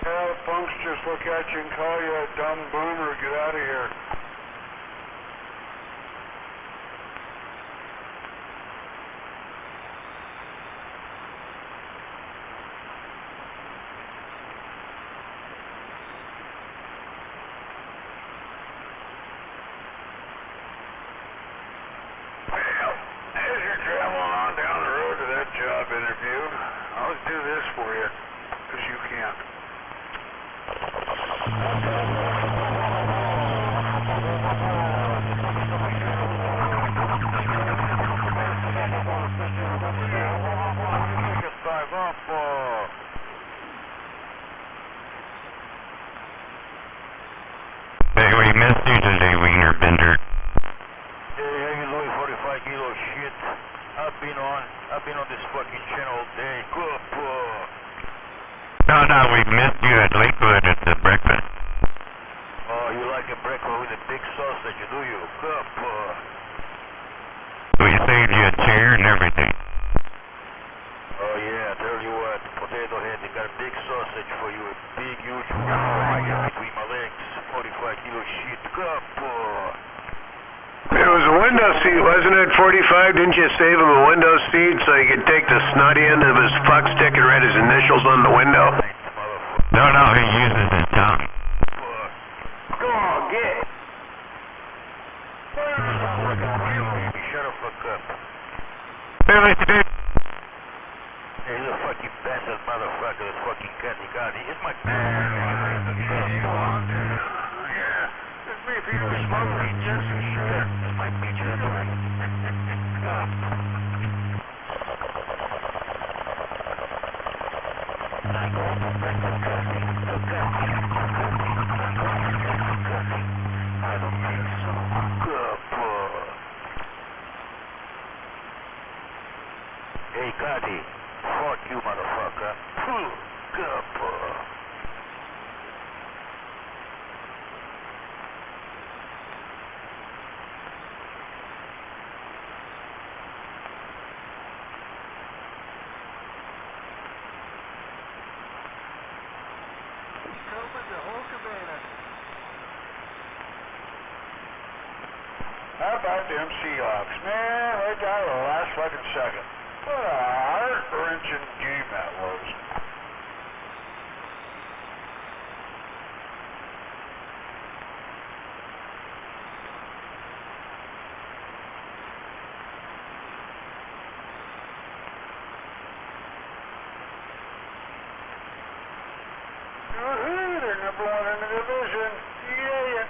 Yeah, the punks just look at you and call you a dumb boomer. Get out of here. Well, as you're traveling on down the road to that job interview, I'll do this for you, because you can't. Hey, we missed you today, Wiener Bender. Hey, how you doing, 45 kilo shit? I've been on this fucking channel all day. Good, No, we missed you at Lakewood at the breakfast. Oh, you like a breakfast with a big sausage, do you? Good, We saved you a chair and everything. Oh yeah, I tell you what, potato head, they got a big sausage for you, a big, huge between my legs, 45 kilo shit. Good, It was a window seat, wasn't it? 45, didn't you save him a window seat so he could take the snotty end of his fuck stick and write his initials on the window? No, he uses his tongue. Go on, get it. Shut the fuck up. Hey, you fucking bastard motherfucker, this fucking Cathy Gotti. It's my... Yeah, it's me for you smoking, Jesse. It's my bitch. I don't think so. Good, Hey, Gotti. Fuck you, motherfucker. Good, How about them Seahawks? Man, they got it the last fucking second. What a heart-wrenching game that was. Woohoo, they're number one in the division. Yeah.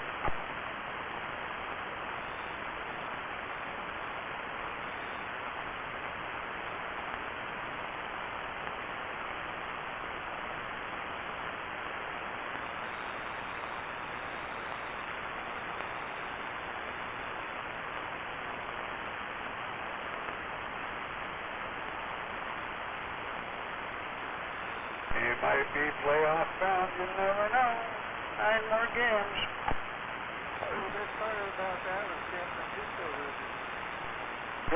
It might be playoff bound, you never know. 9 more games. The best part about that was San Francisco losing.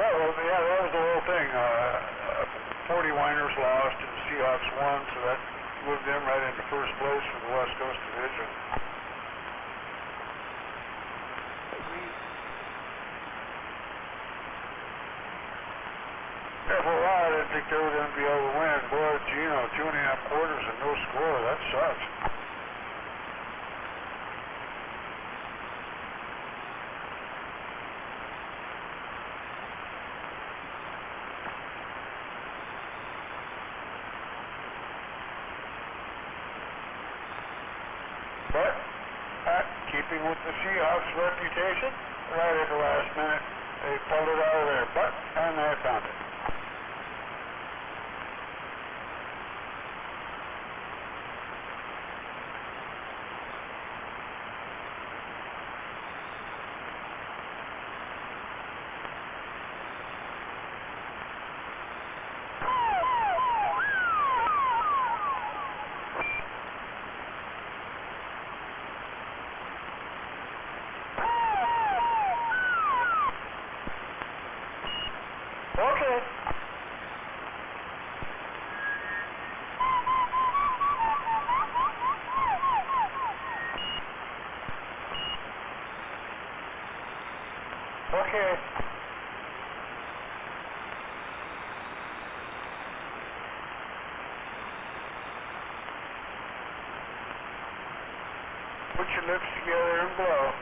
Yeah, well, yeah, that was the whole thing. 40 Winers lost and the Seahawks won, so that moved them right into first place for the West Coast Division. Yeah, for a while I didn't think they were going to be able to win. Boy, Gino, 2.5 quarters and no score. That sucks. But, keeping with the Seahawks' reputation, right at the last minute, they pulled it out of their butt and they found it. Okay. Okay. Put your lips together and blow.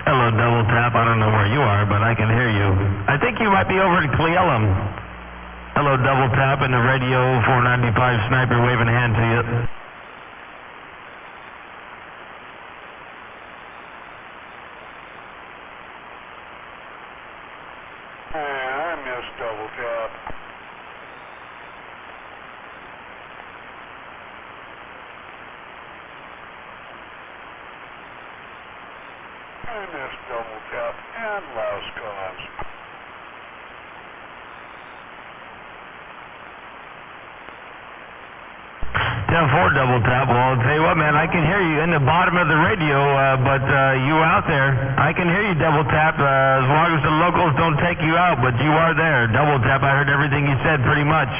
Hello, Double Tap. I don't know where you are, but I can hear you. I think you might be over at Cle Elum. Hello, Double Tap, and the radio 495 Sniper waving a hand to you. Man, I miss Double Tap. I miss Double Tap and Louse Cause. 10-4 Double Tap. Well, I'll tell you what, man, I can hear you in the bottom of the radio, but you out there. I can hear you, Double Tap, as long as the locals don't take you out, but you are there. Double Tap, I heard everything you said pretty much.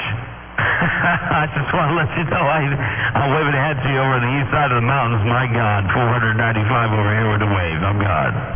I just want to let you know I'm waving a hand to you over the east side of the mountains. My God, 495 over here with the wave. I'm God.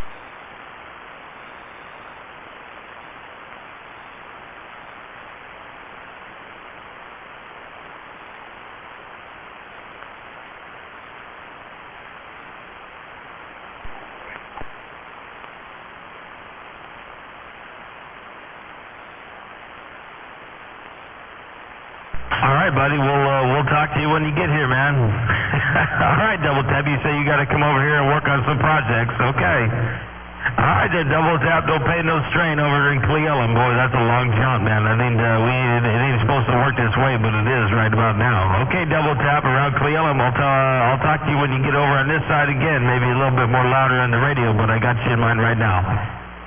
All right, buddy. We'll talk to you when you get here, man. All right, Double Tap. You say you got to come over here and work on some projects. Okay. All right, then, Double Tap. Don't pay no strain over in Cle Elum. Boy, that's a long jaunt, man. I think it ain't supposed to work this way, but it is right about now. Okay, Double Tap around Cle Elum. I'll talk to you when you get over on this side again. Maybe a little bit more louder on the radio, but I got you in mind right now.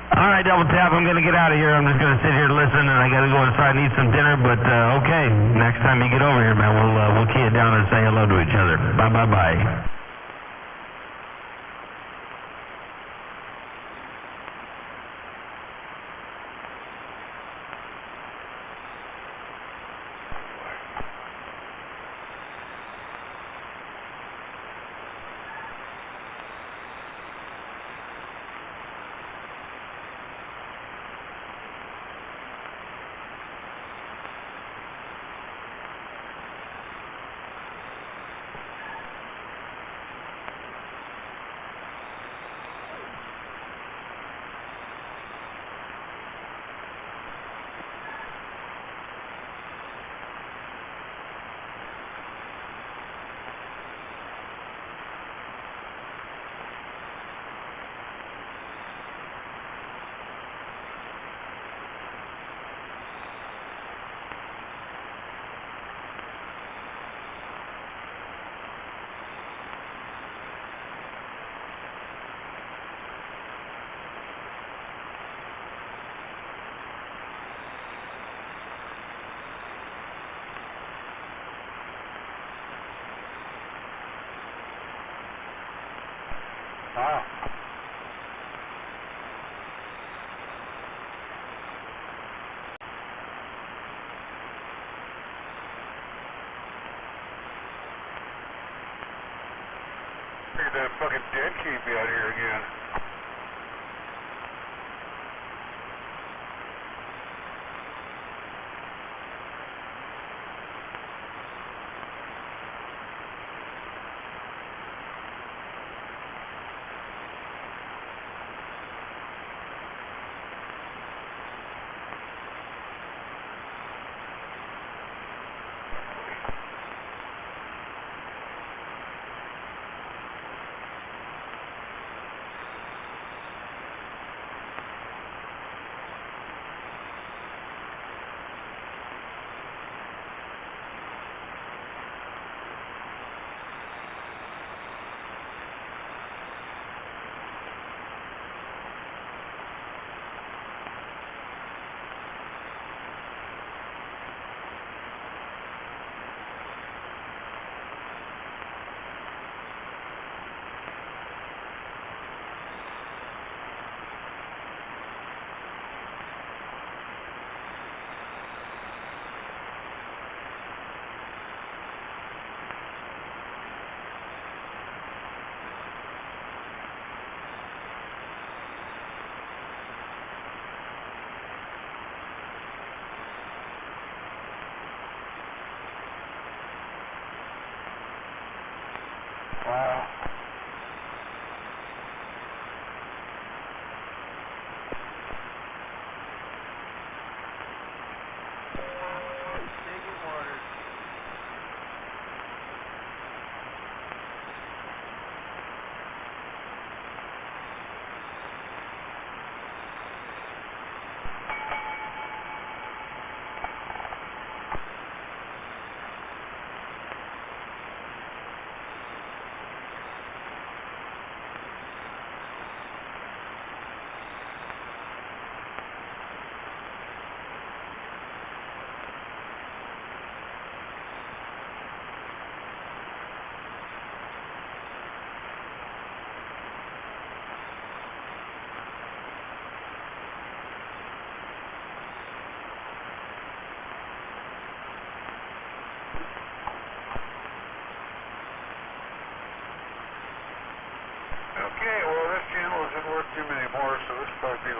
All right, Double Tap, I'm going to get out of here. I'm just going to sit here and listen, and I got to go inside and eat some dinner, but okay. Next time you get over here, man, we'll key it down and say hello to each other. Bye-bye-bye. Wow. Look at that fucking dead keep out here again.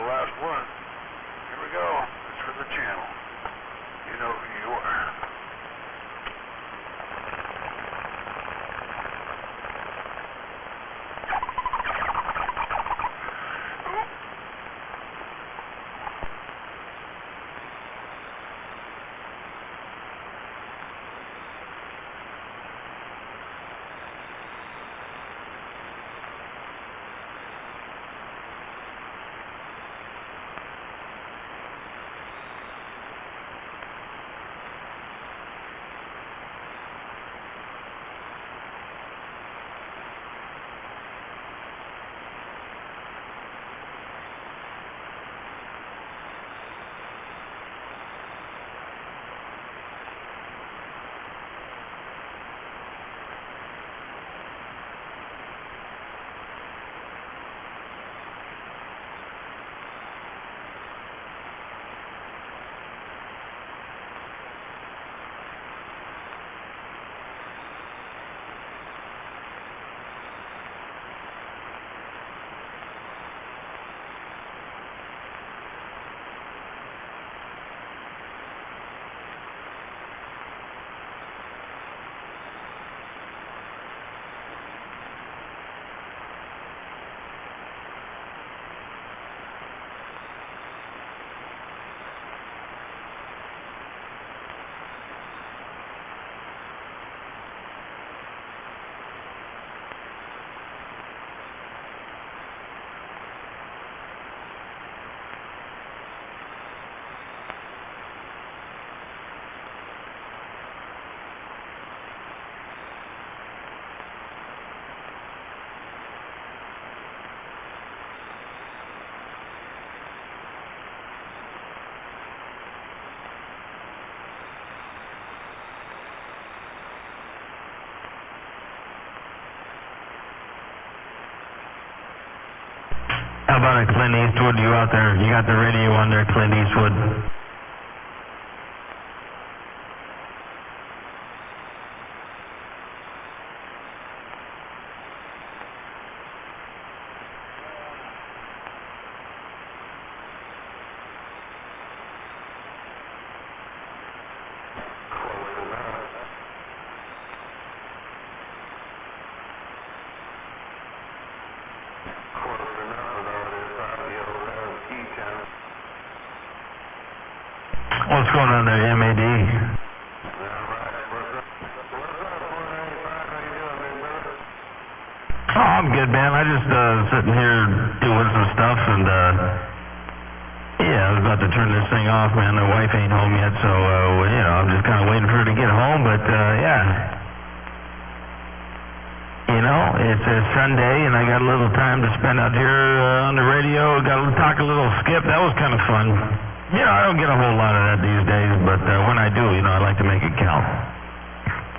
last one. Here we go. It's for the channel. You know who you are. How about a Clint Eastwood? You out there? You got the radio on there, Clint Eastwood? What's going on there, MAD? Oh, I'm good, man. I just sitting here doing some stuff, and yeah, I was about to turn this thing off, man. My wife ain't home yet, so you know, I'm just kind of waiting for her to get home. But yeah, you know, it's a Sunday, and I got a little time to spend out here on the radio. Got to talk a little Skip. That was kind of fun. You know, I don't get a whole lot of that these days, but when I do, you know, I like to make it count.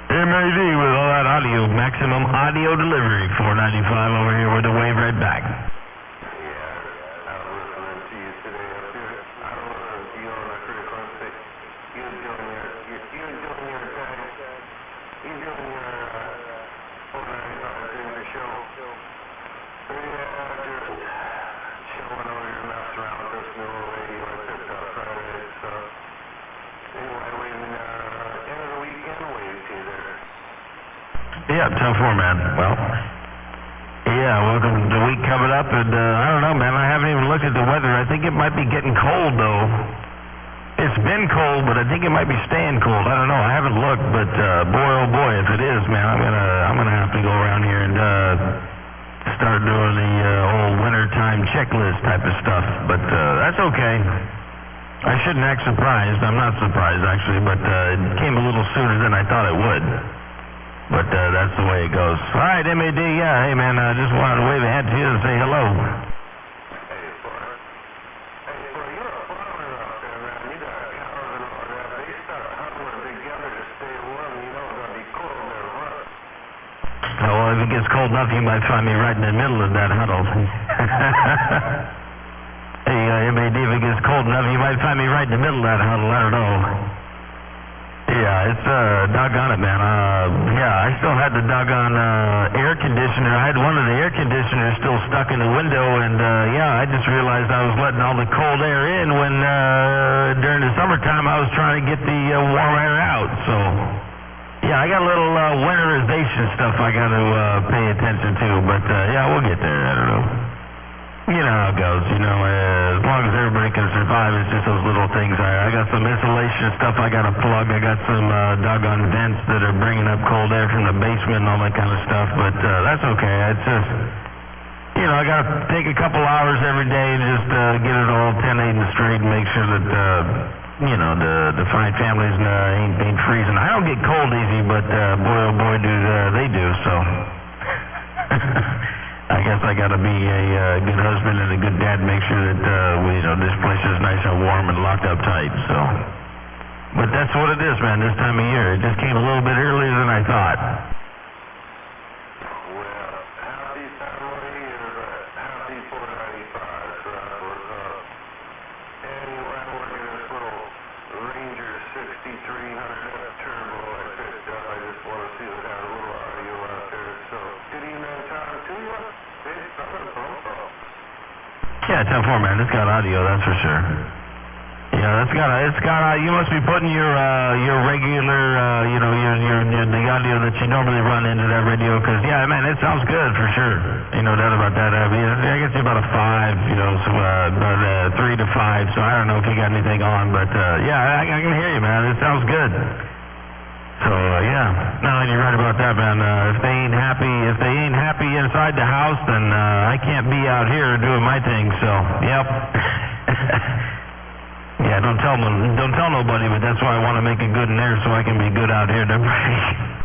MAD with all that audio, maximum audio delivery, 495 over here with the wave right back. Yeah, I was listening to you today up here. I don't listen to you on the frequency. You're doing your thing. You're doing your 495 thing to show. Yeah, just showing all your mess around with this new radio I picked up Friday. So anyway, waving end of the weekend wave to you there. Yeah, 10-4, man. Well, yeah, welcome to the week coming up, and I don't know, man, I haven't even looked at the weather. I think it might be getting cold, though. It's been cold, but I think it might be staying cold. I don't know. I haven't looked, but boy, oh boy, if it is, man, I'm gonna have to go around here and start doing the old wintertime checklist type of stuff. But that's okay. I shouldn't act surprised. I'm not surprised, actually, but it came a little sooner than I thought it would. But that's the way it goes. All right, MAD, yeah, hey, man, I just wanted to wave a hand to you and say hello. Hey, boy, you're a farmer out there, man. You got cows and all that. They start huddling together to stay warm. You know it's going to be cold in there, right? Oh, well, if it gets cold enough, you might find me right in the middle of that huddle. Hey, MAD, if it gets cold enough, you might find me right in the middle of that huddle. I don't know. Yeah, it's doggone it, man. Yeah, I still had the doggone air conditioner. I had one of the air conditioners still stuck in the window, and yeah, I just realized I was letting all the cold air in when during the summertime I was trying to get the warm air out. So yeah, I got a little winterization stuff I got to pay attention to, but yeah, we'll get there. I don't know. You know how it goes, you know, as long as everybody can survive, it's just those little things. I got some insulation stuff I got to plug. I got some doggone vents that are bringing up cold air from the basement and all that kind of stuff, but that's okay. It's just, you know, I got to take a couple hours every day and just get it all 10-8 straight and make sure that, you know, the fine families ain't freezing. I don't get cold easy, but boy, oh boy, do they do, so. I guess I got to be a good husband and a good dad, make sure that you know, this place is nice and warm and locked up tight. So, but that's what it is, man. This time of year, it just came a little bit earlier than I thought. Well, happy family is a happy 495, so that was anyway, I'm working this little Ranger 6300F turbo I picked up. I just want to see if it had a little audio out there. So, good evening, Tom, to you. Yeah, 10-4, man. It's got audio, that's for sure. Yeah, it's got. You must be putting your regular, you know, the audio that you normally run into that radio, because yeah, man, it sounds good for sure. Ain't no doubt about that. I mean, I guess it's about a 5, you know, so about 3 to 5. So I don't know if you got anything on, but yeah, I can hear you, man. It sounds good. So yeah, no, and you're right about that, man. If they ain't happy inside the house, then I can't be out here doing my thing. So yep. Yeah, don't tell nobody, but that's why I want to make it good in there so I can be good out here to break.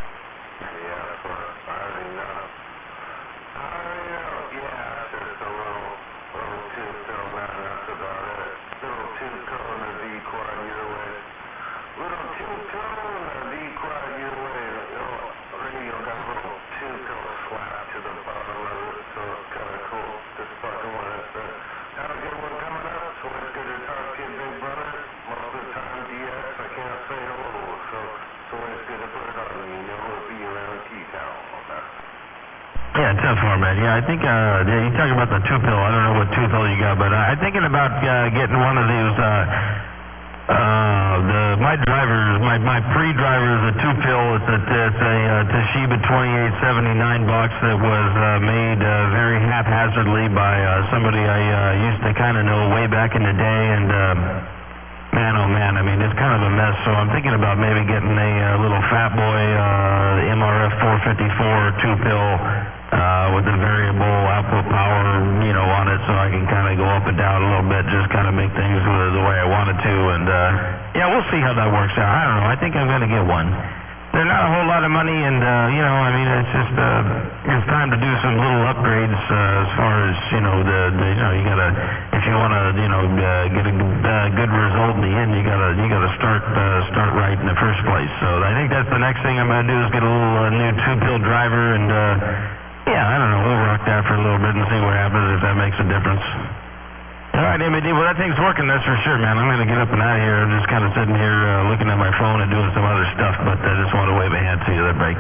Yeah, 10-4, man. Yeah, I think, yeah, you're talking about the 2-pill. I don't know what 2-pill you got, but I'm thinking about getting one of these, my pre-driver is a 2-pill. It's a Toshiba 2879 box that was made very haphazardly by somebody I used to kind of know way back in the day, and man, oh man, I mean, it's kind of a mess, so I'm thinking about maybe getting a little Fat Boy MRF 454 2-pill with a variable output power, you know, on it, so I can kind of go up and down a little bit, just kind of make things the way I wanted to, and yeah, we'll see how that works out. I don't know, I think I'm going to get one. They're not a whole lot of money, and you know, I mean, it's just it's time to do some little upgrades as far as, you know, you know, you gotta, if you want to, you know, get a good result in the end, you gotta start right in the first place. So I think that's the next thing I'm gonna do is get a little new 2-pill driver, and yeah, I don't know, we'll rock that for a little bit and see what happens, if that makes a difference. All right, MED, well, that thing's working, that's for sure, man. I'm going to get up and out of here. I'm just kind of sitting here looking at my phone and doing some other stuff, but I just want to wave a hand to you there, break.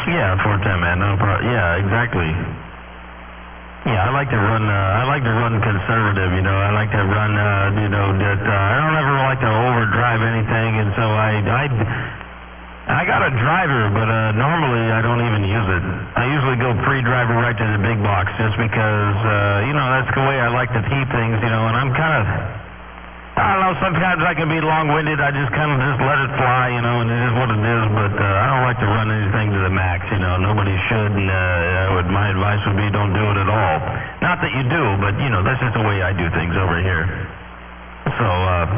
Yeah, 410, man. No problem. Yeah, exactly. Yeah, I like to run conservative, you know. I like to run, you know, that I don't ever like to overdrive anything, and so I got a driver, but normally I don't even use it. I usually go pre-driver right to the big box, just because, you know, that's the way I like to keep things, you know. And I'm kind of, I know, sometimes I can be long-winded. I just kind of just let it fly, you know, and it is what it is. But I don't like to run anything to the max, you know. Nobody should, and my advice would be don't do it at all. Not that you do, but, you know, that's just the way I do things over here. So,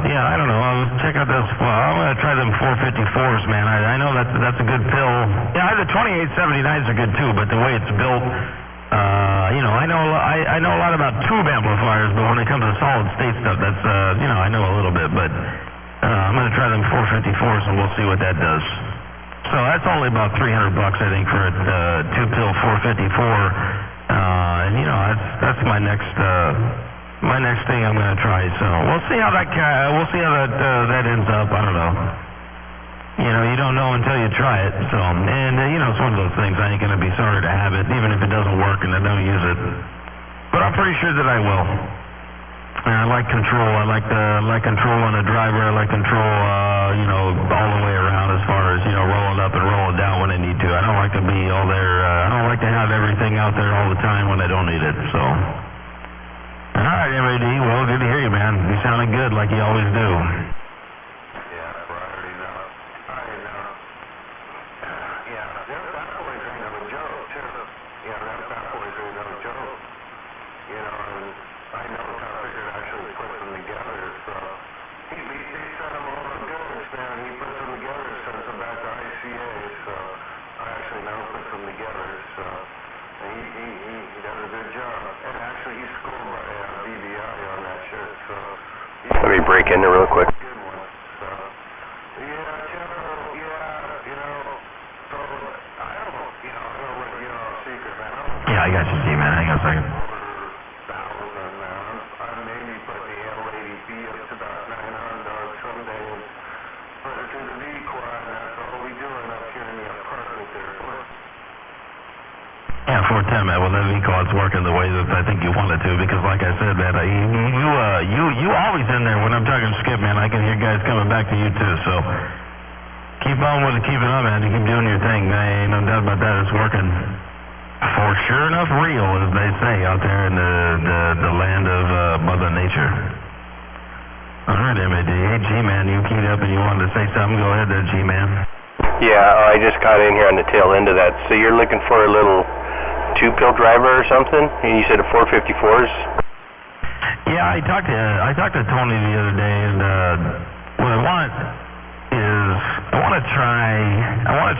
yeah, I don't know. I'll check out those. Well, I'm going to try them 454s, man. I know that's a good pill. Yeah, the 2879s are good, too, but the way it's built, you know, I know a lot about tube amplifiers, but when it comes to solid state stuff, that's, you know, I know a little bit, but I'm going to try them 454s, and we'll see what that does. So that's only about $300, I think, for a two-pill 454, and, you know, that's my next thing I'm going to try. So we'll see how that ends up. I don't know. You know, you don't know until you try it. So, and you know, it's one of those things. I ain't going to be sorry to have it, even if it doesn't work and I don't use it. But I'm pretty sure that I will. And I like control. I like control on the driver. I like control, you know, all the way around as far as, you know, rolling up and rolling down when I need to. I don't like to be all there. I don't like to have everything out there all the time when I don't need it. So. All right, MAD. Well, good to hear you, man. You sounded good, like you always do. Yeah, I already know. Yeah, that boy's ain't no joke, too. Yeah, that boy's ain't no joke. You know, and I know how Figure actually puts them together, so. He sent them all the goods, man. He puts them together, sends them back to ICA, so. I actually know puts them together, so. And he does a good job. And actually, he's scored by BBI on that shit, so. Let me break in there real quick. Good one, so. Yeah, Joe, yeah, you know, so, I don't know, you know, I don't let you know a secret, man. Yeah, I got you, G-Man. Hang on a second. Over 1,000, man. I maybe put the L80B up to about $900 someday and put it to the V-Quad, and that's all we doing up here in the apartment there. Yeah, 410, man. Well, that V-Quad's working the way that I think you want it to, because like I said, man, you always in there when I'm talking Skip, man. I can hear guys coming back to you too, so keep on with it, keep it on, man. You keep doing your thing. Ain't no doubt about that. It's working for sure enough real, as they say out there in the land of Mother Nature. All right, MAD. Hey, G-Man, you keyed up and you wanted to say something. Go ahead there, G-Man. Yeah, I just got in here on the tail end of that. So you're looking for a little two-pill driver or something? And you said a 454s? Yeah, I talked to Tony the other day, and what I want is I want to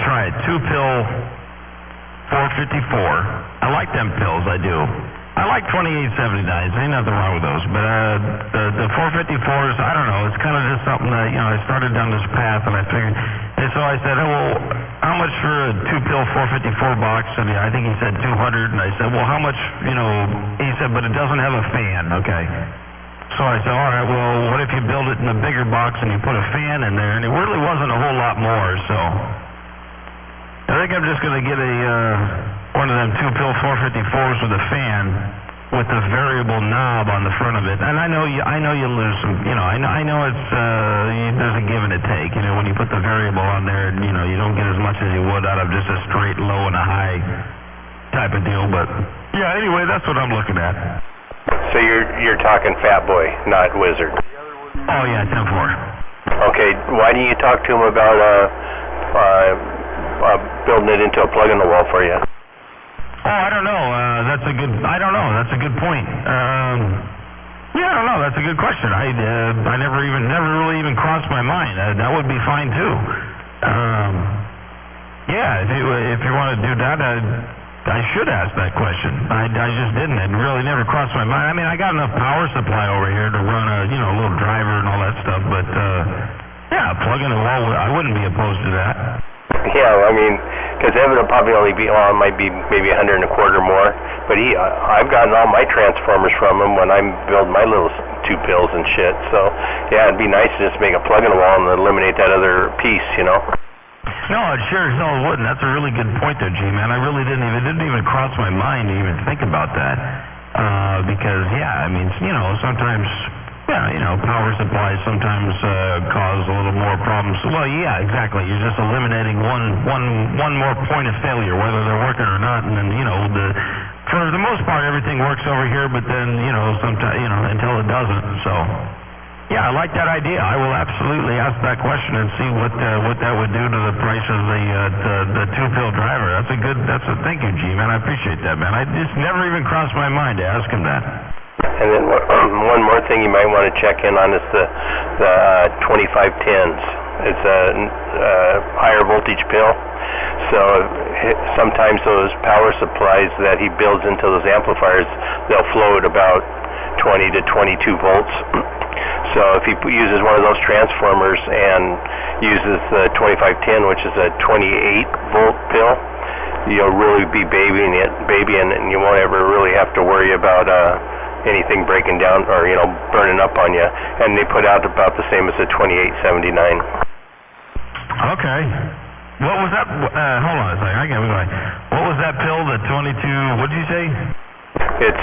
try a two-pill 454. I like them pills, I do. I like 2879s. Ain't nothing wrong with those. But the 454s, I don't know. It's kind of just something that, you know, I started down this path, and I figured. And so I said, oh, well, how much for a two-pill 454 box? And I think he said 200. And I said, well, how much, you know, he said, but it doesn't have a fan. Okay. So I said, all right, well, what if you build it in a bigger box and you put a fan in there? And it really wasn't a whole lot more, so I think I'm just going to get one of them two-pill 454s with a fan with the variable knob on the front of it. And I know you lose some, you know, I know it's there's a give and a take. You know, when you put the variable on there, you know, you don't get as much as you would out of just a straight low and a high type of deal. But yeah, anyway, that's what I'm looking at. So you're talking Fat Boy, not Wizard. Oh yeah, 10-4. Okay, why do you talk to him about building it into a plug in the wall for you? Oh, I don't know. That's a good point. Yeah, I don't know. That's a good question. I never really even crossed my mind. That would be fine too. Yeah, if you want to do that, I should ask that question. I just didn't. It really never crossed my mind. I mean, I got enough power supply over here to run a little driver and all that stuff. But yeah, plug in the wall. I wouldn't be opposed to that. Yeah, I mean, because Evan will probably only be, it might be maybe 100 and a quarter more, but I've gotten all my transformers from him when I'm building my little two pills and shit, so yeah, it'd be nice to just make a plug in the wall and eliminate that other piece, you know? No, it wouldn't. That's a really good point there, G-Man. I really didn't even cross my mind to even think about that, because, yeah, I mean, you know, sometimes... Yeah, you know, power supplies sometimes cause a little more problems. Well, yeah, exactly. You're just eliminating one more point of failure, whether they're working or not. And then, you know, for the most part, everything works over here. But then, you know, sometimes, you know, until it doesn't. So, Yeah, I like that idea. I will absolutely ask that question and see what that would do to the price of the two-pill driver. Thank you, G, man. I appreciate that, man. I just never even crossed my mind to ask him that. And then one more thing you might want to check in on is the 2510s. It's a higher voltage pill. So sometimes those power supplies that he builds into those amplifiers, they'll flow at about 20 to 22 volts. So if he uses one of those transformers and uses the 2510, which is a 28 volt pill, you'll really be babying it, and you won't ever really have to worry about anything breaking down or burning up on you. And they put out about the same as the 2879. Okay. What was that? Hold on a second. I can't be like, what was that pill? The 22. What did you say? It's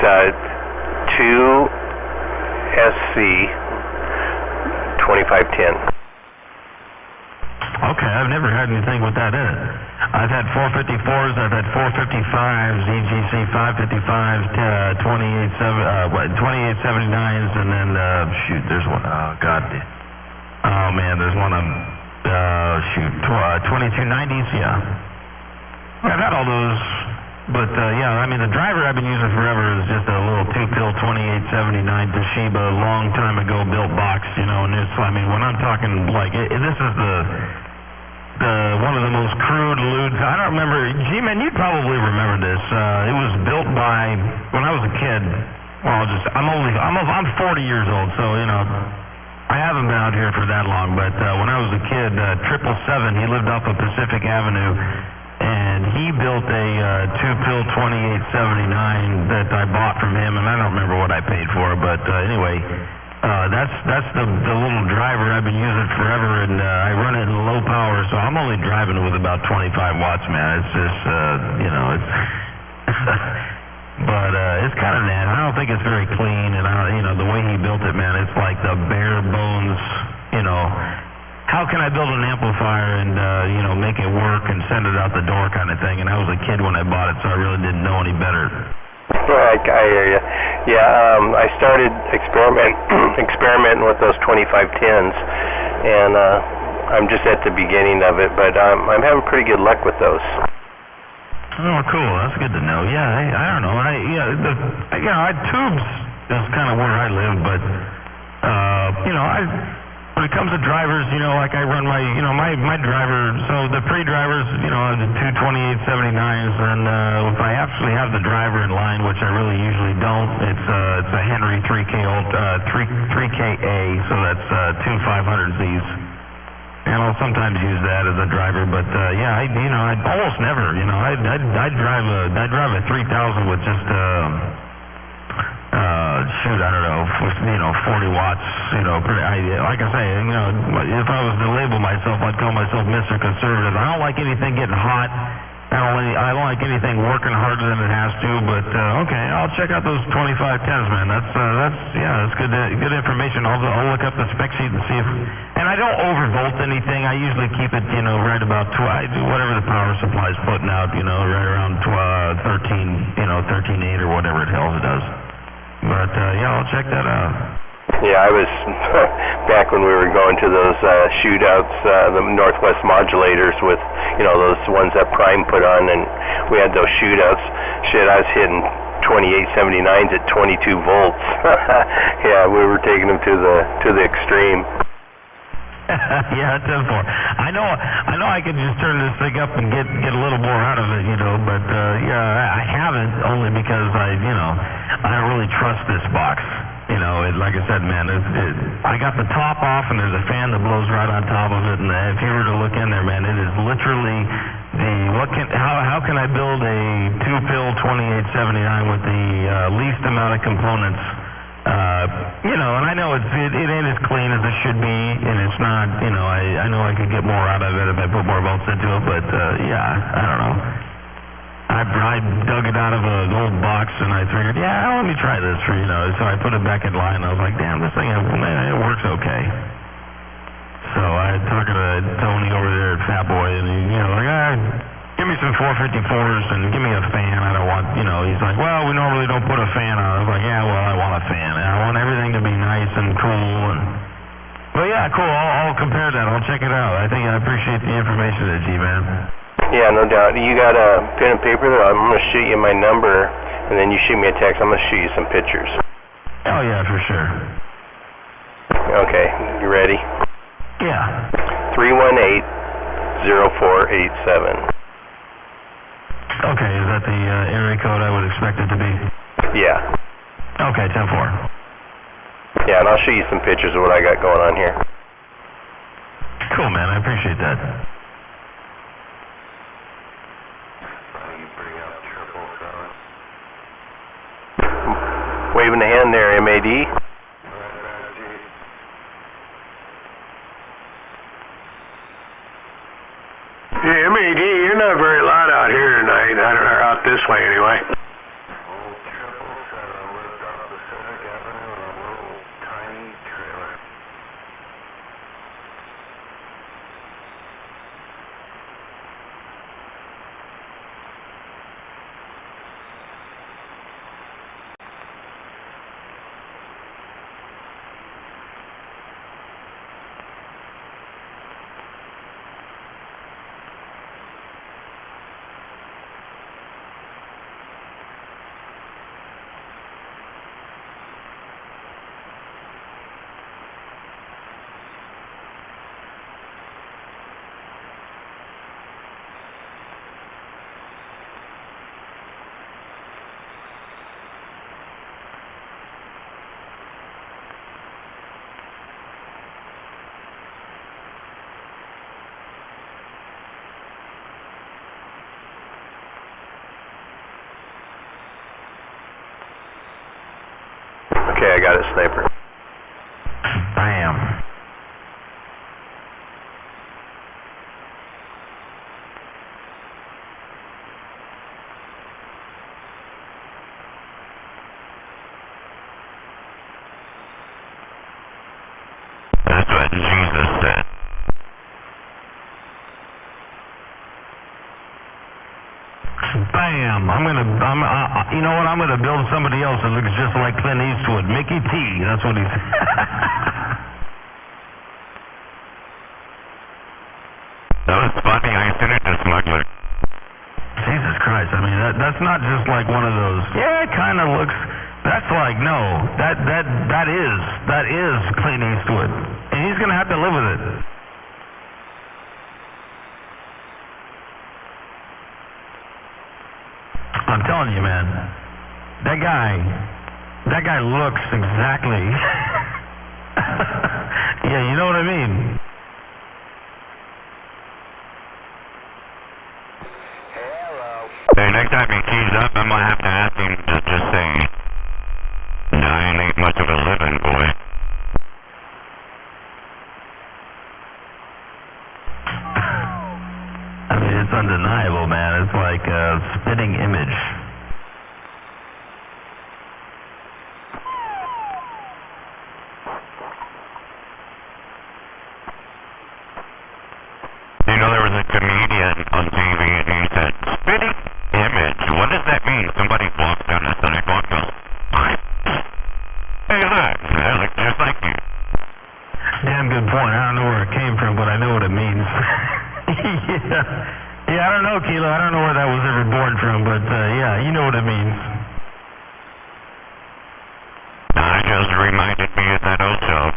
2SC 2510. Okay, I've never had anything with that in it. I've had 454s, I've had 455s, EGC 555s, 2879s, and then there's one. Oh God. Oh man, there's one of 2290s. Yeah, I've had all those. But, yeah, I mean, the driver I've been using forever is just a little two-pill 2879 Toshiba, long time ago built box, and it's, I mean, when I'm talking, like, this is one of the most crude, lewd, I don't remember, G-Man, you probably remember this. It was built by, when I was a kid, well, I'm 40 years old, so, I haven't been out here for that long, but when I was a kid, 777, he lived off of Pacific Avenue, and he built a two-pill 2879 that I bought from him, and I don't remember what I paid for, but anyway, that's the little driver I've been using forever, and I run it in low power, so I'm only driving with about 25 watts, man. It's just, it's, but it's kind of nasty. I don't think it's very clean, and the way he built it, man, it's like the bare bones, how can I build an amplifier and, make it work and send it out the door kind of thing? And I was a kid when I bought it, so I really didn't know any better. Right, I hear you. Yeah, I started experimenting with those 2510s, and I'm just at the beginning of it, but I'm having pretty good luck with those. Oh, cool. That's good to know. Yeah, I don't know. Tubes is kind of where I live, but, when it comes to drivers, like I run my driver, so the pre-drivers, the two 2879s, and if I actually have the driver in line, which I really usually don't, it's a Henry 3KA, so that's two 500Zs. And I'll sometimes use that as a driver, but yeah, I almost never, I drive a 3000 with just I don't know, 40 watts, like I say, if I was to label myself, I'd call myself Mr. Conservative. I don't like anything getting hot. I don't like anything working harder than it has to, but okay, I'll check out those 2510s, man. That's good information. I'll look up the spec sheet and see if, and I don't overvolt anything. I usually keep it, right about whatever the power supply is putting out, right around 13, 13.8 or whatever it hell it does. But yeah, I'll check that out. Yeah, I was back when we were going to those shootouts, the Northwest modulators with, those ones that Prime put on, and we had those shootouts. Shit, I was hitting 2879s at 22 volts. Yeah, we were taking them to the extreme. Yeah, 10-4. I know I could just turn this thing up and get a little more out of it, but yeah, I haven't, only because I don't really trust this box. Like I said, man, I got the top off, and there's a fan that blows right on top of it, and if you were to look in there, man, it is literally how can I build a two-pill 2879 with the least amount of components? And I know it ain't as clean as it should be, and it's not, I know I could get more out of it if I put more volts into it, but yeah, I don't know. I dug it out of an old box, and I figured, let me try this for, so I put it back in line, and I was like, damn, this thing, it works okay. So I talked to Tony over there at Fat Boy, and give me some 454s and give me a fan. I don't want, he's like, well, we normally don't put a fan on. I was like, yeah, well, I want a fan. And I want everything to be nice and cool. And Yeah, cool. I'll compare that. I'll check it out. I appreciate the information there, G-Man. Yeah, no doubt. You got a pen and paper there? I'm gonna shoot you my number, and then you shoot me a text. I'm gonna shoot you some pictures. Oh yeah, for sure. Okay, you ready? Yeah. 318-0487. Okay, is that the area code I would expect it to be? Yeah. Okay, 10-4. Yeah, and I'll show you some pictures of what I got going on here. Cool, man. I appreciate that. You bring up 777. Waving a hand there, MAD. Yeah, MAD, you're not very loud out here tonight, or out this way anyway. Old 777 lived off Pacific Avenue in a little tiny trailer. Okay, I got it, Sniper. Bam. That's what Jesus said. Bam. You know what? I'm gonna build somebody else that looks just like Clint Eastwood. Mickey T. That's what he's. That was funny. I sent it to Smuggler. Jesus Christ. I mean, that's not just like one of those. Yeah, it kind of looks. That's like no. That is Clint Eastwood, and he's gonna have to live with it. I'm telling you, man. That guy looks exactly. Yeah, you know what I mean. Hey, next time he keys up, I might have to ask him to just say, "Dying ain't much of a living, boy." I mean, it's undeniable, man. It's like a spitting image. You know, there was a comedian on TV and he said, "Spitting image, what does that mean?" Somebody walks down the sidewalk and goes, "Hey, look, I look just like you." Damn good point. I don't know where it came from, but I know what it means. Yeah, I don't know, Kilo. I don't know where that was ever born from, but yeah, you know what it means. I just reminded me of that old joke.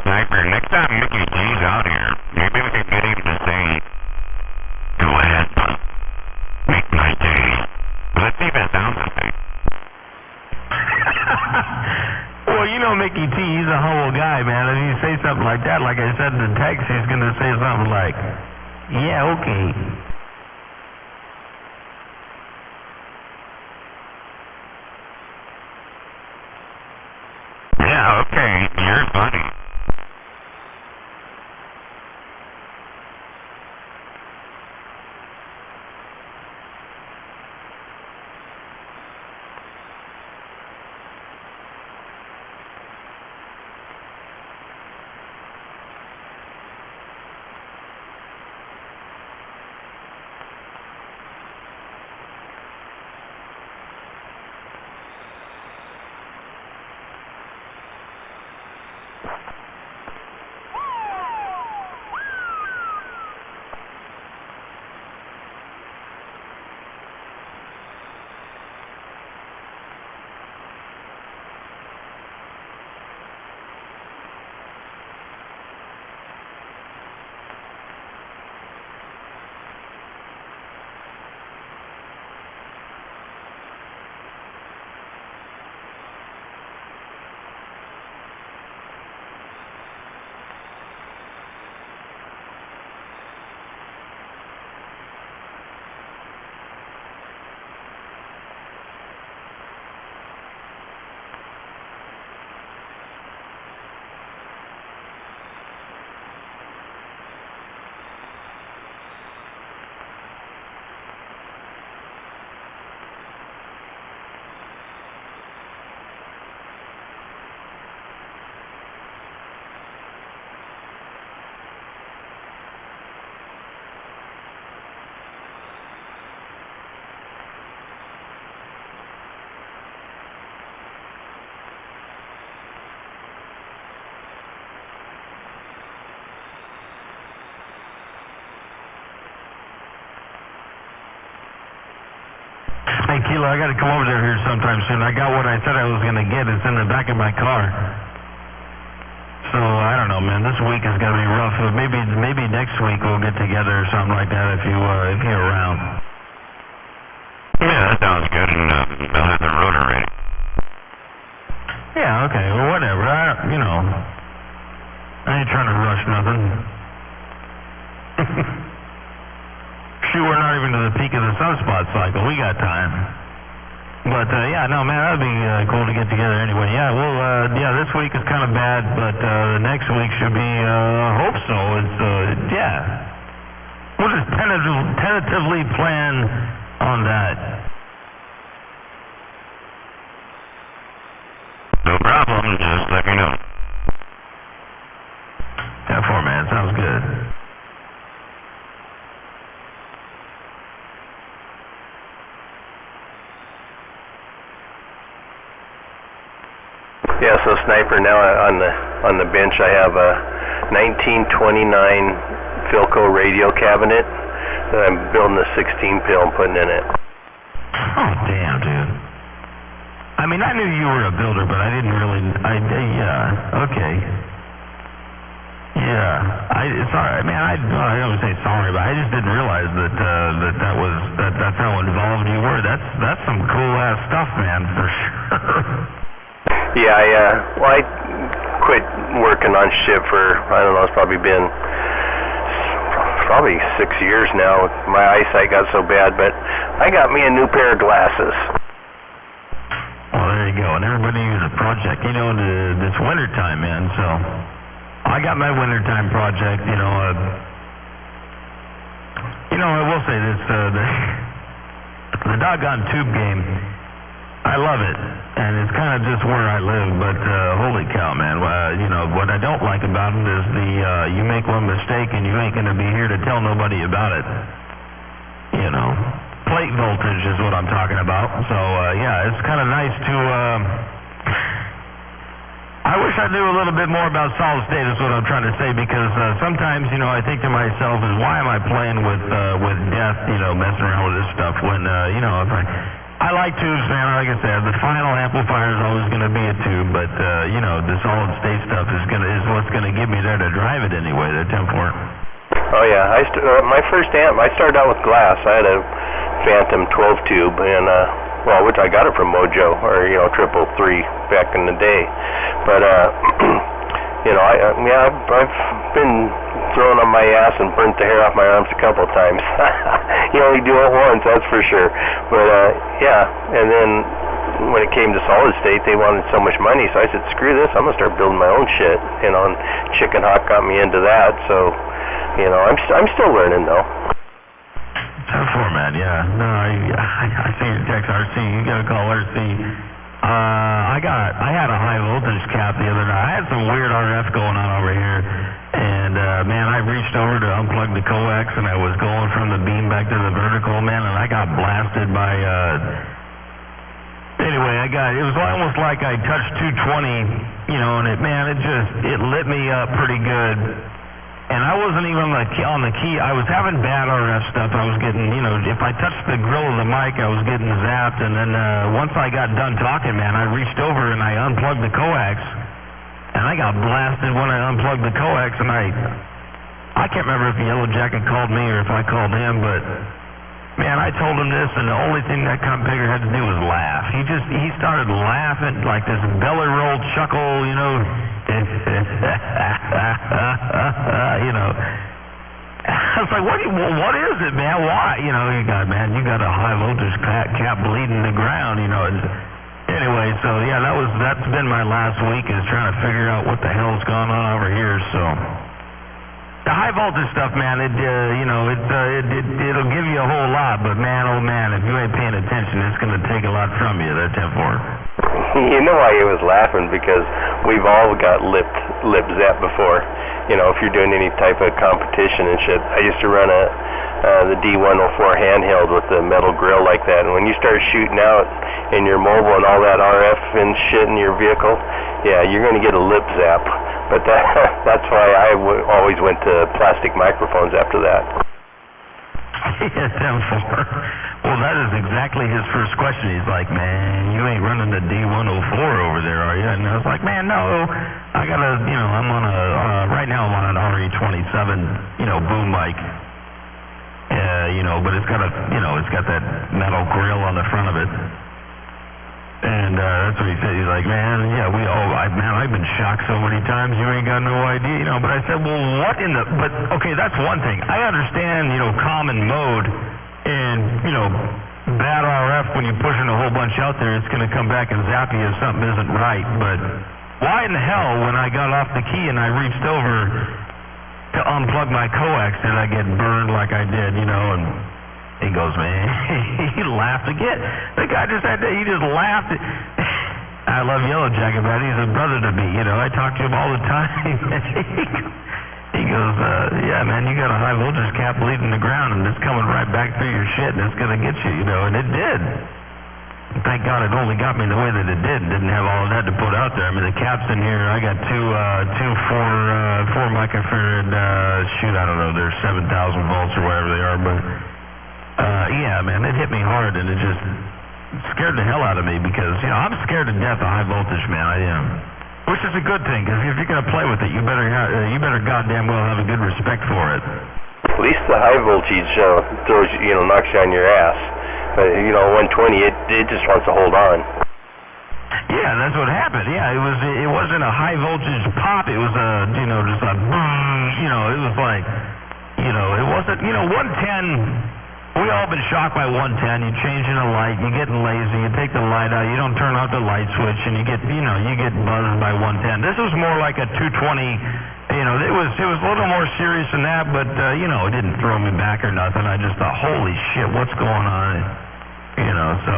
Sniper, next time Mickey G's out here, maybe we could get him to say, "Go ahead, punk. Make my day." Let's see if it sounds okay. something like that. Like I said in the text, he's going to say something like, yeah, okay. Yeah, okay, you're funny. Hey, Kilo, I got to come over there here sometime soon. I got what I said I was going to get. It's in the back of my car. So, I don't know, man. This week is going to be rough. Maybe next week we'll get together or something like that if you're around. Yeah, that sounds good, and I'll have the rotor ready. Yeah, okay. Well, whatever. I ain't trying to rush nothing. Shoot, we're not even to the peak of the sunspot cycle. We got time. But, yeah, no, man, that'd be cool to get together anyway. Yeah, well, this week is kind of bad, but next week should be, I hope so. It's, yeah. We'll just tentatively plan on that. No problem, just let me know. Yeah, 4, man, sounds good. Yeah, so Sniper, now on the bench I have a 1929 Philco radio cabinet that I'm building a 16-pill and putting in it. Oh, damn, dude. I mean, I knew you were a builder, but I didn't really, yeah, okay. Yeah, sorry, man, I don't say sorry, but I just didn't realize that's how involved you were. That's some cool-ass stuff, man, for sure. Yeah, I quit working on shit for, I don't know, it's probably been 6 years now. My eyesight got so bad, but I got me a new pair of glasses. Well, there you go, and everybody needs a project, it's wintertime, man, so I got my wintertime project, I will say this, the doggone tube game, I love it, and it's kind of just where I live, but holy cow, man, what I don't like about it is you make one mistake and you ain't going to be here to tell nobody about it. Plate voltage is what I'm talking about, so yeah, it's kind of nice to, I wish I knew a little bit more about solid state is what I'm trying to say, because sometimes, I think to myself, is why am I playing with death, messing around with this stuff when, if I like tubes, man. Like I said, the final amplifier is always going to be a tube, but the solid state stuff is what's going to get me there to drive it anyway. The 10-4. Oh yeah, my first amp, I started out with glass. I had a Phantom 12 tube, and which I got it from Mojo or 333 back in the day. But I've been thrown on my ass and burnt the hair off my arms a couple times. You only do it once, that's for sure. But and then when it came to solid state, they wanted so much money, so I said, screw this, I'm gonna start building my own shit. And Chicken Hawk got me into that, so I'm still learning though. 10-4, man, yeah. No, I see your text, RC. You gotta call RC. I had a high voltage cap the other night. I had some weird RF going on over here, and man, I reached over to unplug the coax, and I was going from the beam back to the vertical, man, and I got blasted by. Anyway, it was almost like I touched 220, and it lit me up pretty good. And I wasn't even on the key. I was having bad RF stuff. I was getting, if I touched the grill of the mic, I was getting zapped. And then once I got done talking, man, I reached over and I unplugged the coax. And I got blasted when I unplugged the coax. And I can't remember if Yellow Jacket called me or if I called him, but man, I told him this, and the only thing that Compigger had to do was laugh. He started laughing like this belly roll chuckle, I was like, what is it, man? Why? You got a high voltage cap bleeding the ground, Anyway, so yeah, that's been my last week, is trying to figure out what the hell's going on over here. So the high voltage stuff, man, it'll give you a whole lot, but man, oh man, if you ain't paying attention, it's gonna take a lot from you. That 10-4. You know why he was laughing? Because we've all got lip zapped before. If you're doing any type of competition and shit. I used to run the D104 handheld with the metal grill like that, and when you start shooting out in your mobile and all that RF and shit in your vehicle, yeah, you're gonna get a lip zap. But that's why I always went to plastic microphones after that. Yeah, 10-4. Well, that is exactly his first question. He's like, man, you ain't running the D104 over there, are you? And I was like, man, no. I got I'm on right now I'm on an RE27, boom mic. But it's got it's got that metal grill on the front of it. And that's what he said. He's like, man, yeah, I've been shocked so many times, you ain't got no idea, But I said, well, but okay, that's one thing. I understand, common mode and, bad RF when you're pushing a whole bunch out there, it's going to come back and zap you if something isn't right. But why in the hell, when I got off the key and I reached over to unplug my coax, did I get burned like I did, And he goes, man, he laughed again. The guy he just laughed. I love Yellow Jacket, man. He's a brother to me, I talk to him all the time. He goes, yeah, man, you got a high voltage cap bleeding the ground, and it's coming right back through your shit, and it's going to get you, and it did. Thank God it only got me the way that it did. Didn't have all of that to put out there. I mean, the caps in here, I got two 4 microfarad, I don't know, they're 7,000 volts or whatever they are, but yeah, man, it hit me hard, and it just scared the hell out of me because, I'm scared to death of high voltage, man. I am. Which is a good thing, because if you're going to play with it, you better goddamn well have a good respect for it. At least the high voltage throws knocks you on your ass. But 120, it just wants to hold on. Yeah, that's what happened. Yeah, it wasn't a high voltage pop. It was just a boom. It was like, it wasn't 110. We all been shocked by 110. You're changing a light, you're getting lazy, you take the light out, you don't turn off the light switch, and you get buzzed by 110. This was more like a 220. It was a little more serious than that, but it didn't throw me back or nothing. I just thought, holy shit, what's going on? So.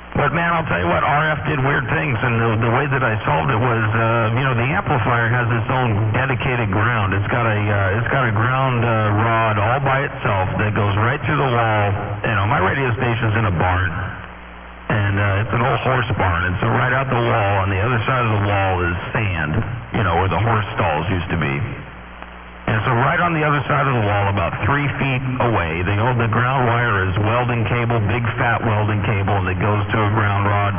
But man, I'll tell you what, RF did weird things, and the way that I solved it was, the amplifier has its own dedicated ground. It's got a ground rod all by itself that goes right through the wall. My radio station's in a barn, and it's an old horse barn, and so right out the wall on the other side of the wall is sand, where the horse stalls used to be. And so right on the other side of the wall, about 3 feet away, the ground wire is welding cable, big fat welding cable, and it goes to a ground rod.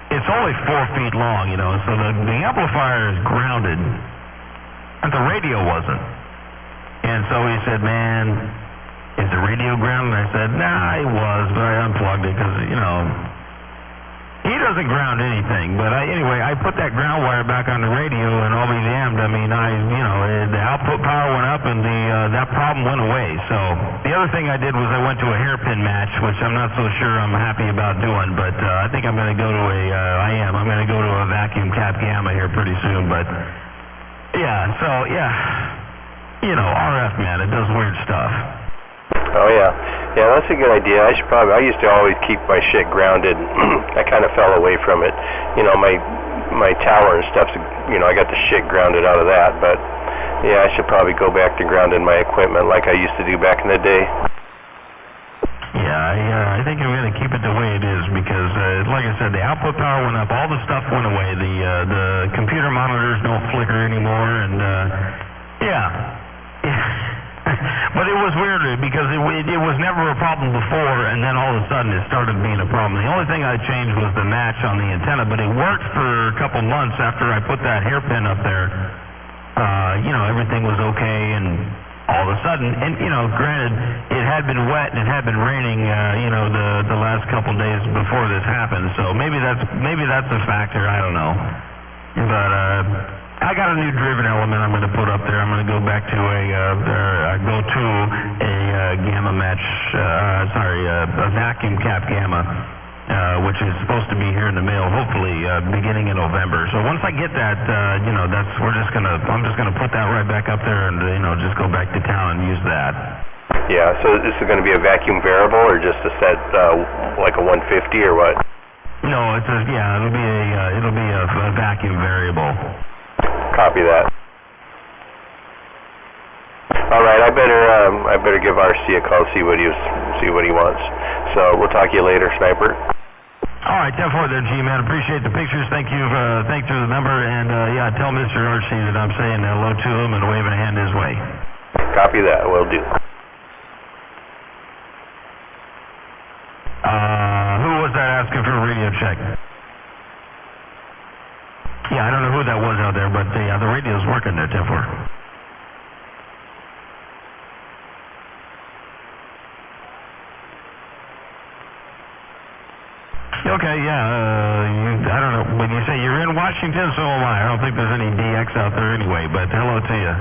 It's only 4 feet long, so the amplifier is grounded, and the radio wasn't. And so he said, man, is the radio grounded? And I said, nah, it was, but I unplugged it because, he'd doesn't ground anything, but anyway, I put that ground wire back on the radio, and I'll be damned. I mean, the output power went up, and that problem went away. So the other thing I did was I went to a hairpin match, which I'm not so sure I'm happy about doing, but I think I'm going to go to I'm going to go to a vacuum cap gamma here pretty soon. But yeah, so yeah, RF, man, it does weird stuff. Oh yeah, that's a good idea. I used to always keep my shit grounded. I kind of fell away from it. My tower and stuff. I got the shit grounded out of that. But yeah, I should probably go back to grounding my equipment like I used to do back in the day. Yeah, I think I'm going to keep it the way it is because, like I said, the output power went up, all the stuff went away, the computer monitors don't flicker anymore, and yeah. But it was weird because it was never a problem before, and then all of a sudden it started being a problem. The only thing I changed was the match on the antenna, but it worked for a couple months after I put that hairpin up there. Everything was okay, and all of a sudden, and granted, it had been wet and it had been raining, the last couple days before this happened. So maybe that's a factor. I don't know, but I got a new driven element I'm going to put up there. I'm going to go back to a gamma match. A vacuum cap gamma, which is supposed to be here in the mail, hopefully beginning in November. So once I get that, I'm just gonna put that right back up there and just go back to town and use that. Yeah. So this is going to be a vacuum variable or just a set like a 150 or what? No, it'll be a vacuum variable. Copy that. All right, I better give RC a call, see what he wants. So we'll talk to you later, Sniper. All right, 10-4 there, G-Man. Appreciate the pictures. Thank you for the number, and tell Mr. RC that I'm saying hello to him and waving a hand his way. Copy that. Will do. Who was that asking for a radio check? Yeah, I don't know who that was out there, but the radio's working there, 10-4. Okay, I don't know. When you say you're in Washington, so am I. I don't think there's any DX out there anyway, but hello to you.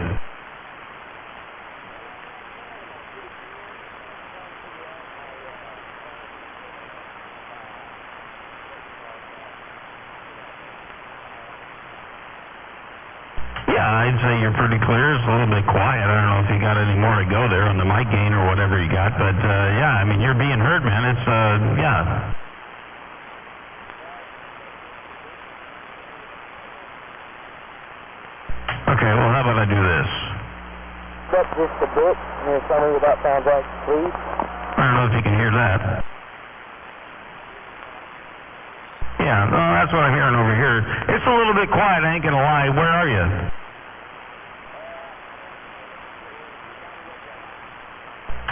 I'd say you're pretty clear. It's a little bit quiet. I don't know if you got any more to go there on the mic gain or whatever you got, but you're being heard, man. It's Okay, well, how about I do this? Cut just a bit, and then tell me about transaction, please. I don't know if you can hear that. Yeah, no, that's what I'm hearing over here. It's a little bit quiet, I ain't gonna lie. Where are you?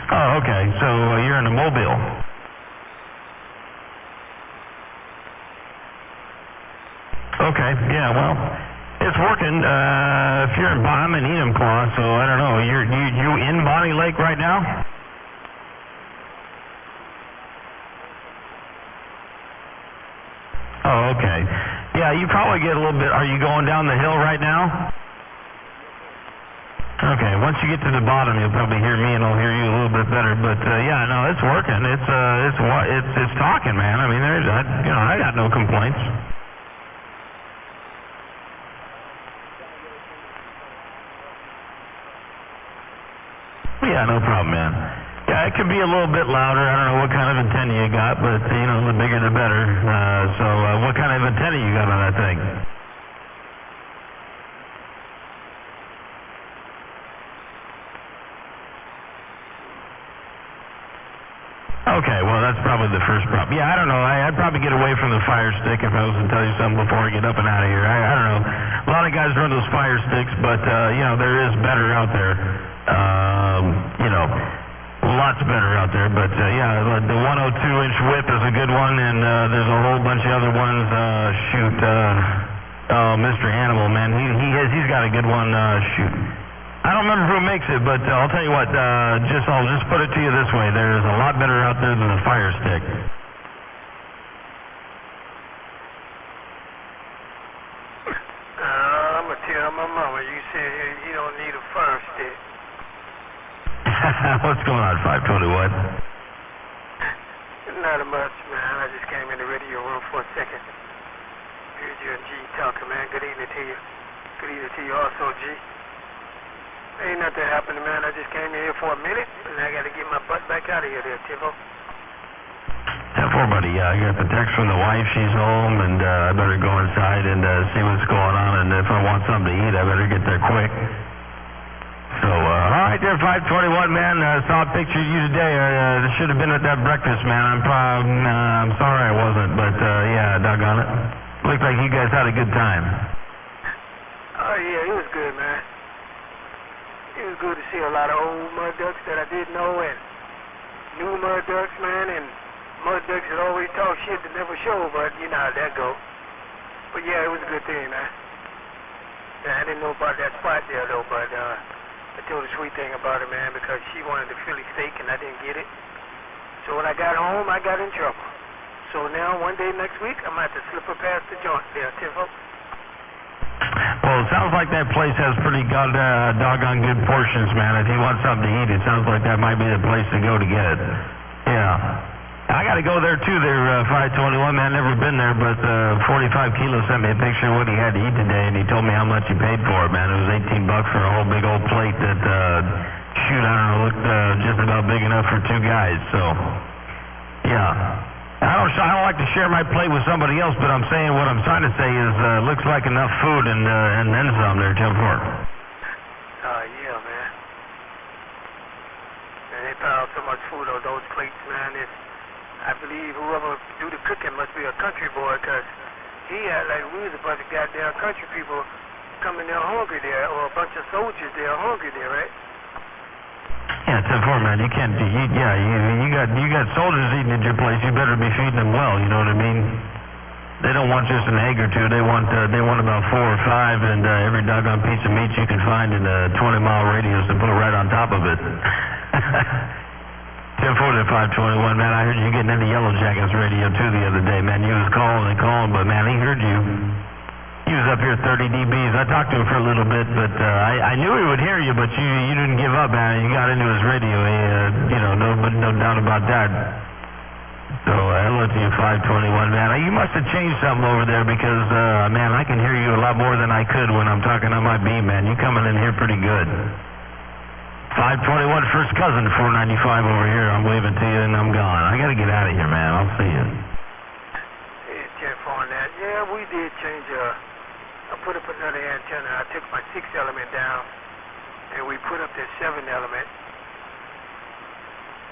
Oh, okay. So you're in a Mobile. Okay. Yeah. Well, it's working. If you're in I'm in Enumclaw, so I don't know. You in Bonnie Lake right now? Oh, okay. Yeah, you probably get a little bit. Are you going down the hill right now? Okay, once you get to the bottom, you'll probably hear me, and I'll hear you a little bit better. But no, it's working. It's talking, man. I mean, I got no complaints. Yeah, no problem, man. Yeah, it could be a little bit louder. I don't know what kind of antenna you got, but the bigger the better. So, what kind of antenna you got on that thing? Okay, well, that's probably the first problem. Yeah, I don't know. I'd probably get away from the Fire Stick if I was to tell you something before I get up and out of here. I don't know. A lot of guys run those Fire Sticks, but, there is better out there. Lots better out there. But, the 102-inch whip is a good one, and there's a whole bunch of other ones. Mr. Animal, man, he's got a good one. I don't remember who makes it, but I'll tell you what, I'll just put it to you this way. There's a lot better out there than the Fire Stick. saying you don't need a fire stick. What's going on, 521? Not much, man. I just came in the radio room for a second. Heard you and G talking, man. Good evening to you. Good evening to you also, G. Ain't nothing happening, man. I just came in here for a minute, and I got to get my butt back out of here there, Tivo. 10-4, buddy. I got the text from the wife. She's home, and I better go inside and see what's going on. And if I want something to eat, I better get there quick. So, all right there, 521, man. Saw a picture of you today. Should have been at that breakfast, man. I'm sorry I wasn't, but yeah, doggone it. Looked like you guys had a good time. Oh, yeah, it was good, man. It was good to see a lot of old mud ducks that I didn't know, and new mud ducks, man, and mud ducks that always talk shit that never show, but you know how that go. But yeah, it was a good thing, man. Yeah, I didn't know about that spot there, though, but I told the sweet thing about it, man, because she wanted the Philly steak and I didn't get it. So when I got home, I got in trouble. So now, one day next week, I'm going to have to slip her past the joint there, Tivo. Well, it sounds like that place has pretty doggone good portions, man. If you want something to eat, it sounds like that might be the place to go to get it. Yeah. I got to go there, too, there, 521, man. Never been there, but 45 Kilo sent me a picture of what he had to eat today, and he told me how much he paid for it, man. It was $18 for a whole big old plate that, shoot, I don't know, looked just about big enough for two guys, so, yeah. I don't like to share my plate with somebody else, but I'm saying what I'm trying to say is looks like enough food and then some there, 10-4. Yeah, man. And they pile so much food on those plates, man. I believe whoever do the cooking must be a country boy, because he had like we was a bunch of goddamn country people coming there hungry there, or a bunch of soldiers there hungry there, right? Yeah, 10-4, man. You can't. You got soldiers eating at your place. You better be feeding them well. You know what I mean? They don't want just an egg or two. They want about 4 or 5, and every doggone piece of meat you can find in a 20-mile radius and put it right on top of it. 10-4 to 521, man. I heard you getting into Yellow Jackets radio too the other day, man. You was calling and calling, but man, he heard you. He was up here 30 dBs. I talked to him for a little bit, but I knew he would hear you, but you didn't give up, man. You got into his radio. No doubt about that. So hello to you, 521, man. You must have changed something over there because, man, I can hear you a lot more than I could when I'm talking on my beam, man. You coming in here pretty good. 521, first cousin, 495 over here. I'm waving to you and I'm gone. I got to get out of here, man. I'll see you. Yeah, 10-4 on that. Yeah, we did change. I put up another antenna. I took my 6 element down, and we put up this 7 element.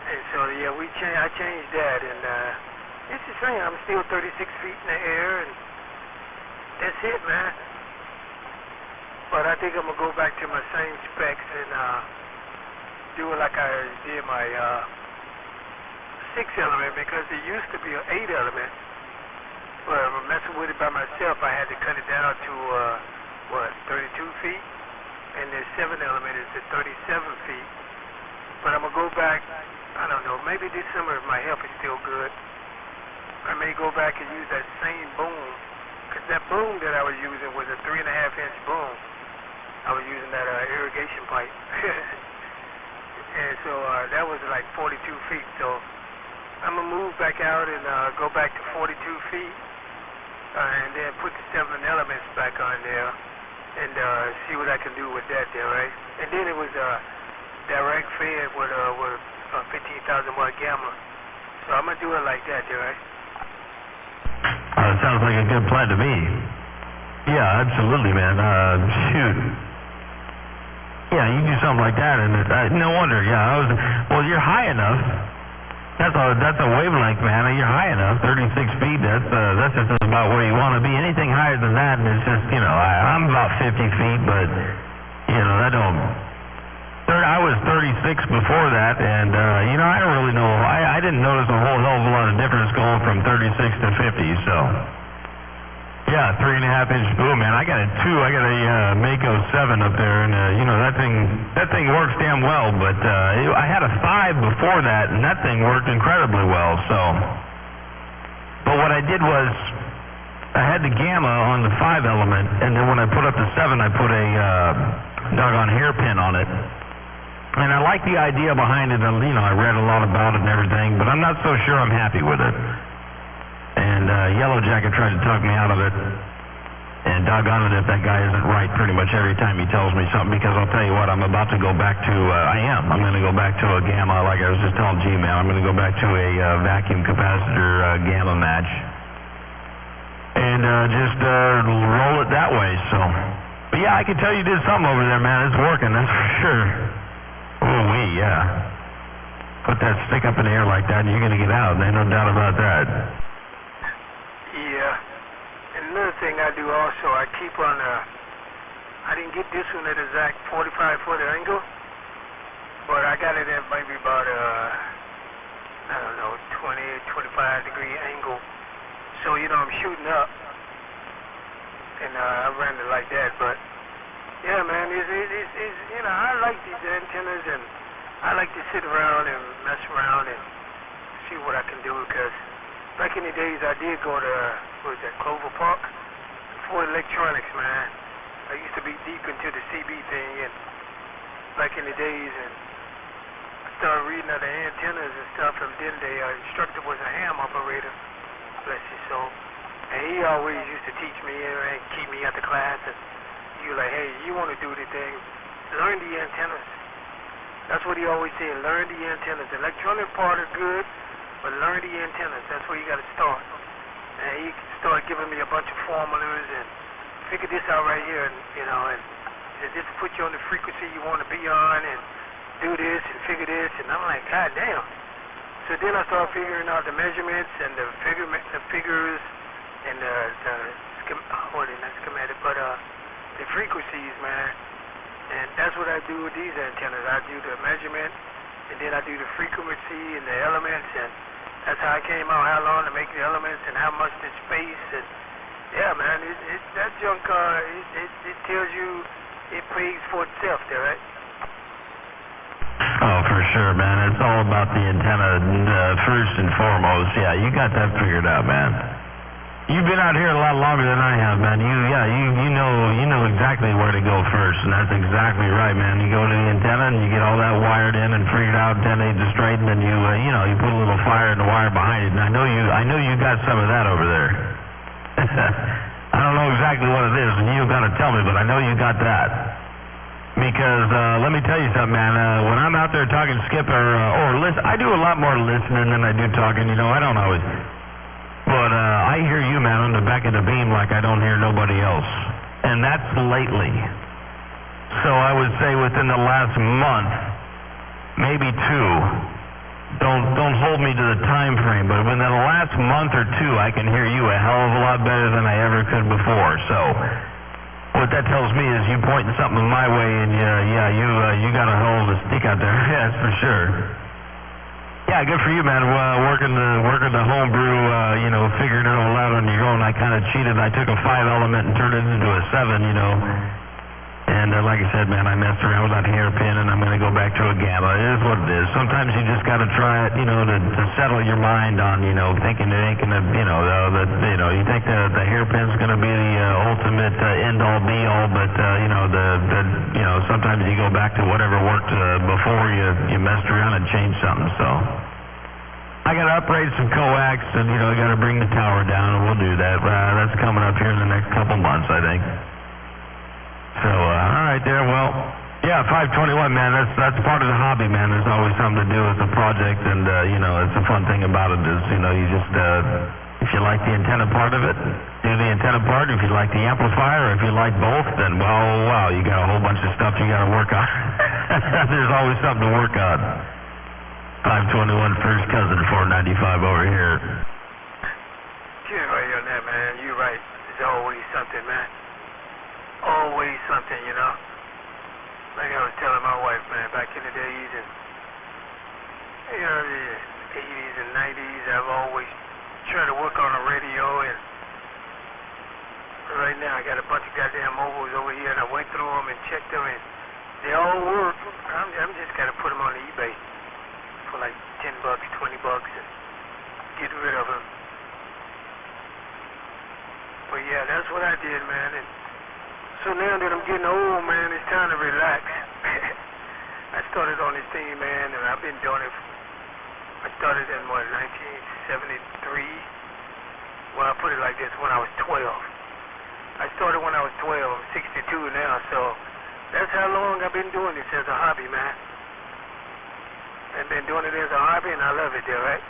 And so, yeah, I changed that, and it's the same. I'm still 36 feet in the air, and that's it, man. But I think I'm going to go back to my same specs and do it like I did my 6 element, because it used to be an 8 element. But I'm messing with it by myself. I had to cut it down to, 32 feet? And the 7 element is at 37 feet. But I'm going to go back, I don't know, maybe this summer if my health is still good, I may go back and use that same boom. Because that boom that I was using was a 3.5-inch boom. I was using that irrigation pipe. And so that was like 42 feet. So I'm going to move back out and go back to 42 feet. And then put the 7 elements back on there and see what I can do with that there, right? And then it was direct fed with 15,000 watt gamma. So I'm going to do it like that there, right? It sounds like a good plan to me. Yeah, absolutely, man. Shoot. Yeah, you do something like that, and no wonder. Yeah, well, you're high enough. That's a wavelength, man. You're high enough, 36 feet. That's just about where you want to be. Anything higher than that, and it's just, I'm about 50 feet, but that don't. I was 36 before that, and I don't really know. I didn't notice a whole hell of a lot of difference going from 36 to 50. So, yeah, 3.5-inch boom, man. I got a Mako 7 up there, and that thing works damn well. But I had a 5 before that, and that thing worked incredibly well. So, but what I did was I had the gamma on the 5 element, and then when I put up the 7, I put a doggone hairpin on it. And I like the idea behind it. You know, I read a lot about it and everything, but I'm not so sure I'm happy with it. And Yellow Jacket tried to talk me out of it. And doggone it if that guy isn't right pretty much every time he tells me something, because I'll tell you what, I'm about to go back to, I'm going to go back to a gamma, like I was just telling G-Man, I'm going to go back to a vacuum capacitor gamma match. And just roll it that way, so. But yeah, I can tell you did something over there, man. It's working, that's for sure. Ooh-wee, yeah. Put that stick up in the air like that and you're going to get out, there's no doubt about that. Yeah. Another thing I do also, I keep on, I didn't get this one at exact 45-foot angle, but I got it at maybe about, I don't know, 20, 25-degree angle. So, you know, I'm shooting up, and I ran it like that, but, yeah, man, it's you know, I like these antennas, and I like to sit around and mess around and see what I can do, because back in the days, I did go to, what was that, Clover Park? For electronics, man. I used to be deep into the CB thing, and back in the days, and I started reading other antennas and stuff, and then the instructor was a ham operator, bless his soul. And he always used to teach me and keep me at the class, and you like, hey, you want to do the thing, learn the antennas. That's what he always said, learn the antennas. The electronic part is good, but learn the antennas. That's where you got to start. And he started giving me a bunch of formulas and figure this out right here, and you know, and just put you on the frequency you want to be on, and do this and figure this, and I'm like, God damn. So then I started figuring out the measurements and the figures and not schematic, but the frequencies, man. And that's what I do with these antennas. I do the measurement, and then I do the frequency and the elements, and that's how I came out, how long to make the elements and how much the space. And yeah, man, that junk, it tells you, it pays for itself there, right? Oh, for sure, man. It's all about the antenna first and foremost. Yeah, you got that figured out, man. You've been out here a lot longer than I have, man. You know exactly where to go first, and that's exactly right, man. You go to the antenna and you get all that wired in and figured out, antenna to straighten, and you put a little fire in the wire behind it. And I know you got some of that over there. I don't know exactly what it is, and you got to tell me, but I know you got that. Because let me tell you something, man. When I'm out there talking Skip or listen, I do a lot more listening than I do talking. You know, I don't always. But I hear you, man, on the back of the beam like I don't hear nobody else. And that's lately. So I would say within the last month, maybe two. Don't hold me to the time frame, but within the last month or two, I can hear you a hell of a lot better than I ever could before. So what that tells me is you pointing something my way, and you got a hell of a stick out there. Yeah, that's for sure. Yeah, good for you, man. Working the homebrew, figuring it all out on your own. I kind of cheated. I took a 5-element and turned it into a 7, And like I said, man, I messed around with that hairpin, and I'm going to go back to a gamma. It is what it is. Sometimes you just got to try it, to settle your mind on, thinking it ain't going to, you think the hairpin's going to be the ultimate end-all, be-all, but, sometimes you go back to whatever worked before you messed around and changed something, so. I got to upgrade some coax, and, I got to bring the tower down, and we'll do that. That's coming up here in the next couple months, I think. So, all right there, well, yeah, 521, man, that's part of the hobby, man. There's always something to do with the project, and, it's a fun thing about it is, you just, if you like the antenna part of it, do the antenna part. If you like the amplifier, or if you like both, then, well, wow, you got a whole bunch of stuff you got to work on. There's always something to work on. 521, first cousin, 495 over here. You're right on that, man. You're right. There's always something, man. Always something, Like I was telling my wife, man, back in the days, and the 80s and 90s, I've always tried to work on a radio, and right now I got a bunch of goddamn mobiles over here, and I went through them and checked them, and they all work. I'm just got to put them on eBay for like $10, $20, and get rid of them. But yeah, that's what I did, man, and So now that I'm getting old, man, it's time to relax. I started on this thing, man, and I've been doing it. I started in, 1973? Well, I put it like this, when I was 12. I started when I was 12. I'm 62 now, so that's how long I've been doing this as a hobby, man. I've been doing it as a hobby, and I love it there, right?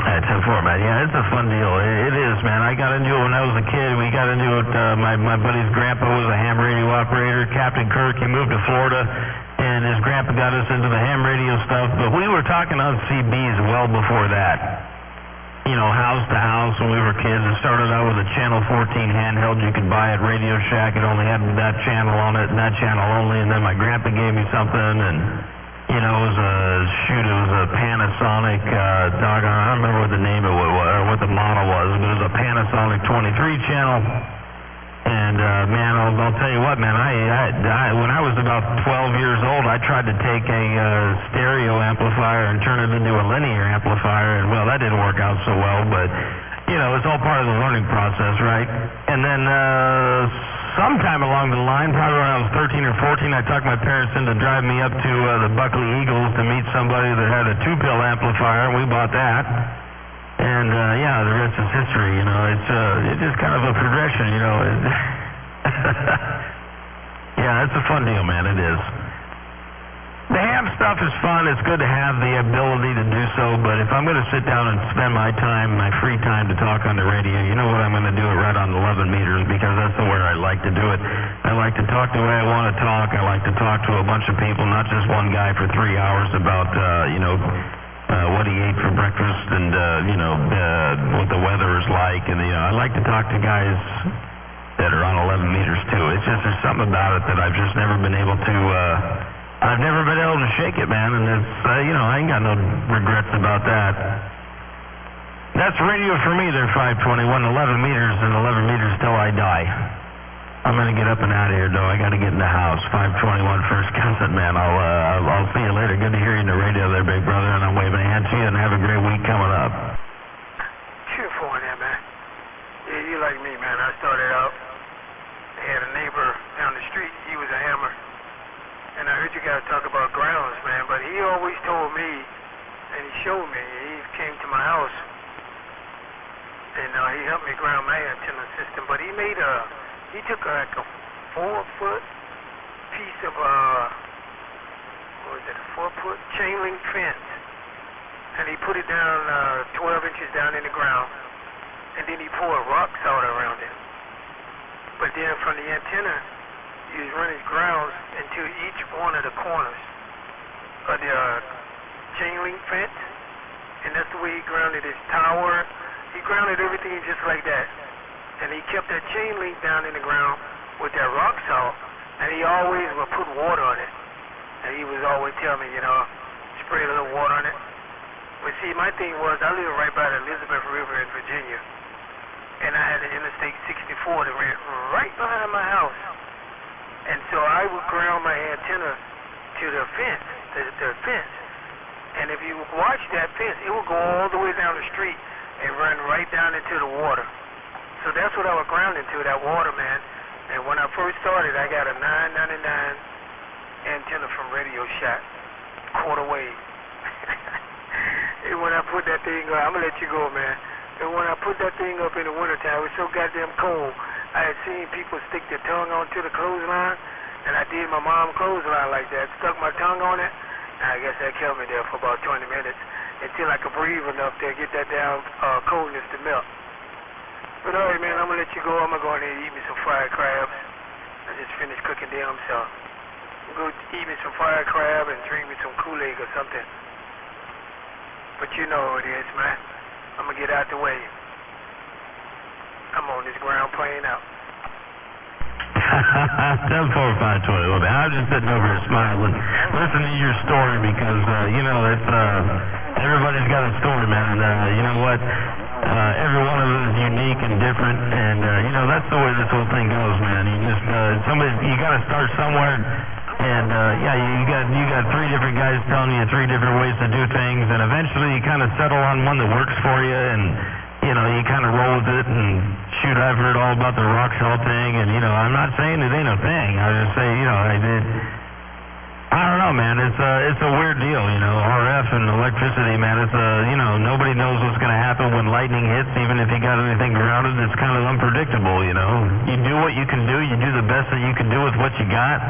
That's 10-4, man. Yeah, it's a fun deal. It is, man. I got into it when I was a kid. We got into it. My buddy's grandpa was a ham radio operator, Captain Kirk. He moved to Florida, and his grandpa got us into the ham radio stuff. But we were talking on CBs well before that. You know, house to house when we were kids. It started out with a Channel 14 handheld you could buy at Radio Shack. It only had that channel on it and that channel only. And then my grandpa gave me something, and you know, it was a Panasonic, I don't remember what the name of it was, or what the model was, but it was a Panasonic 23 channel. And, man, I'll tell you what, man, I when I was about 12 years old, I tried to take a stereo amplifier and turn it into a linear amplifier, and, well, that didn't work out so well, but, you know, it's all part of the learning process, right? And then, sometime along the line, probably when I was 13 or 14, I talked my parents into driving me up to the Buckley Eagles to meet somebody that had a 2-pill amplifier, and we bought that. And, yeah, the rest is history, you know. It's just kind of a progression, you know. Yeah, it's a fun deal, man, it is. The ham stuff is fun. It's good to have the ability to do so, but if I'm going to sit down and spend my time, my free time to talk on the radio, you know what, I'm going to do it right on 11 meters because that's the way I like to do it. I like to talk the way I want to talk. I like to talk to a bunch of people, not just one guy for 3 hours about, what he ate for breakfast and, what the weather is like. And, I like to talk to guys that are on 11 meters, too. It's just there's something about it that I've just never been able to, I've never been able to shake it, man, and it's, I ain't got no regrets about that. That's radio for me there, 521, 11 meters and 11 meters till I die. I'm going to get up and out of here, though. I got to get in the house. 521 First Cousin, man. I'll see you later. Good to hear you in the radio there, big brother, and I'm waving a hand to you, and have a great week coming up. Cheer for that, man. Yeah, you like me, man. I started out, I had a neighbor down the street. He was a hammer. And I heard you guys talk about grounds, man, but he always told me, and he showed me, he came to my house, and he helped me ground my antenna system, but he took like a 4-foot piece of, a 4-foot chain link fence, and he put it down 12 inches down in the ground, and then he poured rock salt around it. But then from the antenna, he was running grounds into each one of the corners of the chain link fence, and that's the way he grounded his tower. He grounded everything just like that, and he kept that chain link down in the ground with that rock salt, and he always would put water on it, and he was always telling me, spray a little water on it. But see, my thing was, I live right by the Elizabeth River in Virginia, and I had the Interstate 64 that ran right behind my house. And so I would ground my antenna to the fence, and if you watch that fence, it would go all the way down the street and run right down into the water. So that's what I would ground into, that water, man. And when I first started, I got a 999 antenna from Radio Shack, quarter wave. And when I put that thing up, I'm going to let you go, man. And when I put that thing up in the wintertime, it was so goddamn cold. I had seen people stick their tongue onto the clothesline, and I did my mom clothesline like that, stuck my tongue on it, and I guess that kept me there for about 20 minutes until I could breathe enough to get that down coldness to melt. But all right, man, I'm going to let you go. I'm going to go in there and eat me some fried crabs. I just finished cooking them, so I'm going to go eat me some fried crab and drink me some Kool-Aid or something. But you know what it is, man. I'm going to get out the way. I'm on this ground playing out. 10-4, 520. Well, man, I'm just sitting over here smiling, listening to your story because, it's, everybody's got a story, man. And, you know what? Every one of them is unique and different, and, that's the way this whole thing goes, man. You just, you got to start somewhere, and, you got 3 different guys telling you 3 different ways to do things, and eventually you kind of settle on one that works for you, and, you kind of roll with it and shoot, I've heard all about the rock salt thing, and, you know, I'm not saying it ain't a thing. I just say, you know, I don't know, man. It's a weird deal, you know. RF and electricity, man. It's you know, nobody knows what's going to happen when lightning hits. Even if you got anything grounded, it's kind of unpredictable, you know. You do what you can do. You do the best that you can do with what you got.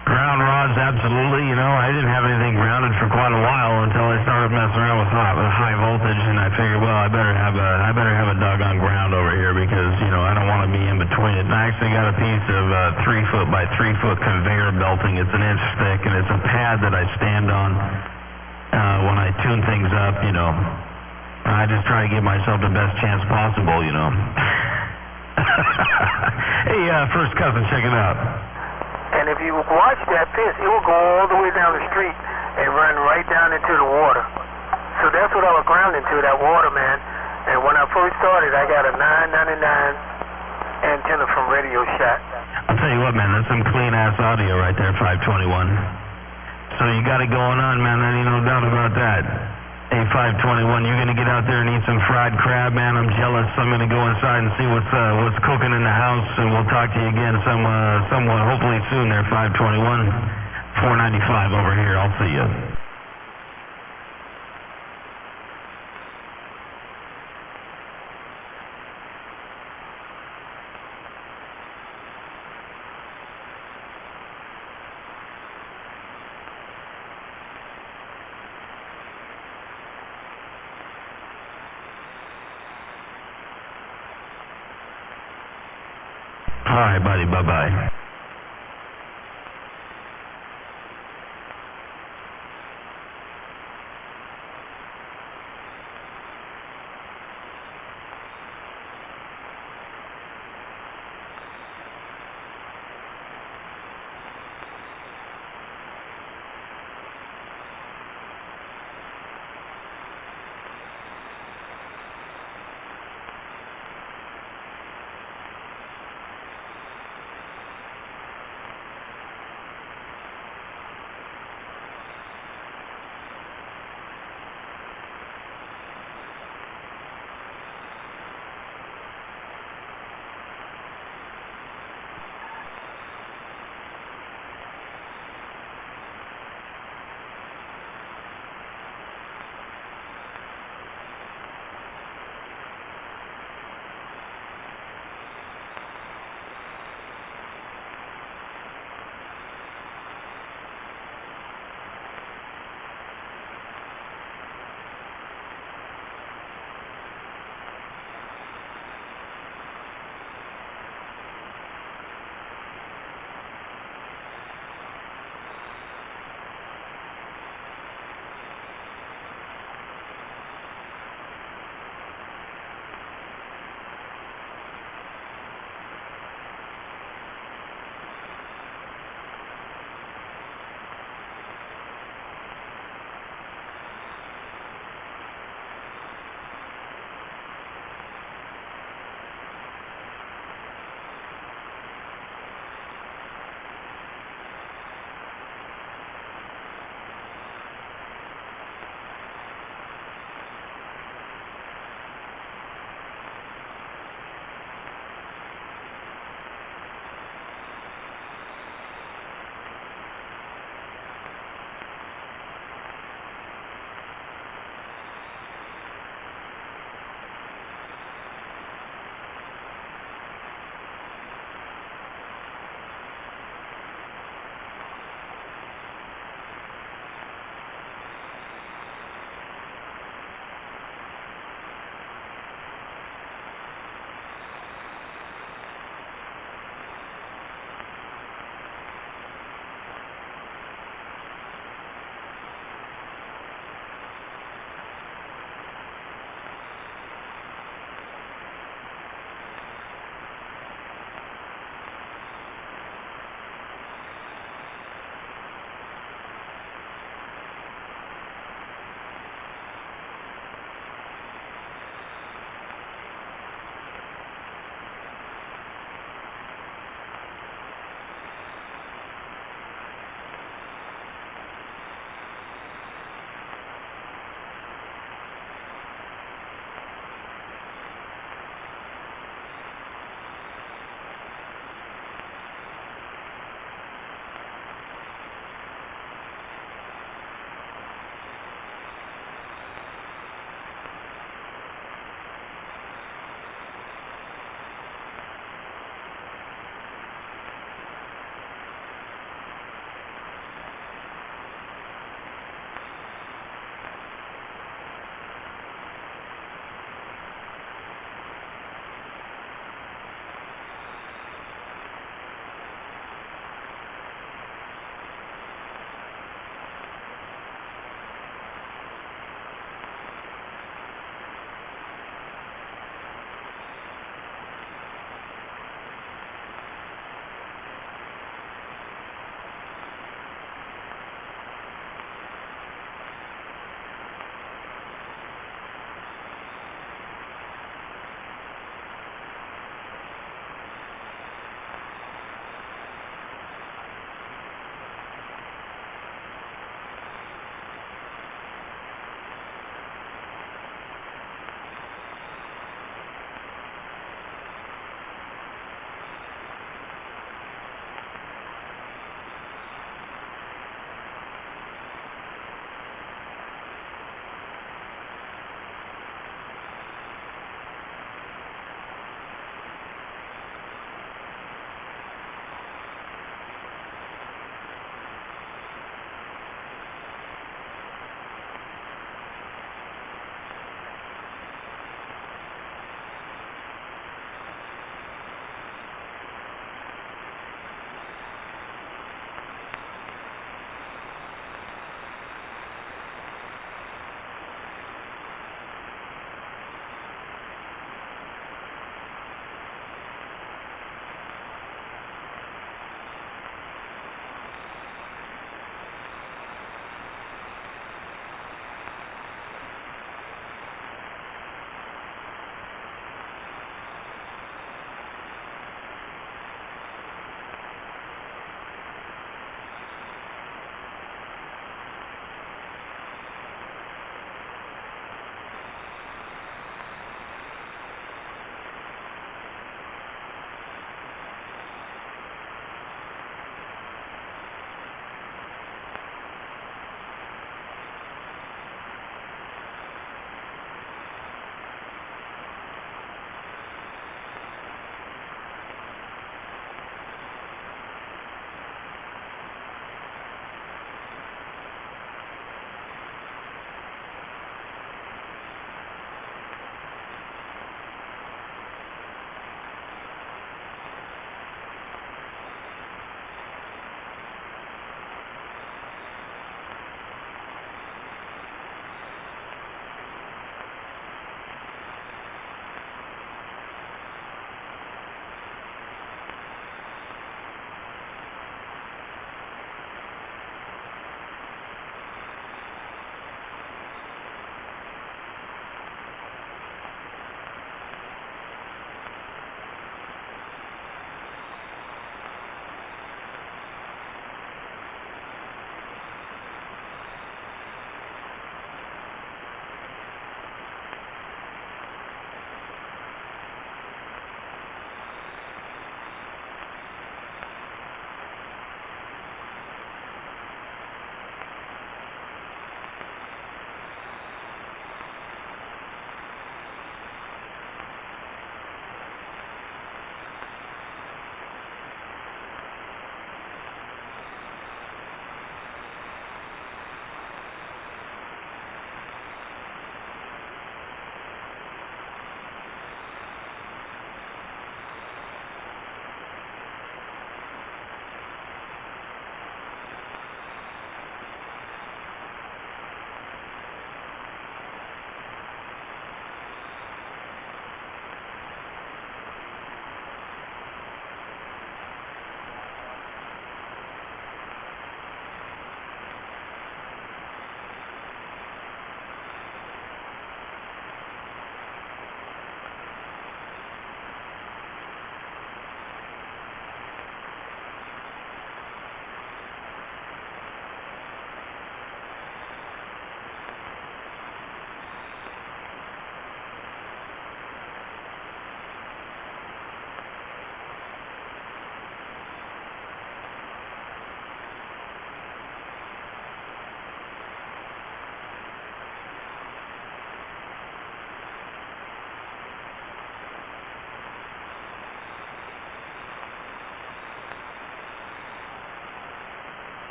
Ground rods, absolutely. You know, I didn't have anything grounded for quite a while until I started messing around with high voltage, and I figured, well, I better have a doggone ground over here because, you know, I don't want to be in between it. And I actually got a piece of 3 foot by 3 foot conveyor belting. It's an inch thick, and it's a pad that I stand on when I tune things up. You know, I just try to give myself the best chance possible. You know. Hey, first cousin, check it out. And if you watch that piss, it will go all the way down the street and run right down into the water. So that's what I was grounding to, that water, man. And when I first started, I got a 999 antenna from Radio Shack. I'll tell you what, man, that's some clean-ass audio right there, 521. So you got it going on, man. There ain't no doubt about that. Hey, 521, you're going to get out there and eat some fried crab, man. I'm jealous. I'm going to go inside and see what's cooking in the house, and we'll talk to you again somewhat, hopefully soon there, 521. 495 over here. I'll see you. All right, buddy. Bye-bye.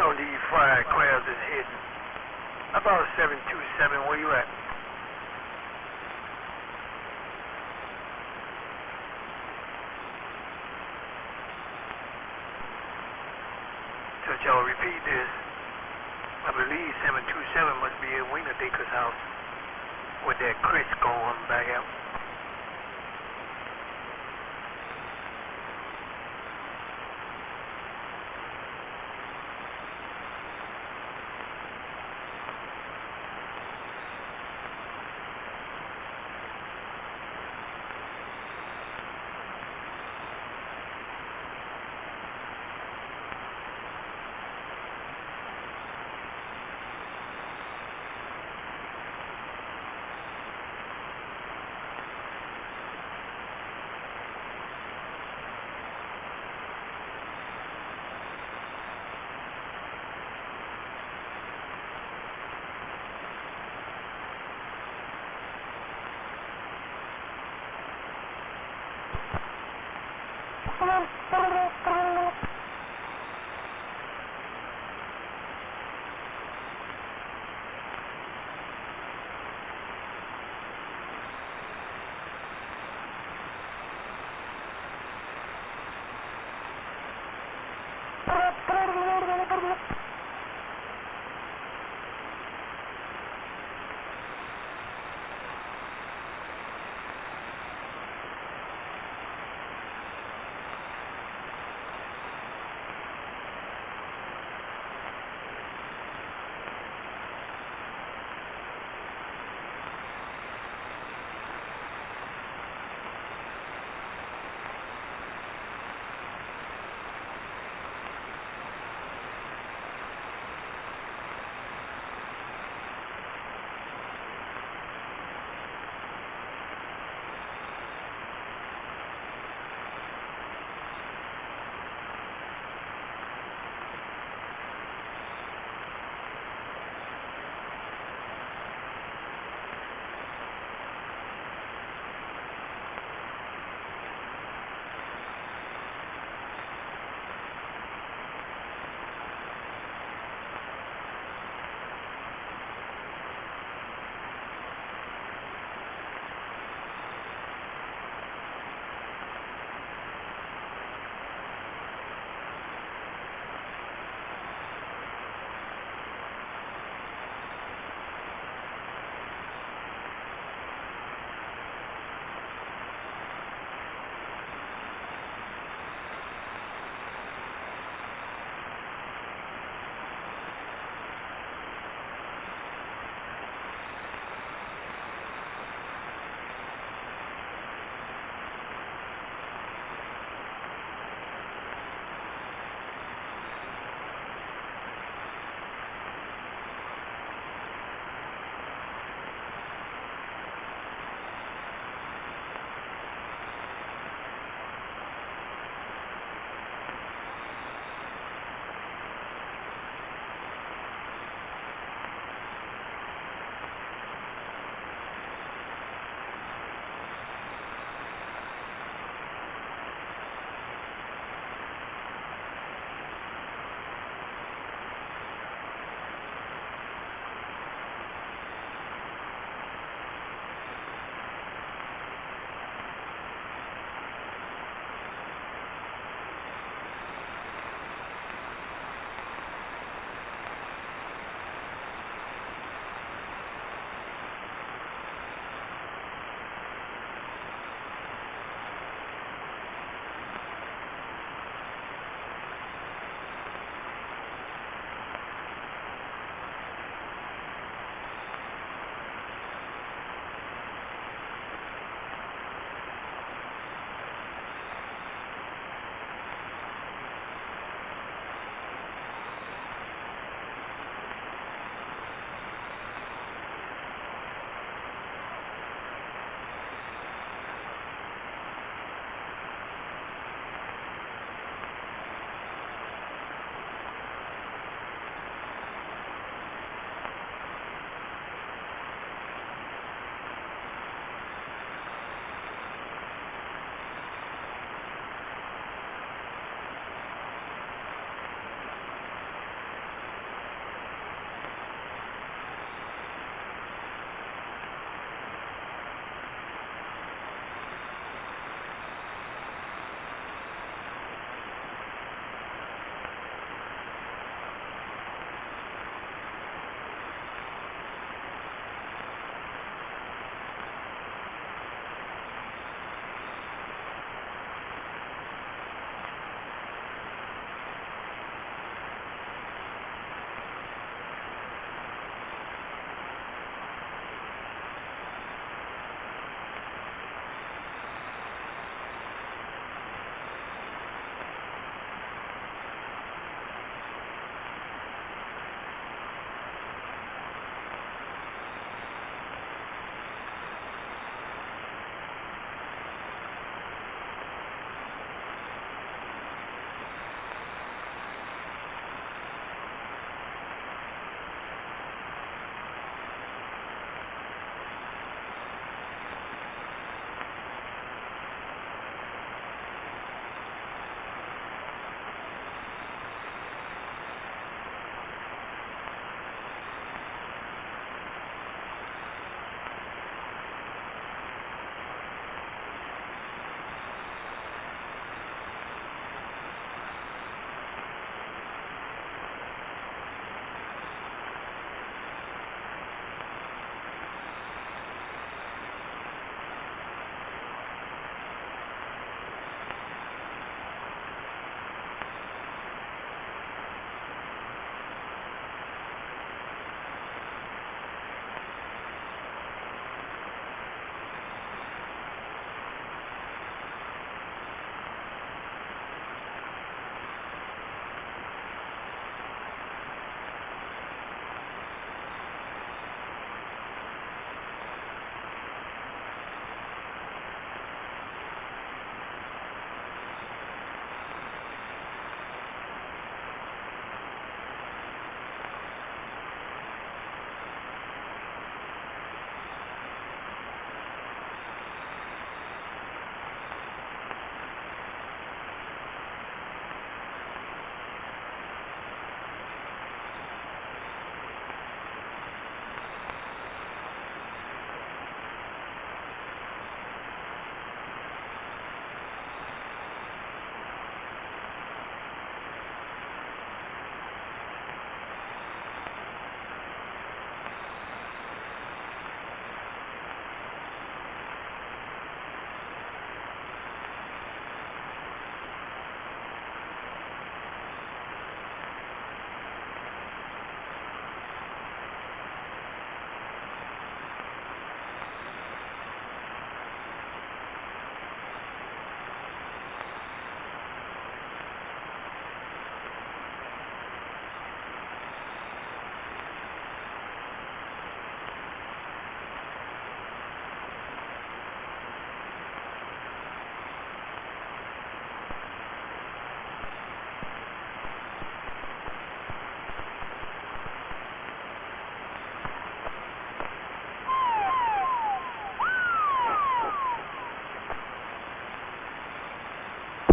on these fried crabs is hitting. About 727, where you at? So y'all repeat this. I believe 727 must be at Wiener Dicker's house with that Chris going back out.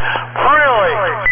Really?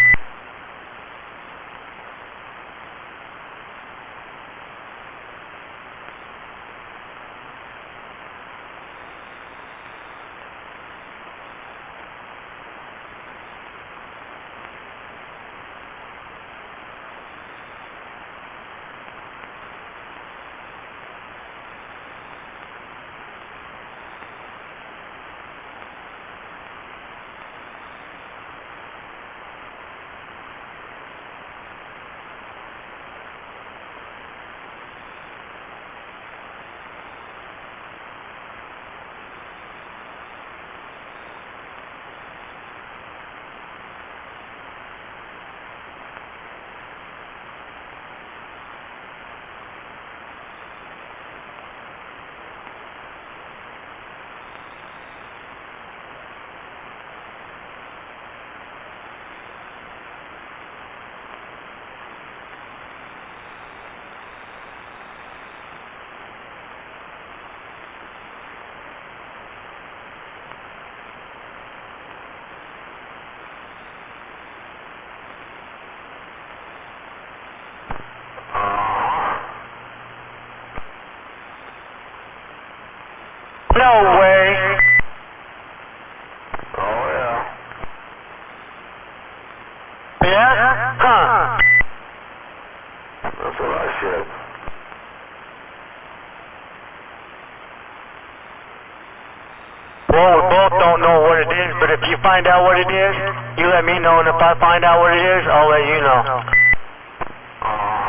No way. Oh, yeah. Yeah? Huh. That's what I said. Well, we both don't know what it is, but if you find out what it is, you let me know, and if I find out what it is, I'll let you know. Uh-huh.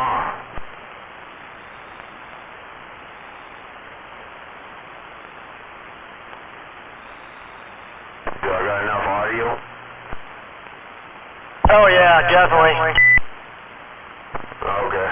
Do I got enough audio? Oh yeah, definitely. Okay.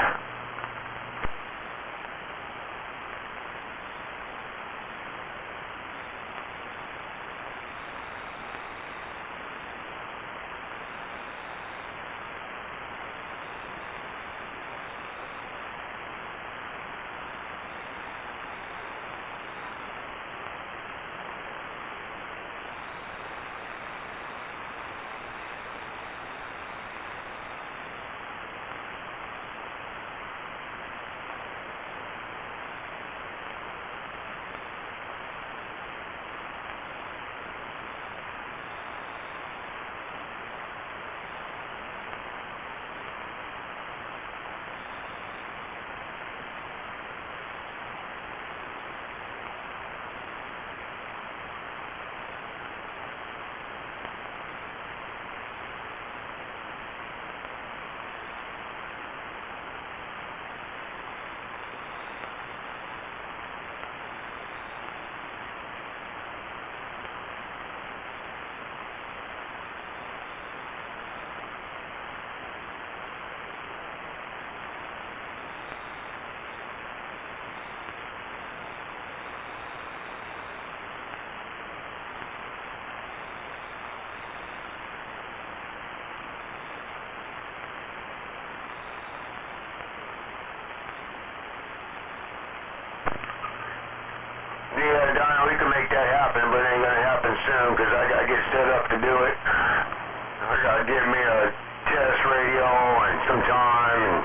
Yeah, Don, we can make that happen, but it ain't gonna happen soon, because I gotta get set up to do it. I gotta get me a test radio and some time, and,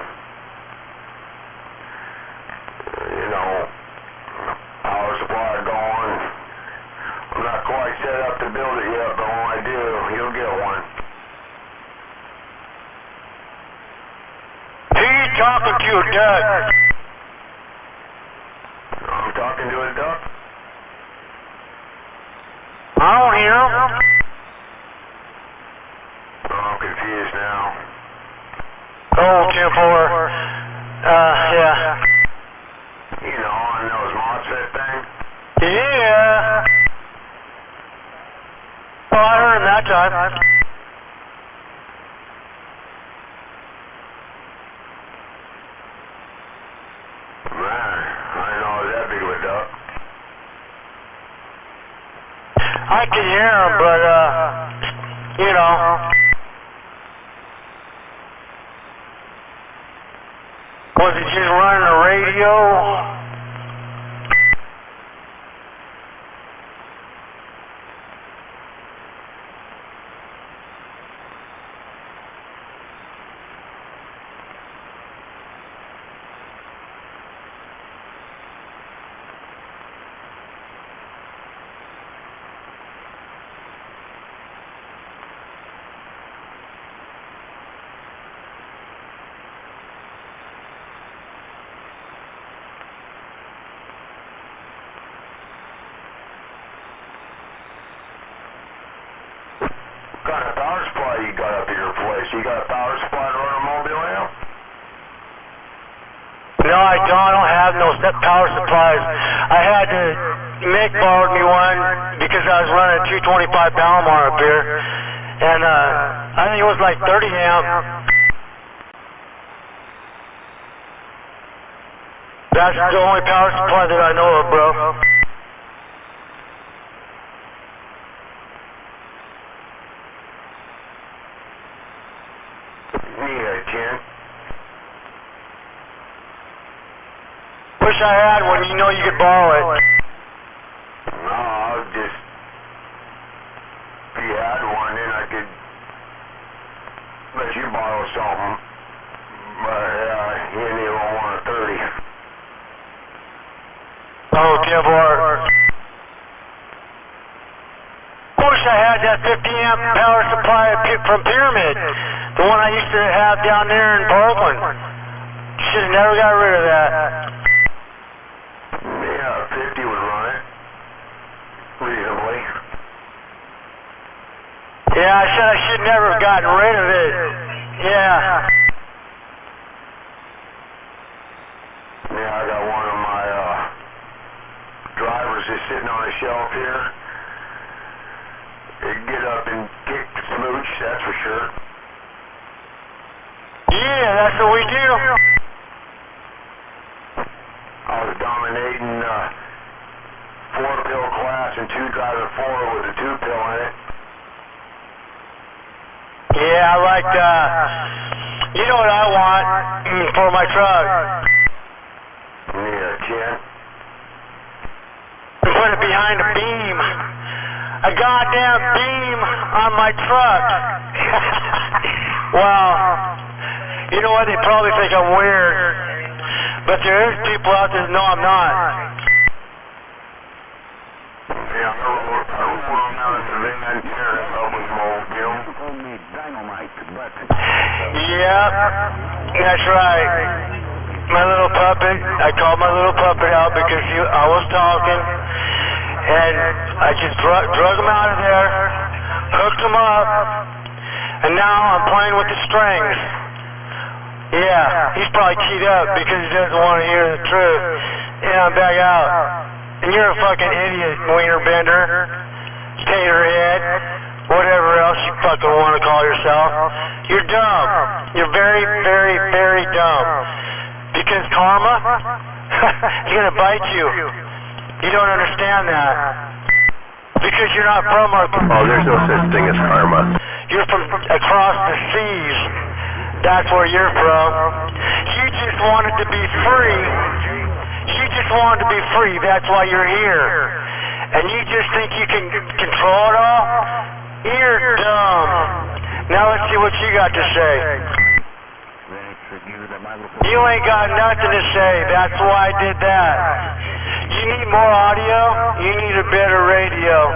you know, power supply going. I'm not quite set up to build it yet, but when I do, you'll get one. Who you talking to, Doug? I'm talking to a duck. I don't hear him. I'm confused now. Oh, 10-4. Yeah. You know, on those MOSFET thing. Yeah. Oh, I heard him that time. Man, I didn't know it was that big of a duck. I can hear him, but, you know. Was it just running the radio? kind of power supply you got up at your place? You got a power supply to run a mobile now? No, I don't have no power supplies. I had to, Mick borrowed me one because I was running a 225 Palomar up here, and I think it was like 30 amp. That's the only power supply that I know of, bro. Yeah, Ken. Wish I had one, you know you could borrow it. No, I'll just, if you had one, then I could let you borrow something. But, you ain't even want a 30. Oh, Kevlar. Wish I had that 50 amp power supply from Pyramid. The one I used to have down there in Parkland. Should have never got rid of that. Yeah, 50 would run it. Reasonably. Yeah, I said I should never have gotten rid of it. Yeah. Yeah, I got one of my, drivers just sitting on a shelf here. It'd get up and kick the smooch, that's for sure. Yeah, that's what we do. I was dominating, 4-pill class and 2 driving 4 with a 2-pill in it. Yeah, I like, you know what I want for my truck? Yeah, Ken. Put it behind a beam. A goddamn beam on my truck. Well, you know what? They probably think I'm weird. But there is people out there that know I'm not. Yeah, I rolled on out of the van here to help with mobile. Yep, that's right. My little puppet, I called my little puppet out because I was talking, and I just drug him out of there, hooked him up, and now I'm playing with the strings. Yeah, he's probably keyed up because he doesn't want to hear the truth. And I'm back out. And you're a fucking idiot, wiener bender, taterhead, whatever else you fucking want to call yourself. You're dumb. You're very, very, very dumb. Because karma is going to bite you. You don't understand that. Because you're not from our... Oh, there's no such thing as karma. You're from across the seas. That's where you're from. You just wanted to be free. You just wanted to be free. That's why you're here. And you just think you can control it all? You're dumb. Now let's see what you got to say. You ain't got nothing to say. That's why I did that. You need more audio? You need a better radio.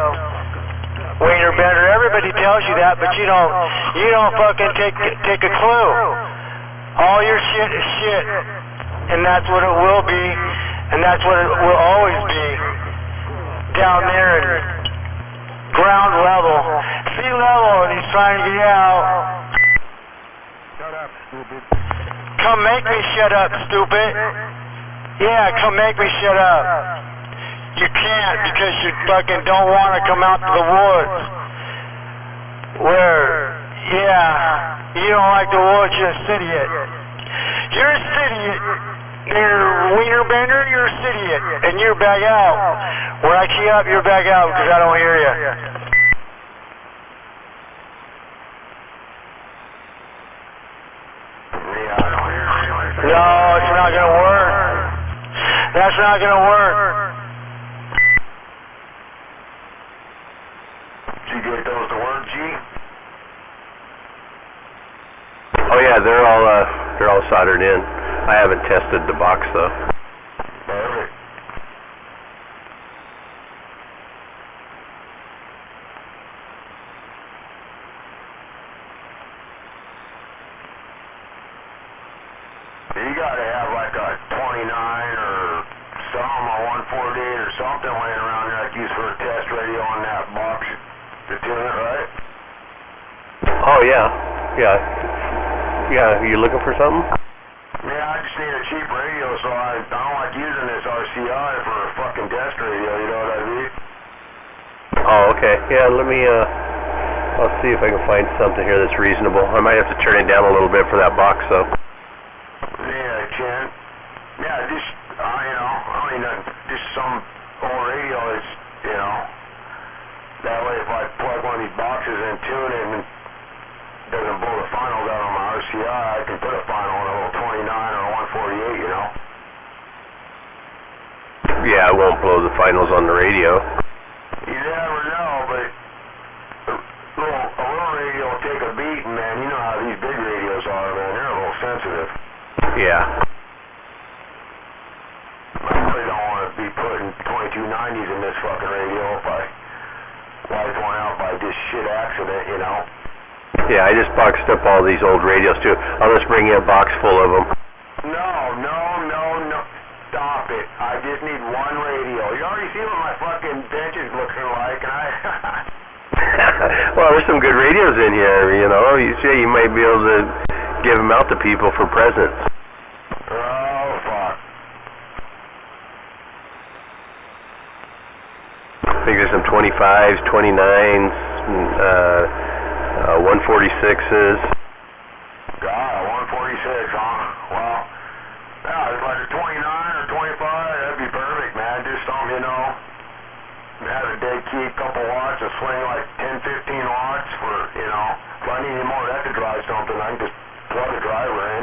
Wiener bender. Everybody tells you that, but you don't fucking take a clue. All your shit is shit. And that's what it will be. And that's what it will always be. Down there at ground level. Sea level, and he's trying to get out. Shut up, stupid. Come make me shut up, stupid. Yeah, come make me shut up. You can't because you fucking don't want to come out to the woods. Yeah, you don't like the woods, you're a idiot. You're a idiot. You're wiener bender, you're a idiot. And you're back out. When I key up, you're back out because I don't hear you. No, it's not going to work. That's not going to work. Did you get those to work, G? Oh yeah, they're all soldered in. I haven't tested the box though. Perfect. You gotta have like a 29 or something, a 148 or something laying around there like you use for a test radio on that box to tune it, right? Oh, yeah. Yeah. Yeah, you looking for something? Yeah, I just need a cheap radio, so I don't like using this RCI for a fucking desk radio, you know what I mean? Oh, okay. Yeah, let me, I'll see if I can find something here that's reasonable. I might have to turn it down a little bit for that box, though. Yeah, Ken. Yeah, just, you know, I mean, just some old radio is, you know, that way if I plug one of these boxes and tune it and it doesn't blow the finals out on my RCI, I can put a final on a little 29 or a 148, you know? Yeah, I won't blow the finals on the radio. You never know, but a little radio will take a beating, man. You know how these big radios are, man. They're a little sensitive. Yeah. I really don't want to be putting 2290s in this fucking radio if I wipe one out by just shit accident, you know? Yeah, I just boxed up all these old radios, too. I'll just bring you a box full of them. No. Stop it. I just need one radio. You already see what my fucking bench is looking like, and I... Well, there's some good radios in here, you know. You see, you might be able to give them out to people for presents. Oh, fuck. I think there's some 25s, 29s, 146s. God, 146, huh? Well, yeah, it's like a 29 or 25, that'd be perfect, man. Just something, you know, have a dead key, couple watts, and swing like 10, 15 watts for, you know, if I need any more of that to drive something, I can just plug a driver in.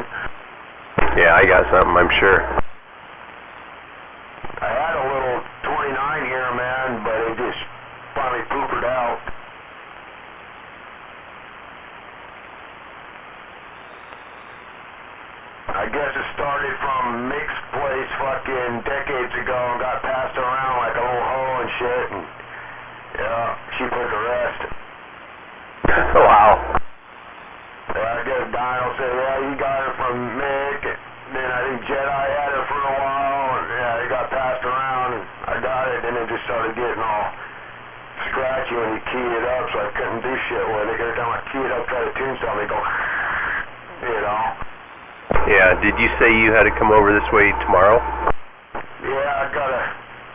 Yeah, I got something, I'm sure. I had a little 29 here, man, but it just finally poopered out. I guess it started from Mick's place fucking decades ago and got passed around like a little hoe and shit, and yeah, she put the rest. Oh, wow. Yeah, I guess Dino said, yeah, you got it from Mick, and then I think Jedi had it for a while, and yeah, it got passed around, and I got it, and it just started getting all scratchy when you keyed it up, so I couldn't do shit with it. Every time I key it up, try to tune something, it go, you know. Yeah, did you say you had to come over this way tomorrow? Yeah, I gotta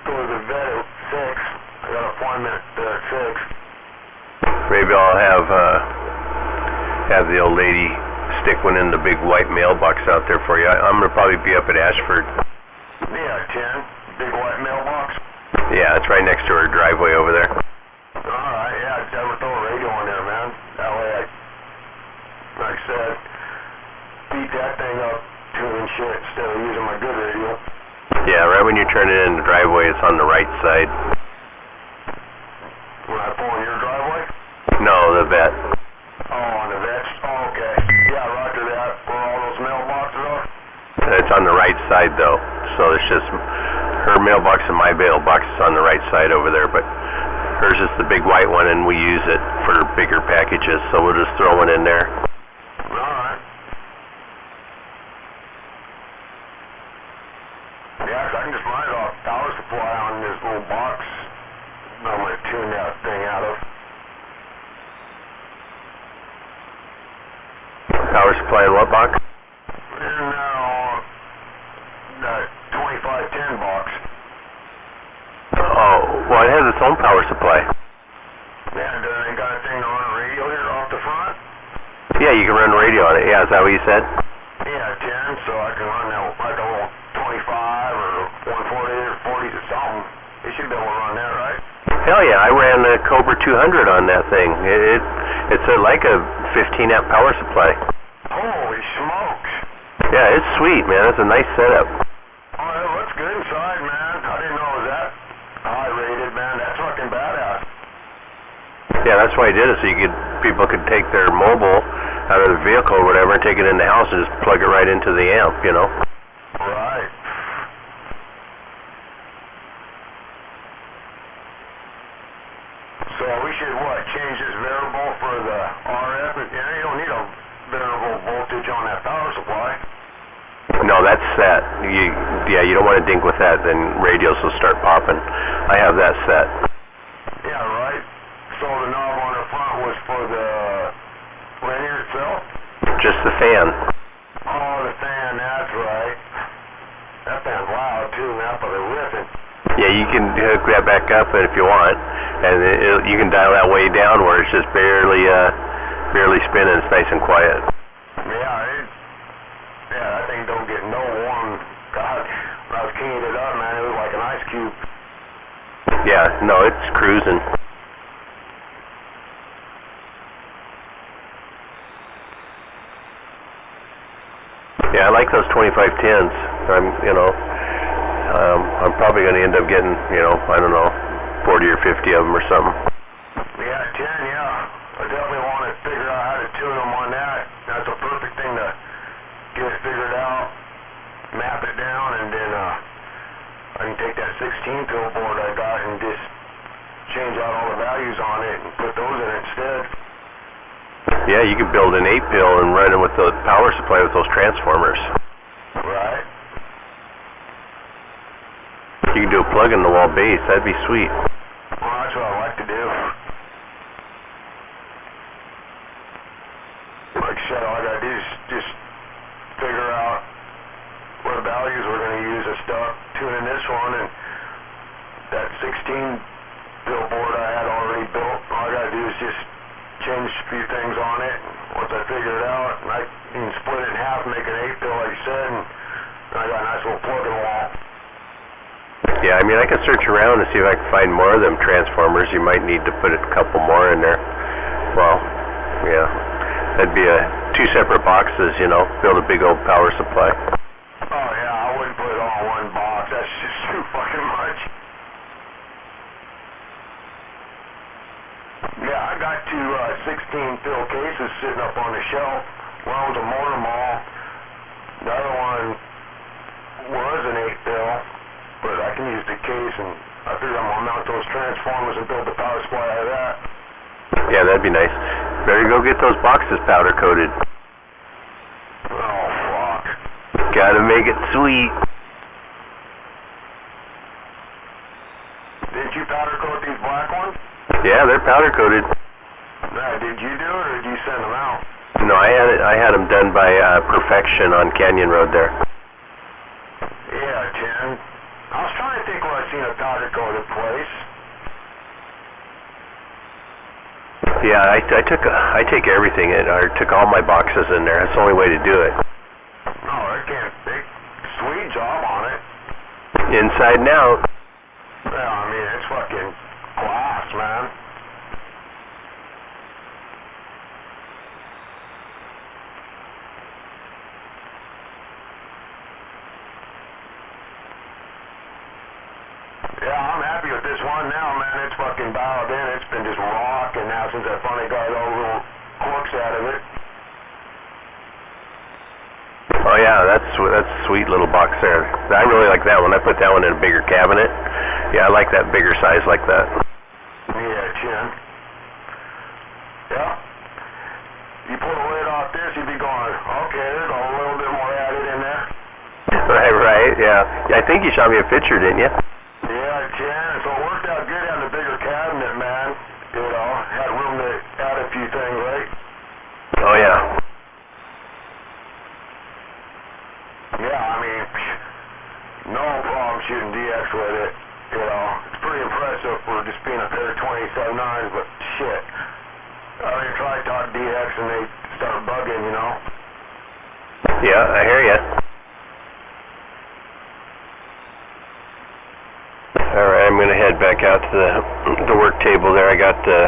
go to the vet at 6. I got an appointment at 6. Maybe I'll have the old lady stick one in the big white mailbox out there for you. I'm gonna probably be up at Ashford. Yeah, 10. Big white mailbox. Yeah, it's right next to her driveway over there. Alright, yeah, I would throw a radio in there, man. That way like I said, beat that thing up, tuning shit instead of using my good radio. Yeah, right when you turn it in the driveway, it's on the right side. When I pull in your driveway? No, the vet. Oh, on the vets? Oh, okay. Yeah, roger that. Where all those mailboxes are? It's on the right side, though. So it's just her mailbox and my mailbox is on the right side over there, but hers is the big white one, and we use it for bigger packages, so we'll just throw one in there. Alright. Yeah, 'cause I can just run it off power supply on this little box I'm going to tune that thing out of. Power supply in what box? No, that 2510 box. Oh, well, it has its own power supply. Yeah, doesn't it got a thing to run a radio here off the front? Yeah, you can run radio on it. Yeah, is that what you said? Yeah, 10, so I can run that like a little 25 or 140 or 40 or something. You should be able to run that, right? Hell yeah, I ran the Cobra 200 on that thing. It's like a 15 amp power supply. Holy smokes. Yeah, it's sweet, man. It's a nice setup. Oh, it looks good inside, man. I didn't know it was that high rated, man. That's fucking badass. Yeah, that's why I did it, so people could take their mobile out of the vehicle or whatever and take it in the house and just plug it right into the amp, you know? Right. So we should, change this variable for the RF? Yeah, you don't need a variable voltage on that power supply. No, that's set. You don't want to dink with that, then radios will start popping. I have that set. Yeah, right. So the knob on the front was for the fan. Oh, the fan, that's right. That fan's loud too, man, for the ripping. Yeah, you can hook that back up if you want, and you can dial that way down where it's just barely spinning. It's nice and quiet. Yeah, that thing don't get no warm. God, when I was keying it up, man, it was like an ice cube. Yeah, no, it's cruising. Yeah, I like those 2510s. I'm probably going to end up getting, I don't know, 40 or 50 of them or something. Yeah, 10, yeah. I definitely want to figure out how to tune them on that. That's a perfect thing to get it figured out, map it down, and then I can take that 16-pill board I got and just change out all the values on it and put those in instead. Yeah, you could build an 8-pill and run it with the power supply with those transformers. Right. You can do a plug-in-the-wall base. That'd be sweet. Well, that's what I like to do. Like I said, all I gotta do is just figure out what values we're gonna use and stuff, tuning this one, and that 16-pill board I had already built. All I gotta do is just change a few things on it. Once I figure it out, and I can split it in half and make an 8-pill, like you said, and I got a nice little plug-in-wall. Yeah, I can search around and see if I can find more of them transformers. You might need to put a couple more in there. Well, yeah, that'd be 2 separate boxes, build a big old power supply. Oh yeah, I wouldn't put it all in one box. That's just too fucking much. Yeah, I got 2 16-pill cases sitting up on the shelf. One was a motor mall. The other one was an 8-pill. But I can use the case, and I figure I'm going to mount those transformers and build the power supply out of that. Yeah, that'd be nice. Better go get those boxes powder coated. Oh, fuck. Gotta make it sweet. Did you powder coat these black ones? Yeah, they're powder coated. Did you do it, or did you send them out? No, I had them done by Perfection on Canyon Road there. Yeah, Jen. I was trying to think where I seen a powder coated place. Yeah, I take everything in. I took all my boxes in there. That's the only way to do it. Oh, they sweet job on it. Inside and out. Yeah, it's fucking glass, man. Yeah, I'm happy with this one now, man. It's fucking dialed in. It's been just rocking now since I finally got all the little corks out of it. Oh yeah, that's a sweet little box there. I really like that one. I put that one in a bigger cabinet. Yeah, I like that bigger size like that. Yeah, Chin. Yeah. You pull the lid off this, you'd be going, okay, there's a little bit more added in there. Right, yeah. I think you shot me a picture, didn't you? Yeah, Jen, so it worked out good having a bigger cabinet, man. Had room to add a few things, right? Oh, yeah. Yeah, no problem shooting DX with it. It's pretty impressive for just being a pair of 27.9s, but shit. I try to talk DX and they start bugging, Yeah, I hear ya. Alright, I'm gonna head back out to the work table there. I got the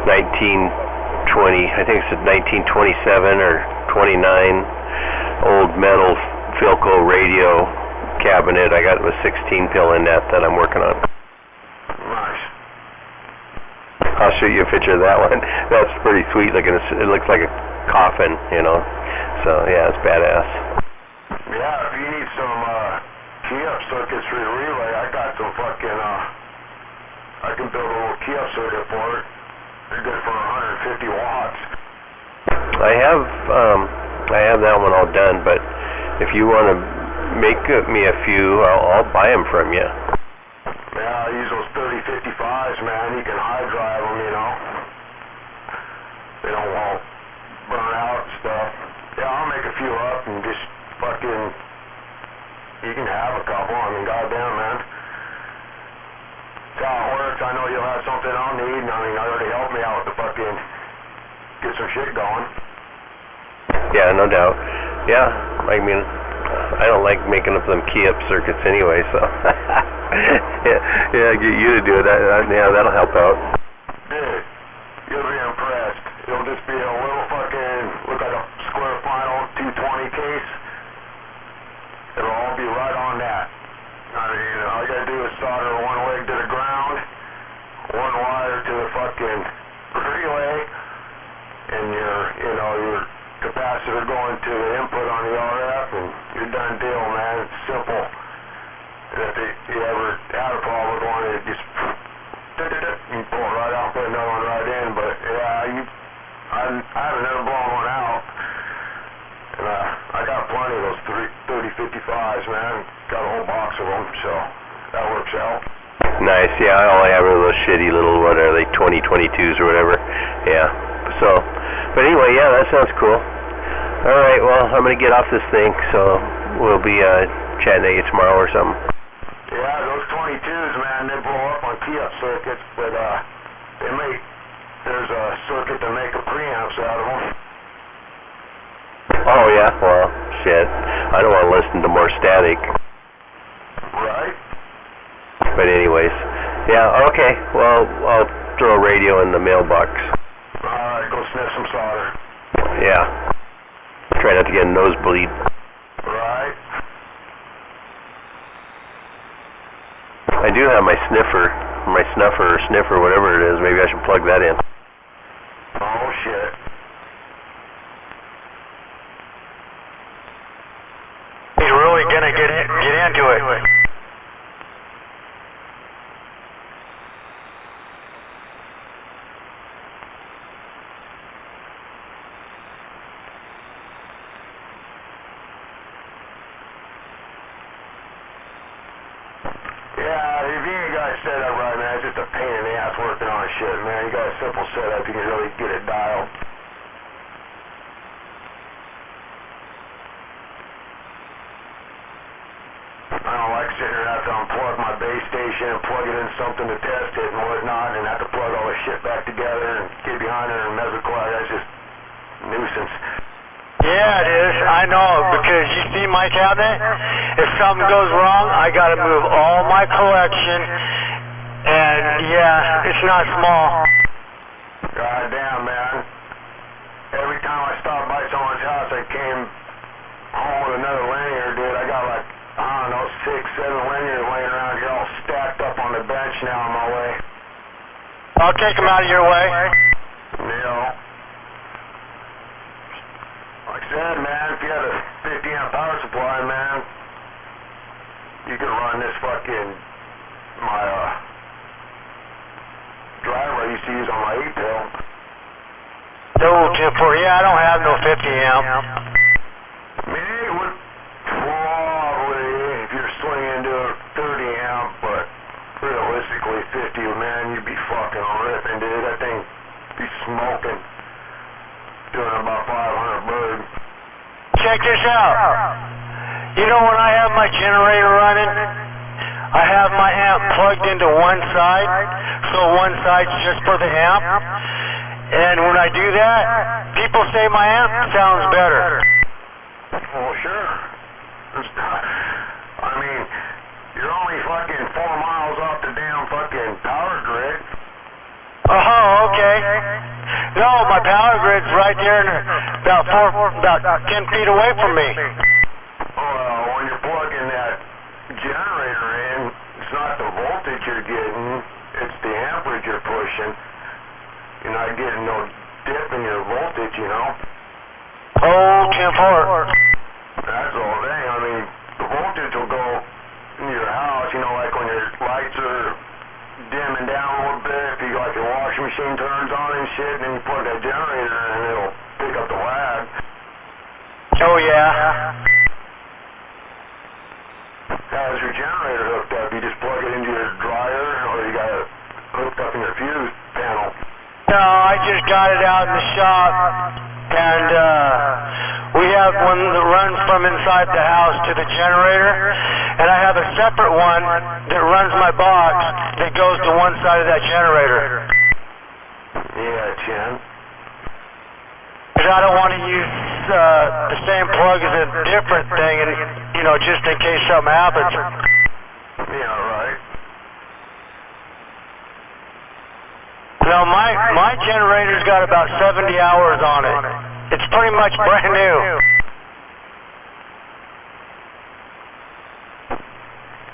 1920, I think it's a 1927 or 29 old metal Philco radio cabinet. I got it with 16-pill in that I'm working on. Nice. I'll show you a picture of that one. That's pretty sweet looking. It looks like a coffin, So yeah, it's badass. Yeah, if you need some key-up circuits for your relay, I got some fucking, I can build a little key-up circuit for it. They're good for 150 watts. I have that one all done, but if you want to make me a few, I'll buy them from you. Yeah, I use those 3055s, man. You can high drive them, They don't won't I know you'll have something I'll need. I mean, I already helped me out with the fucking, get some shit going. Yeah, no doubt. Yeah, I mean, I don't like making up them key up circuits anyway, so. yeah, get you to do it. Yeah, that'll help out. Dude, you'll be impressed. It'll just be a little fucking, look like a square final 220 case. It'll all be right on that. I mean, all you gotta do is solder one leg to the ground, one wire to the fucking relay, and your capacitor going to the input on the RF, and you're done deal, man. It's simple. And if you ever had a problem with one, it just you pull it right out, put another one right in. But yeah, I haven't never blown one out, and I got plenty of those 3055s, man. Got a whole box of them, so that works out. Nice, yeah, all I have are those shitty little, what are they, 2022s or whatever. Yeah, so, but anyway, yeah, that sounds cool. Alright, well, I'm going to get off this thing, so we'll be chatting at you tomorrow or something. Yeah, those 22s, man, they blow up on key-up circuits, but there's a circuit to make a preamps out of them. Oh, yeah, well, shit, I don't want to listen to more static. Right? But anyways, yeah, okay, well, I'll throw a radio in the mailbox. Alright, go sniff some solder. Yeah. Try not to get a nosebleed. Right? I do have my sniffer, or sniffer, whatever it is. Maybe I should plug that in. Oh, shit. He's really gonna get into it. Yeah, if you ain't got it set up right, man, it's just a pain in the ass working on shit, man. You got a simple setup, you can really get it dialed. I don't like sitting there and have to unplug my base station and plug it in something to test it and whatnot, and have to plug all this shit back together and get behind it and measure quiet. That's just nuisance. Yeah, it is. I know, because you see my cabinet? If something goes wrong, I gotta move all my collection, and yeah, it's not small. God damn, man. Every time I stopped by someone's house, I came home with another linear, dude. I got like, I don't know, 6, 7 linears laying around here all stacked up on the bench now on my way. I'll take them out of your way. You know, like I said, man, if you had a 50 amp power supply, man, you could run this fucking, my driver I used to use on my 8-pill. No, 10-4, yeah, I don't have no 50 amp. I mean, it would probably, if you're swinging to a 30 amp, but realistically 50, man, you'd be fucking ripping, dude. That thing be smoking, doing about 500 bird. Check this out. You know when I have my generator running, I have my amp plugged into one side, so one side's just for the amp. And when I do that, people say my amp sounds better. Well, sure. I mean, you're only fucking 4 miles off the damn fucking power grid. Oh, okay. No, my power grid's right there, about 10 feet away from me. Well, when you're plugging that generator in, it's not the voltage you're getting, it's the amperage you're pushing. You're not getting no dip in your voltage, you know? Oh, 10-4. That's the whole thing. I mean, the voltage will go into your house, you know, like when your lights are dimming down a little bit, if you like your washing machine turns on and shit, and then you plug that generator in and it'll pick up the lag. Oh, yeah. How's your generator hooked up? You just plug it into your dryer, or you got it hooked up in your fuse panel? No, I just got it out in the shop, and we have one that runs from inside the house to the generator, and I have a separate one that runs my box that goes to one side of that generator. Yeah, Chen. Because I don't want to use the same plug as a different thing, and you know, just in case something happens. Yeah, right. No, my generator's got about 70 hours on it. It's pretty much brand new.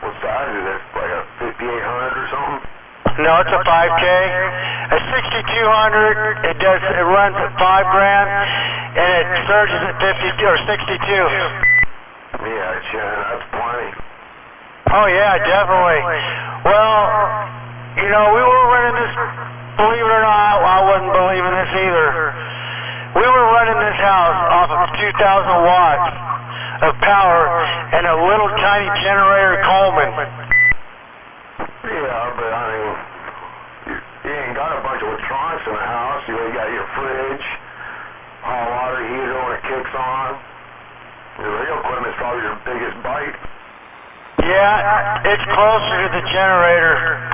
What size is it? Like a 5800 or something? No, it's a 5K. A 6200, it runs at $5 grand, and it surges at 52 or 62. Yeah, Chen, that's plenty. Oh yeah, definitely. Well, you know, we were running this, believe it or not, I wasn't believing this either. We were running this house off of 2,000 watts of power and a little tiny generator Coleman. Yeah, but I mean, you ain't got a bunch of electronics in the house. You got your fridge, hot water heater when it kicks on. Your real equipment's probably your biggest bite. Yeah, it's closer to the generator.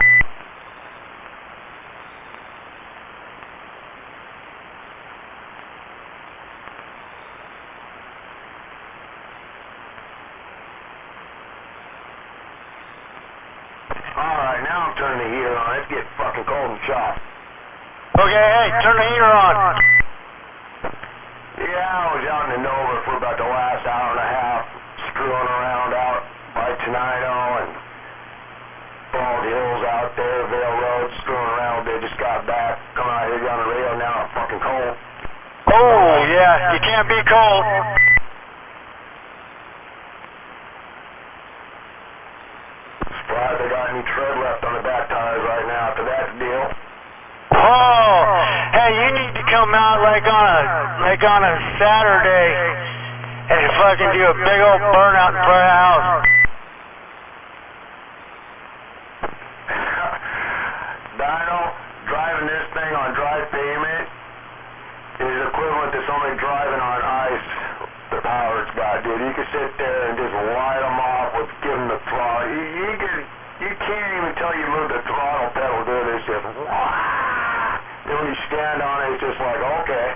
Alright, now I'm turning the heater on. It's getting fucking cold and shot. Okay, hey, turn the heater on. Yeah, I was out in the Nova for about the last hour and a half, screwing around out by Tenino and Bald Hills out there, Vale Road, screwing around. They just got back, coming out here down the radio. Now I'm fucking cold. Oh, yeah, you can't be cold. Surprised they got any tread left on the back tires right now after that deal. Oh, hey, you need to come out like on a Saturday and fucking do a big old burnout in front of the house. Dino, driving this thing on dry pavement is equivalent to somebody driving on ice. The power it's got, dude. You can sit there and just light them off with giving the throttle. You can't even tell you move the throttle pedal, dude. It's just wah. Then when you stand on it, it's just like, okay.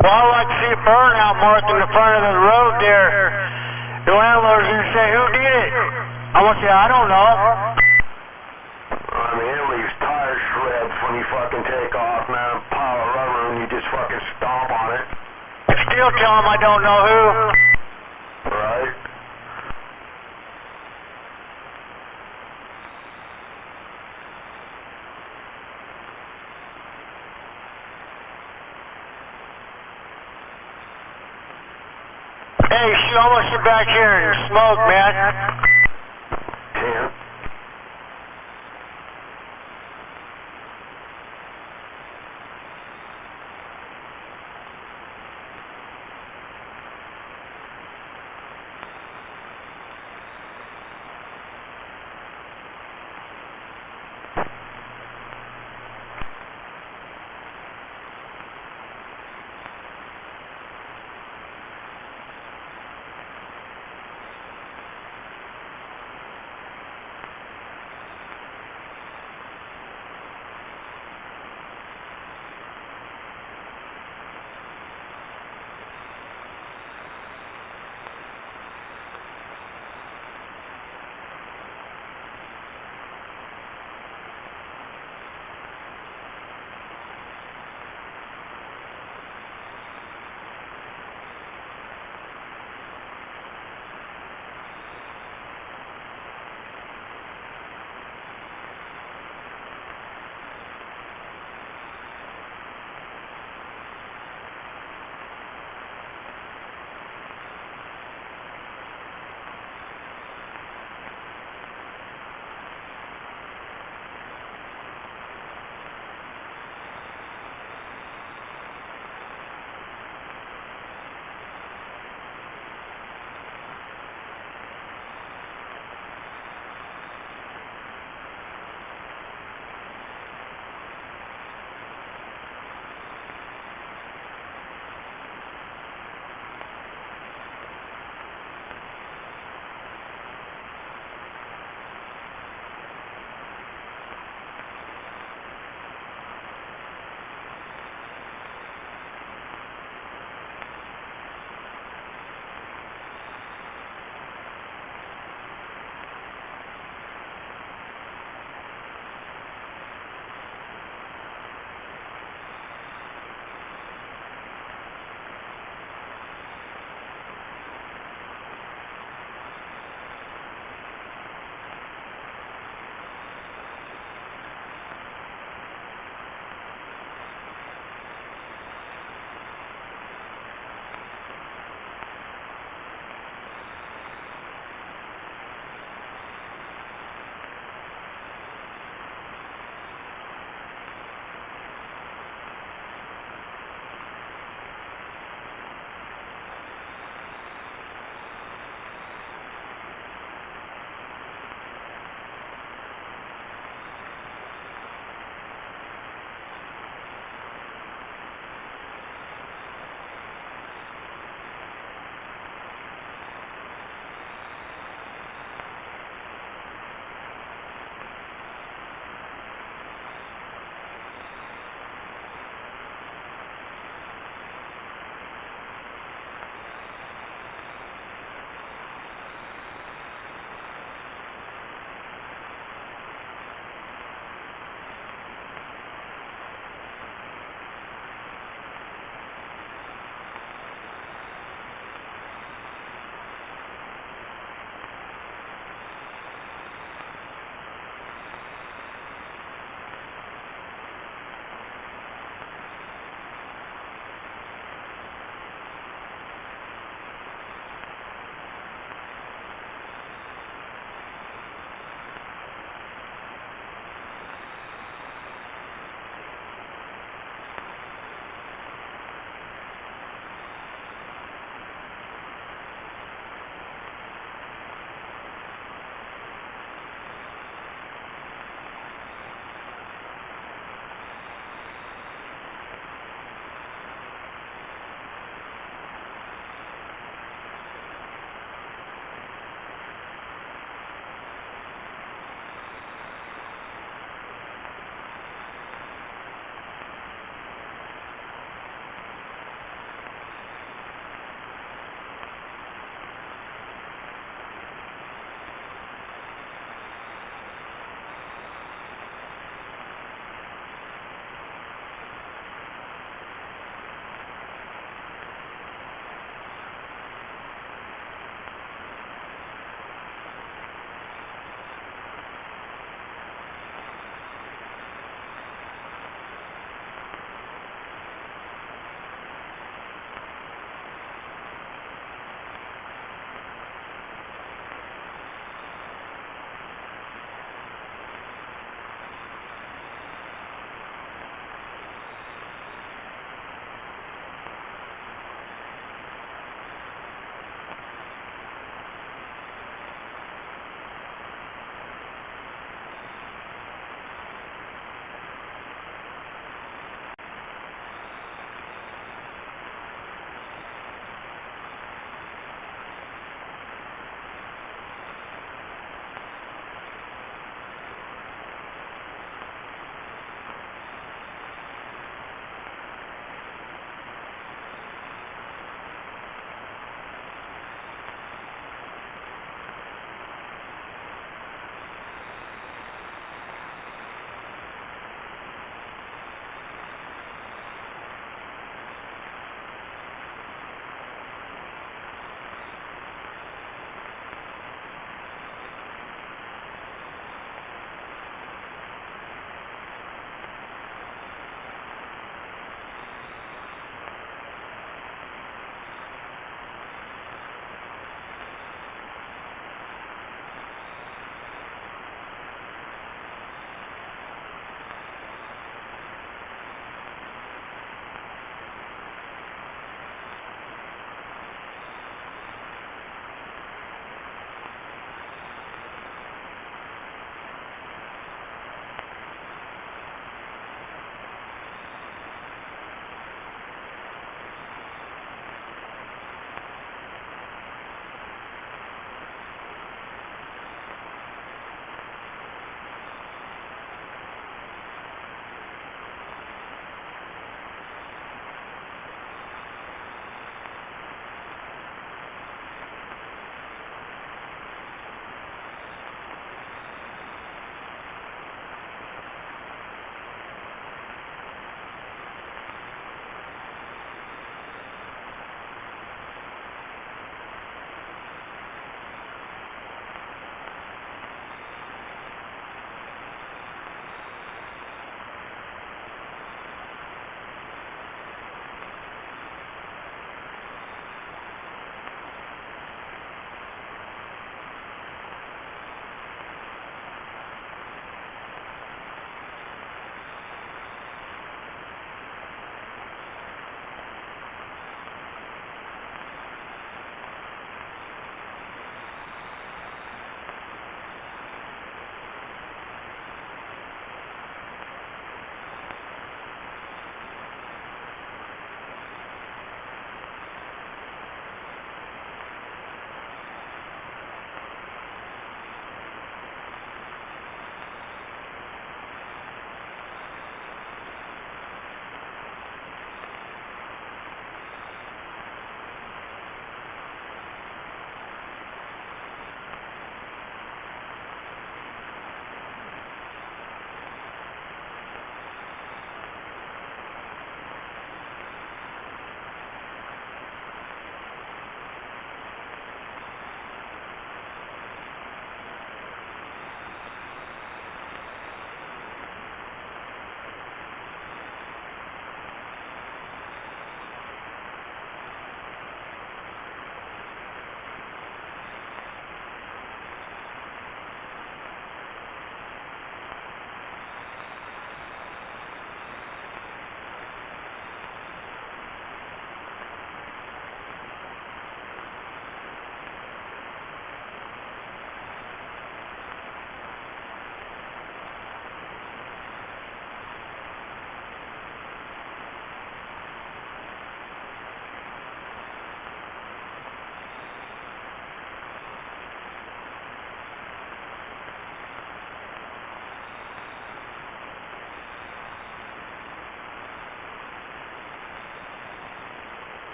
Well, I like to see a burnout mark in the front of the road there. The landlord's going to say, who did it? I'm going to say, I don't know. I mean, it leaves tire shreds when you fucking take off, man. A pile of rubber and you just fucking stomp on it. Still tell him I don't know who. Right? Hey, shoot, I'm going to sit back here and smoke, man. 10.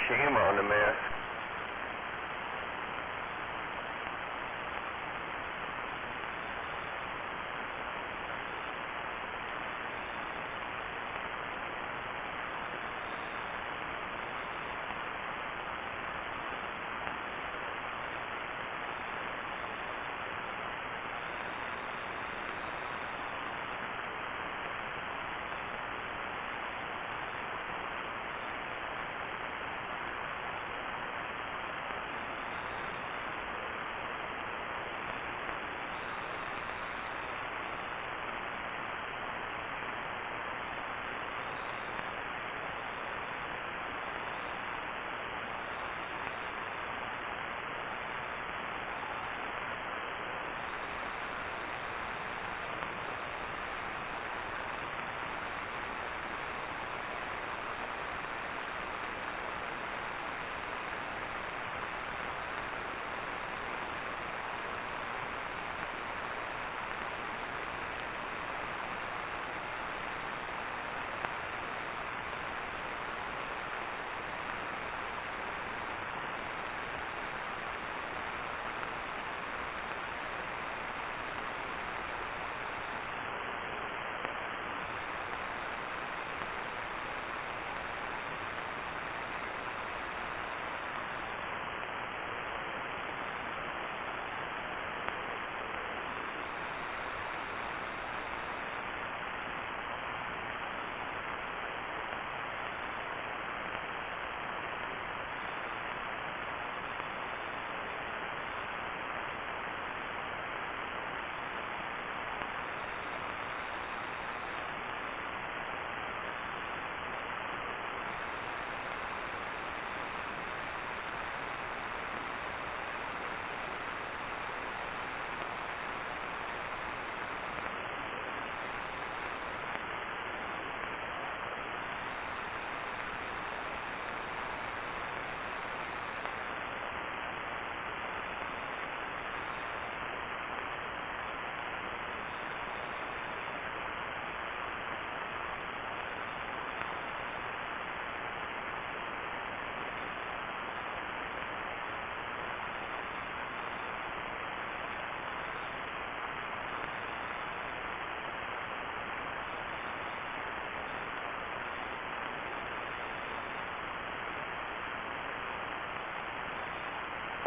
Shame on the man.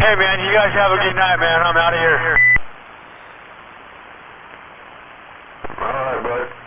Hey man, you guys have a good night, man. I'm out of here. Alright, bud.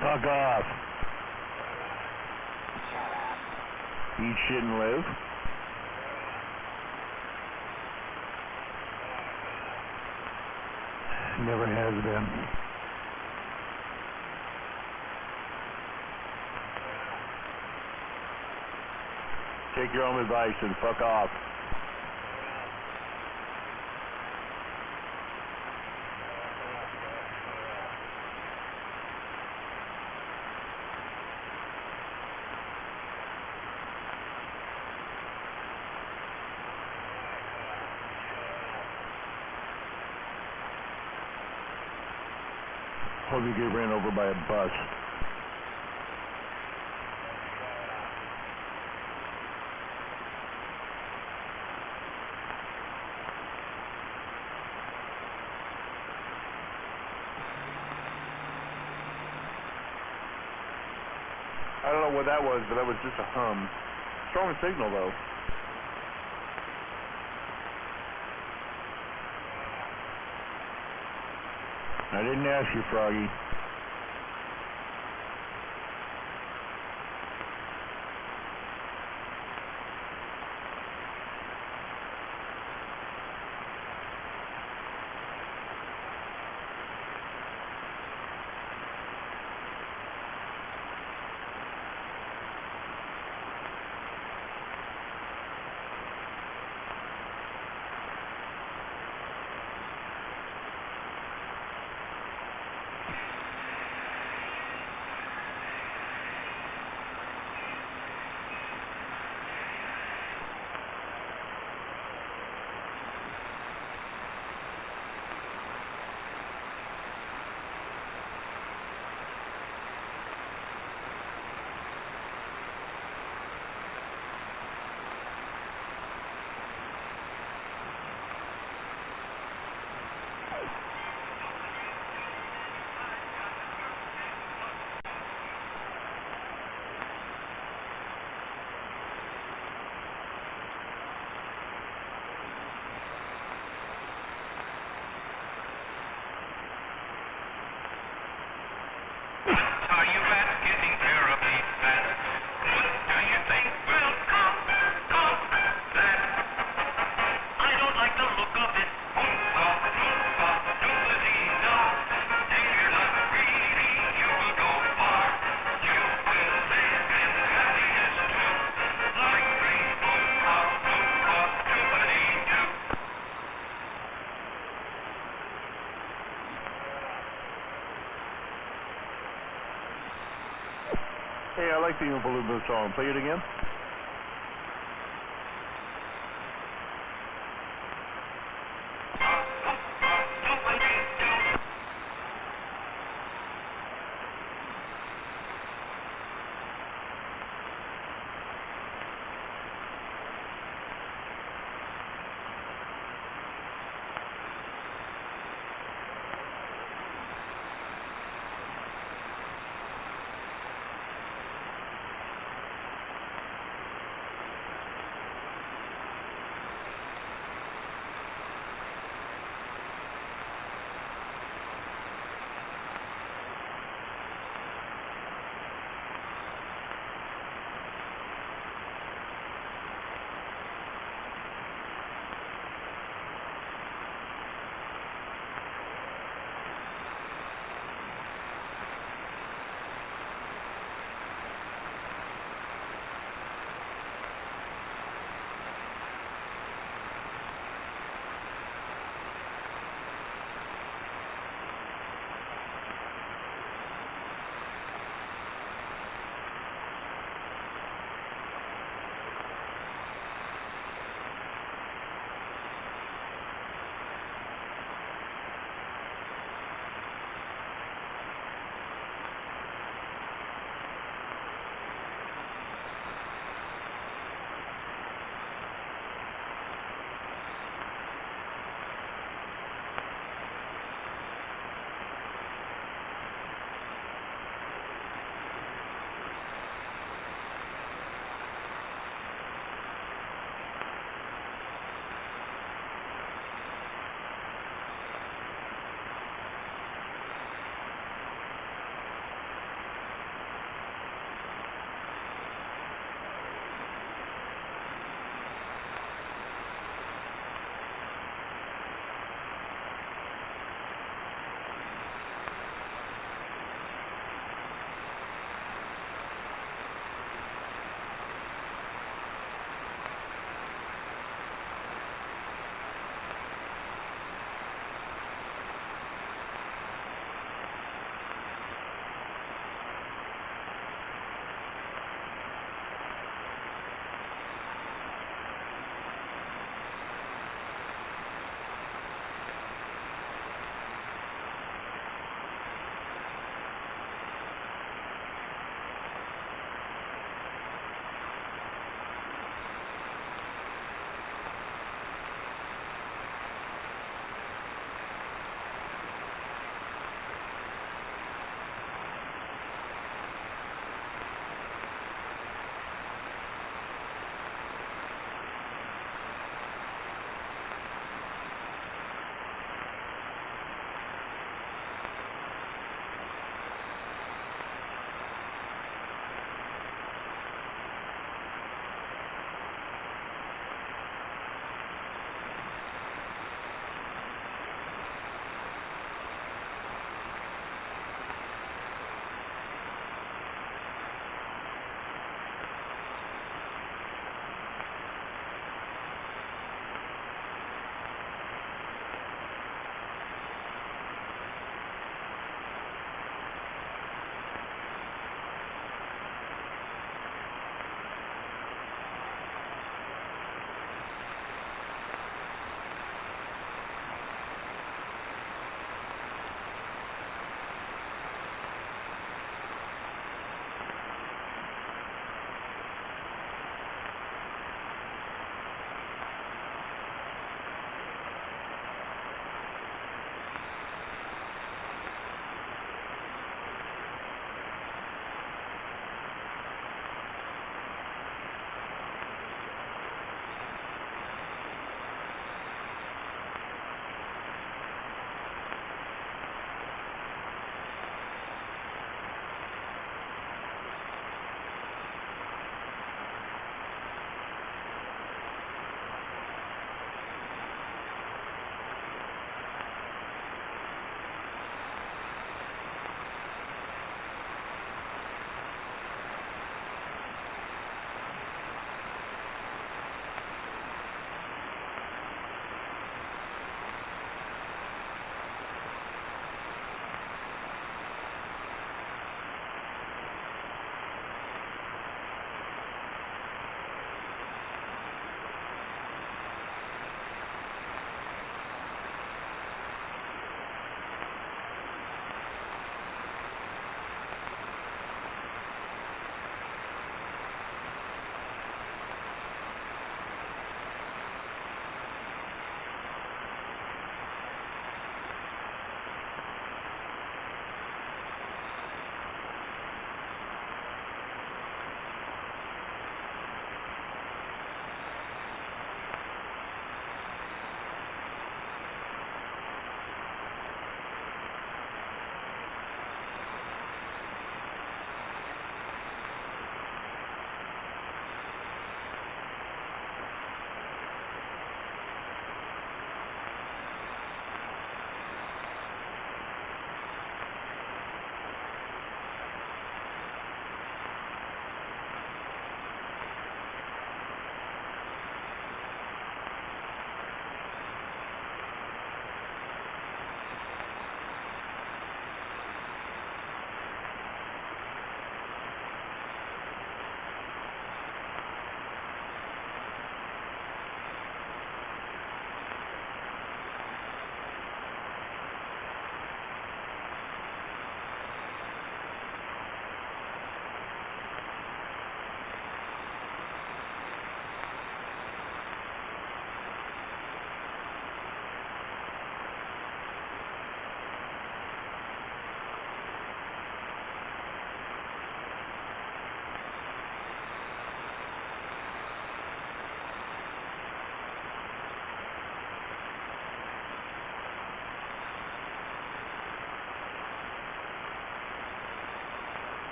Fuck off. Eat shit and live. Never has been. Take your own advice and fuck off. Hope you get ran over by a bus. I don't know what that was, but that was just a hum. Strong signal, though. I didn't ask you, Froggy. Hey, I like the Oompa Loompa song. Play it again.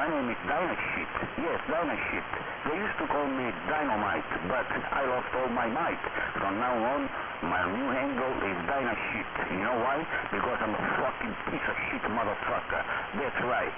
My name is Dynashit. Yes, Dynashit. They used to call me Dynamite, but I lost all my might. From now on, my new handle is Dynashit. You know why? Because I'm a fucking piece of shit motherfucker. That's right.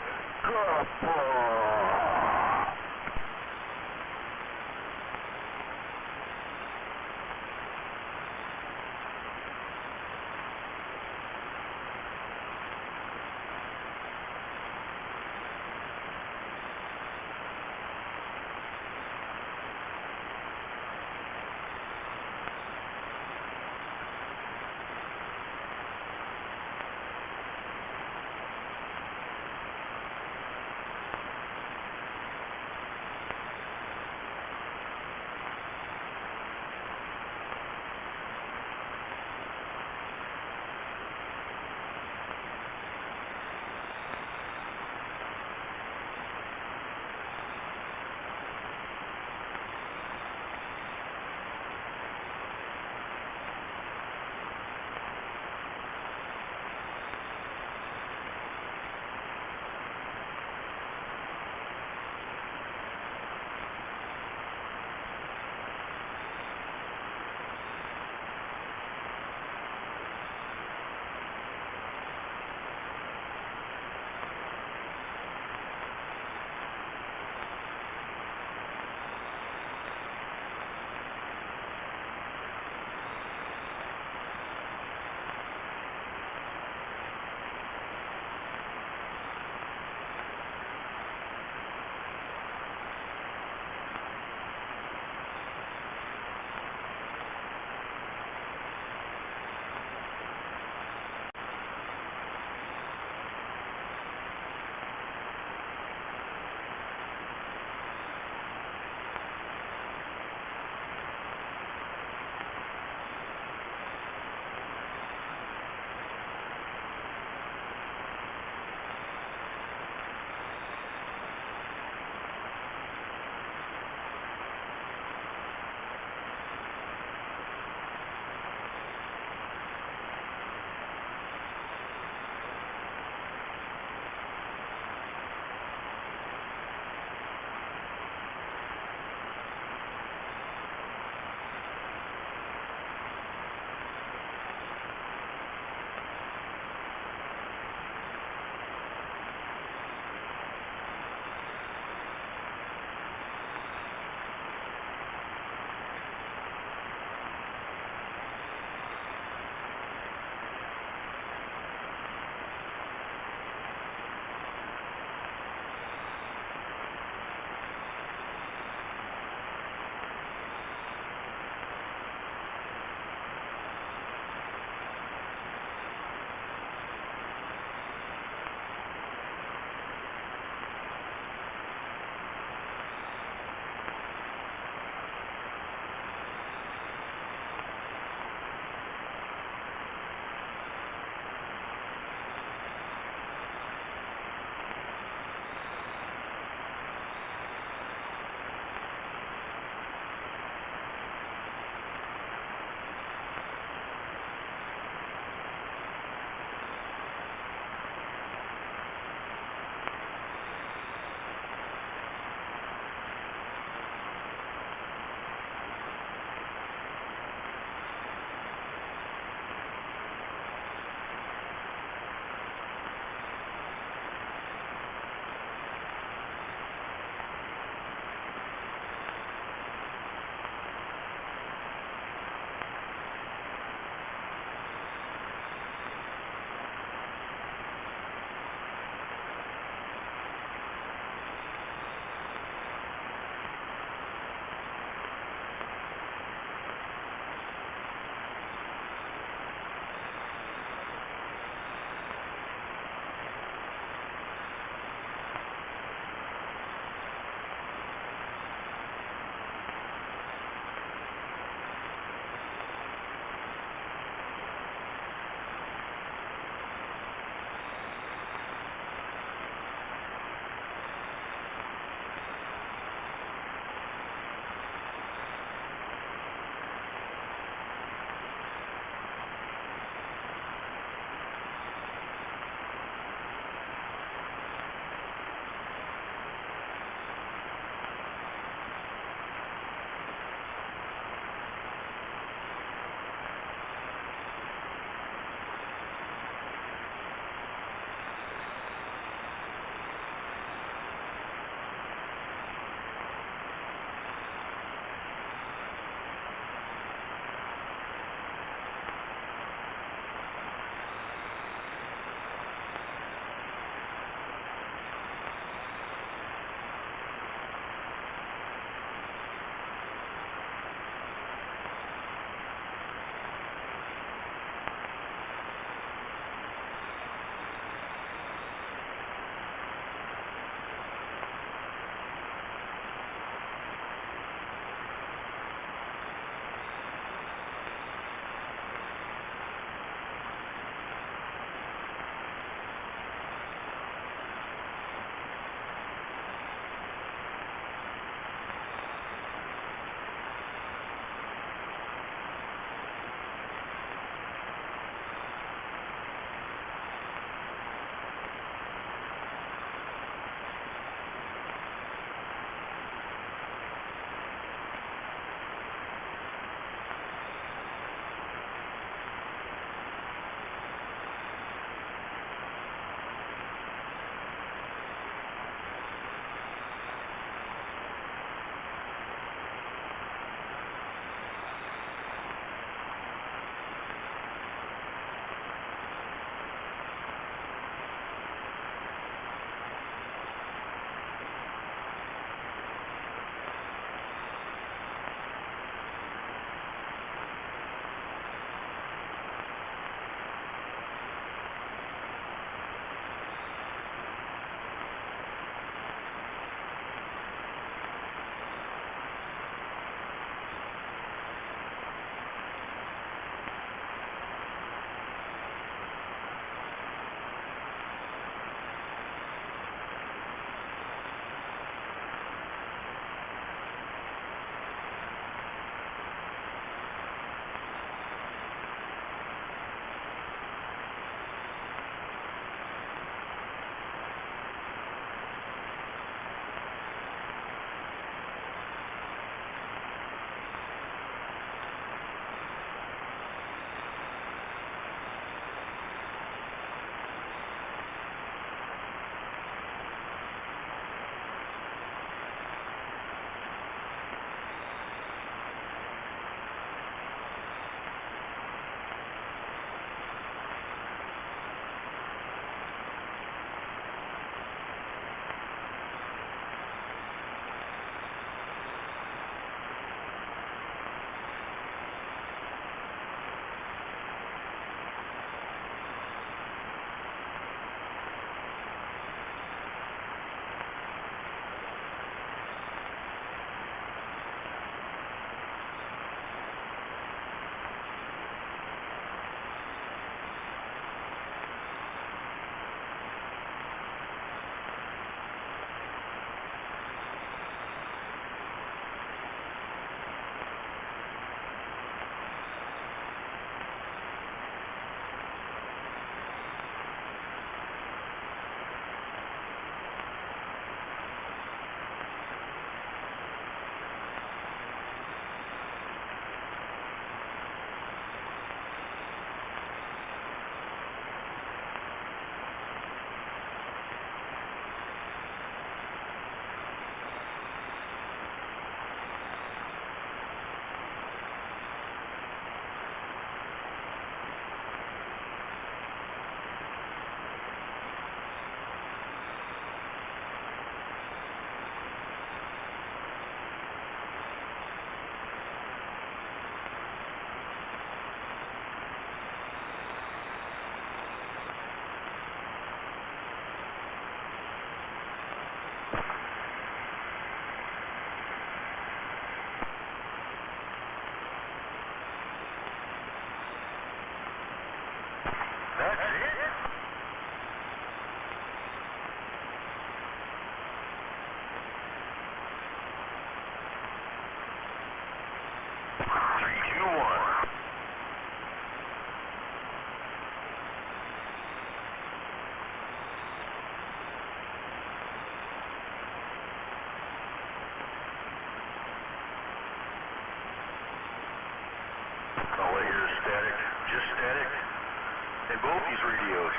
in both these radios.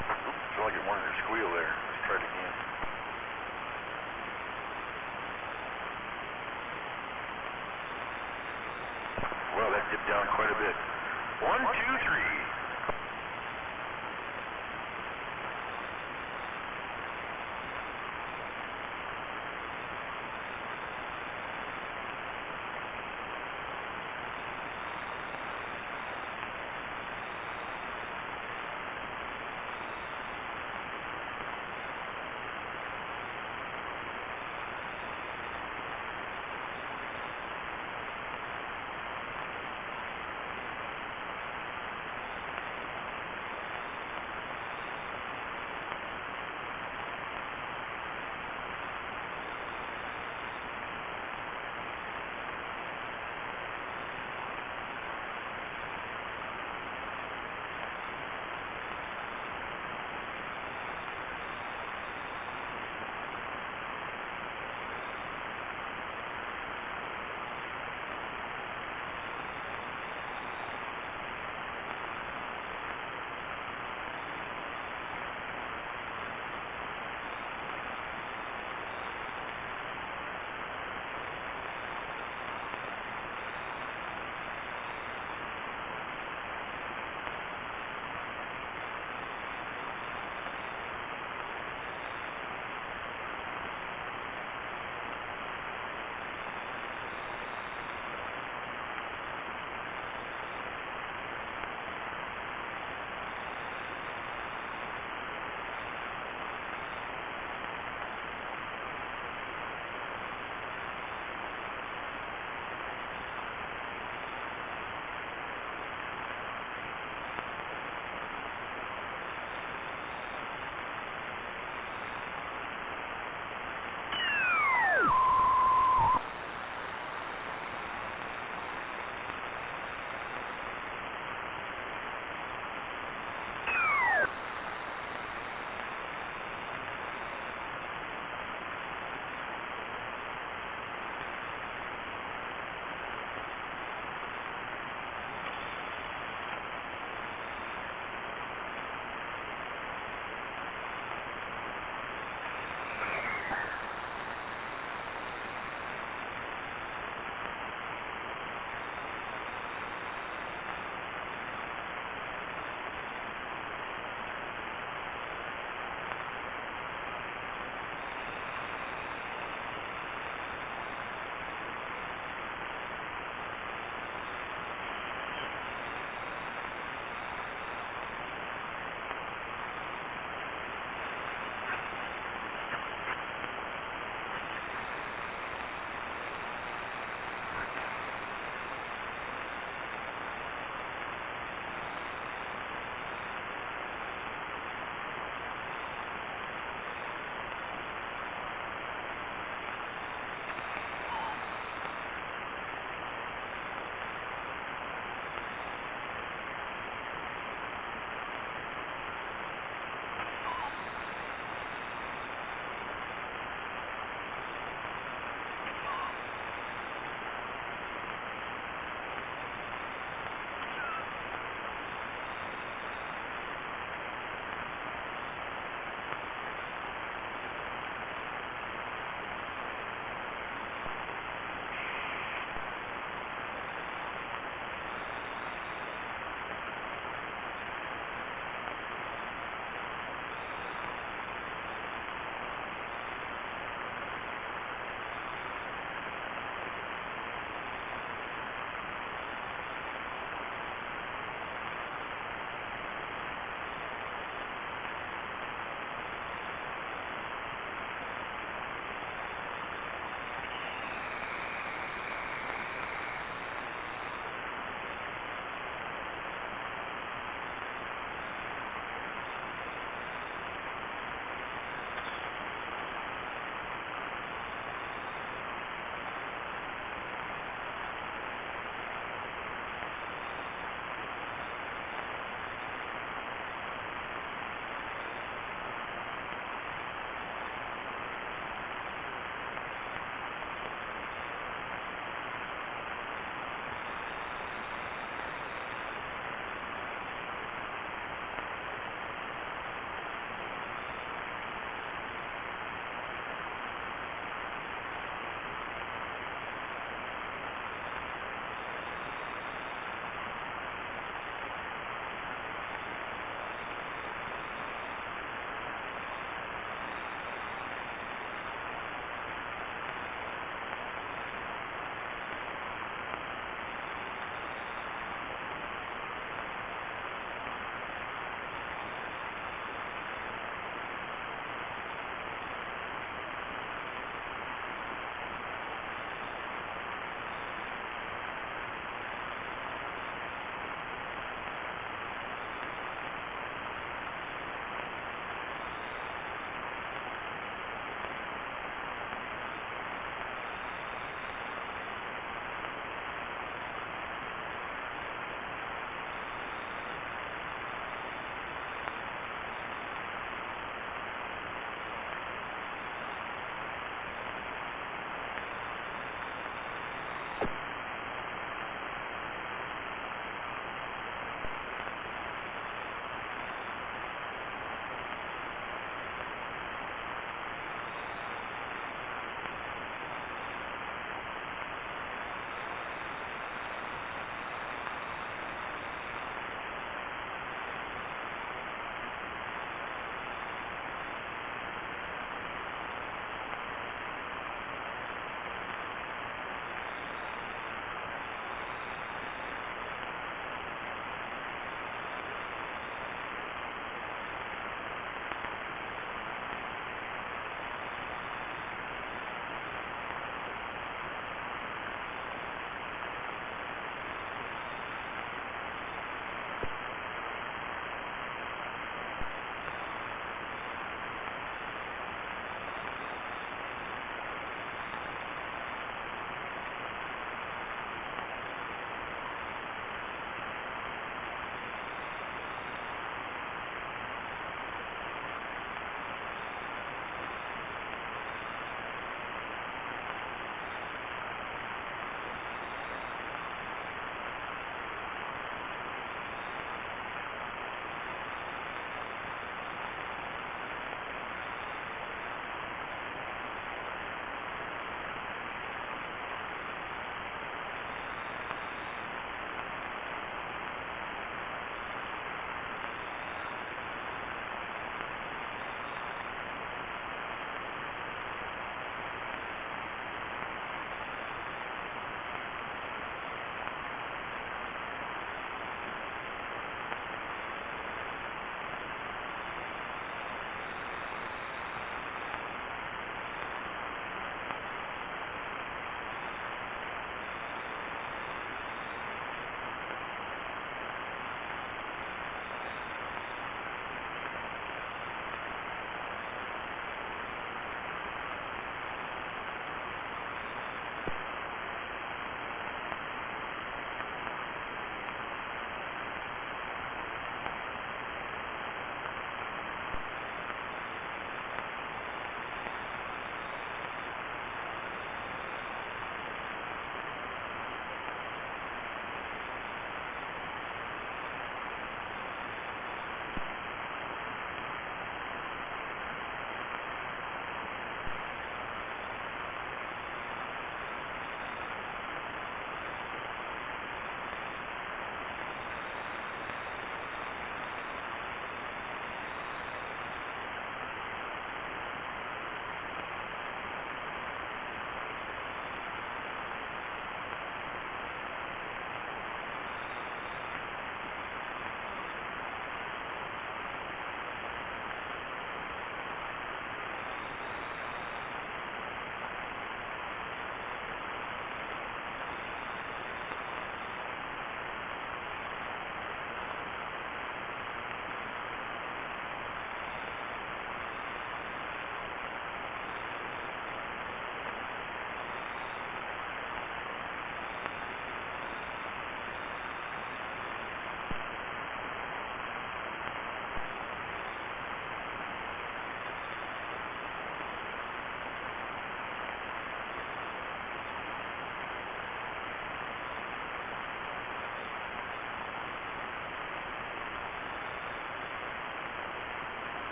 Oops, feel like it wanted to squeal there. Let's try it again. Well, that dipped down quite a bit. 1, 2, 3.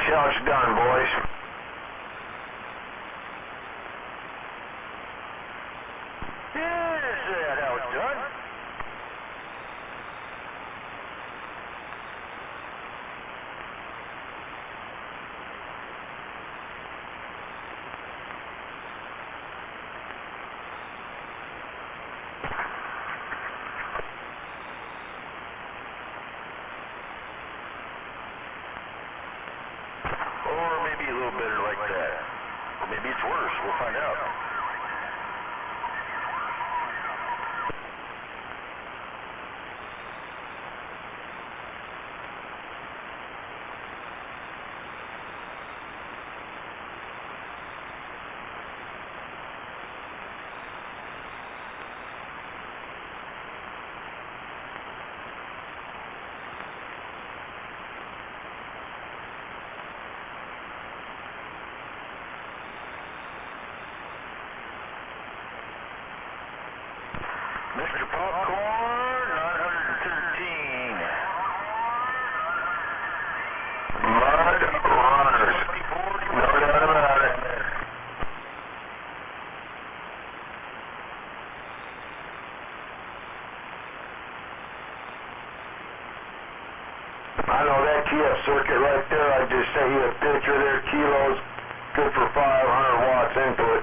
That's how it's done, boys. Is that how it's done? Or maybe a little better like that. Or maybe it's worse. We'll find out. Mr. Popcorn, 913. Mud Runners. No doubt about it. I know that Kia circuit right there, I just sent you a picture there, kilos, good for 500 watts input.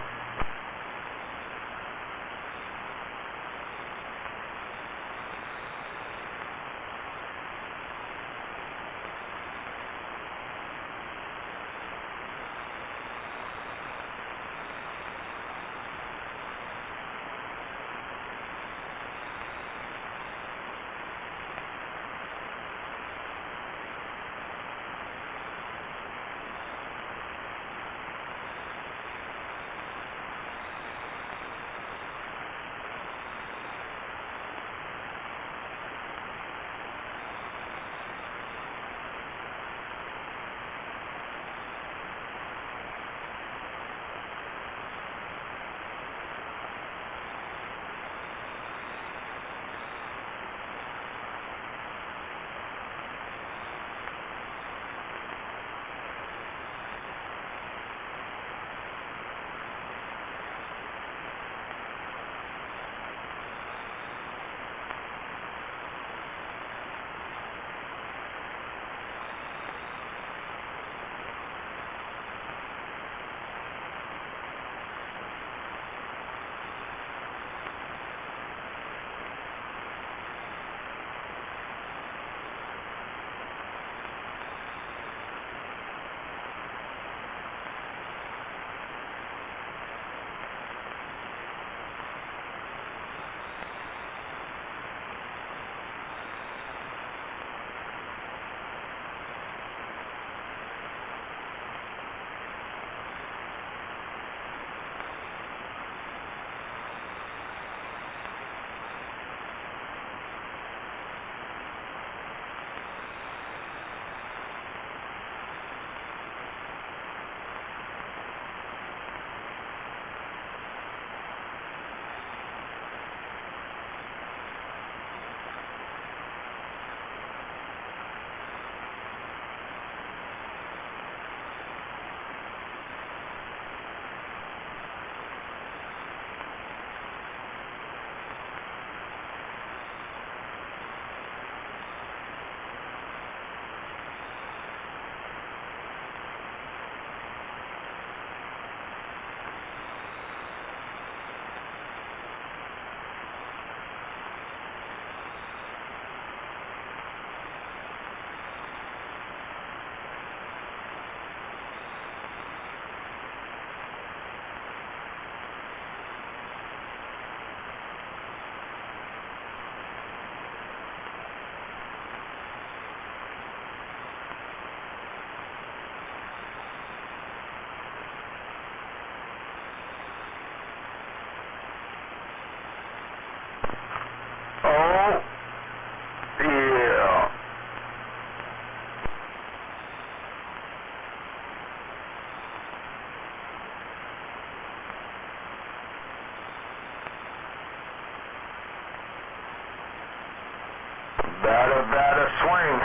Bada swing.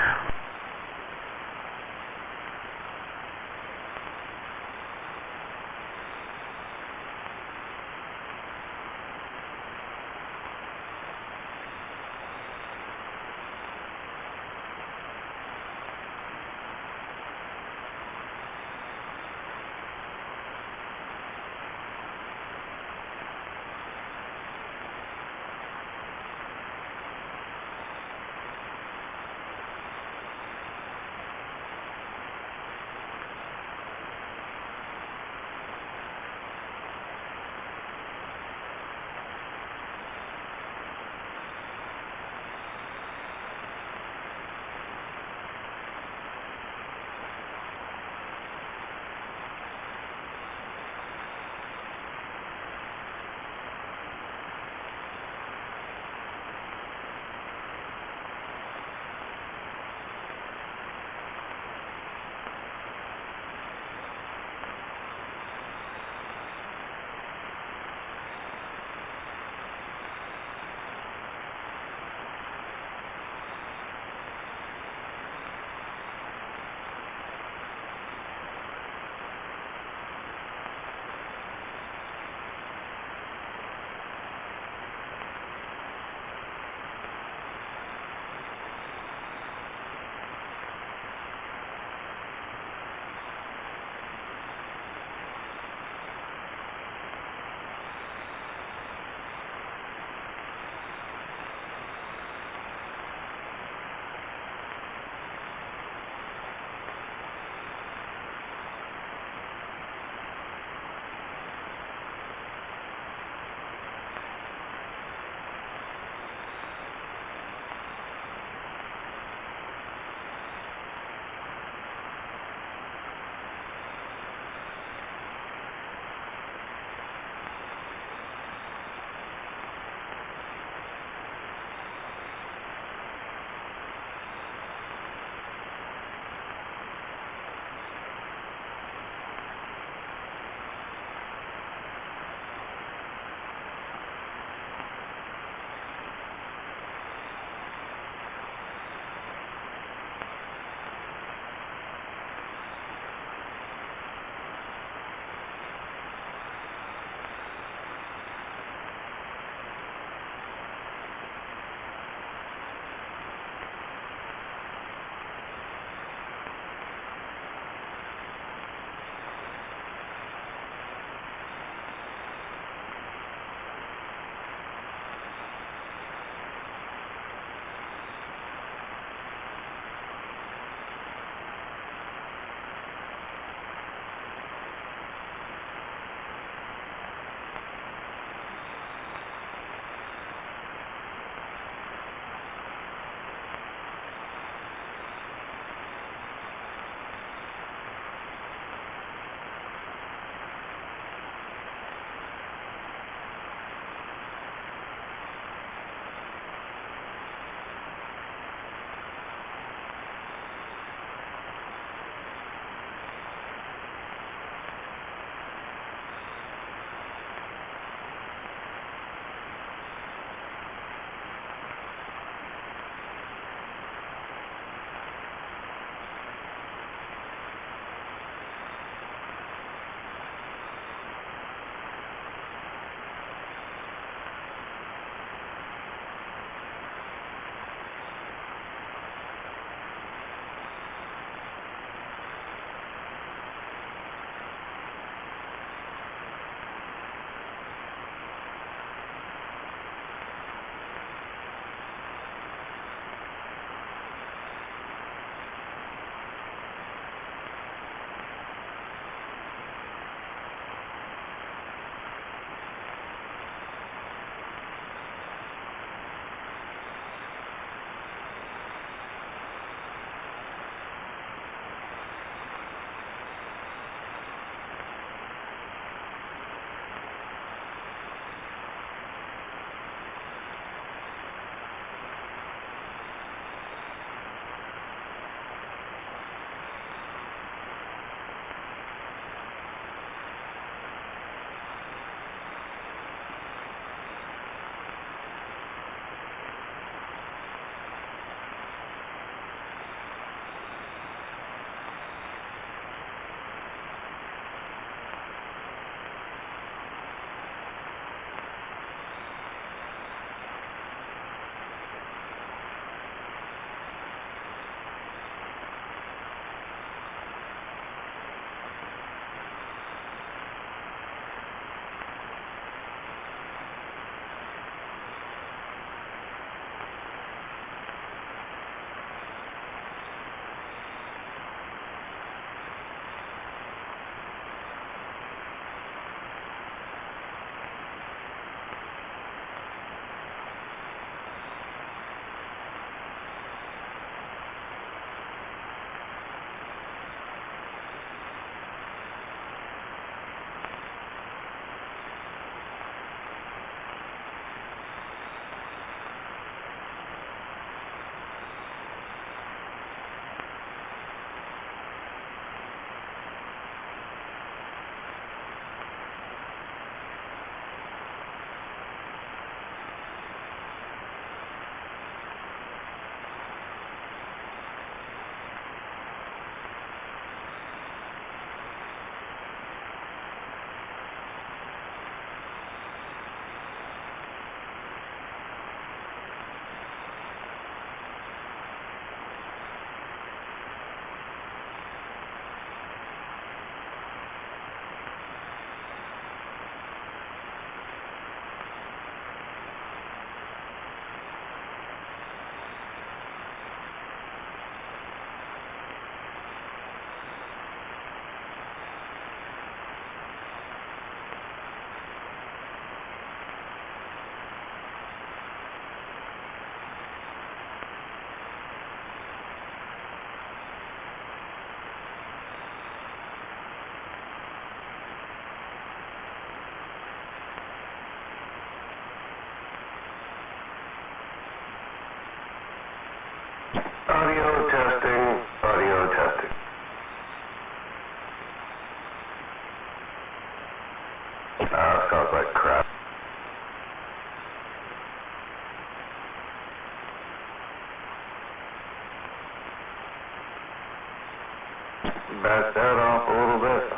back that off a little bit.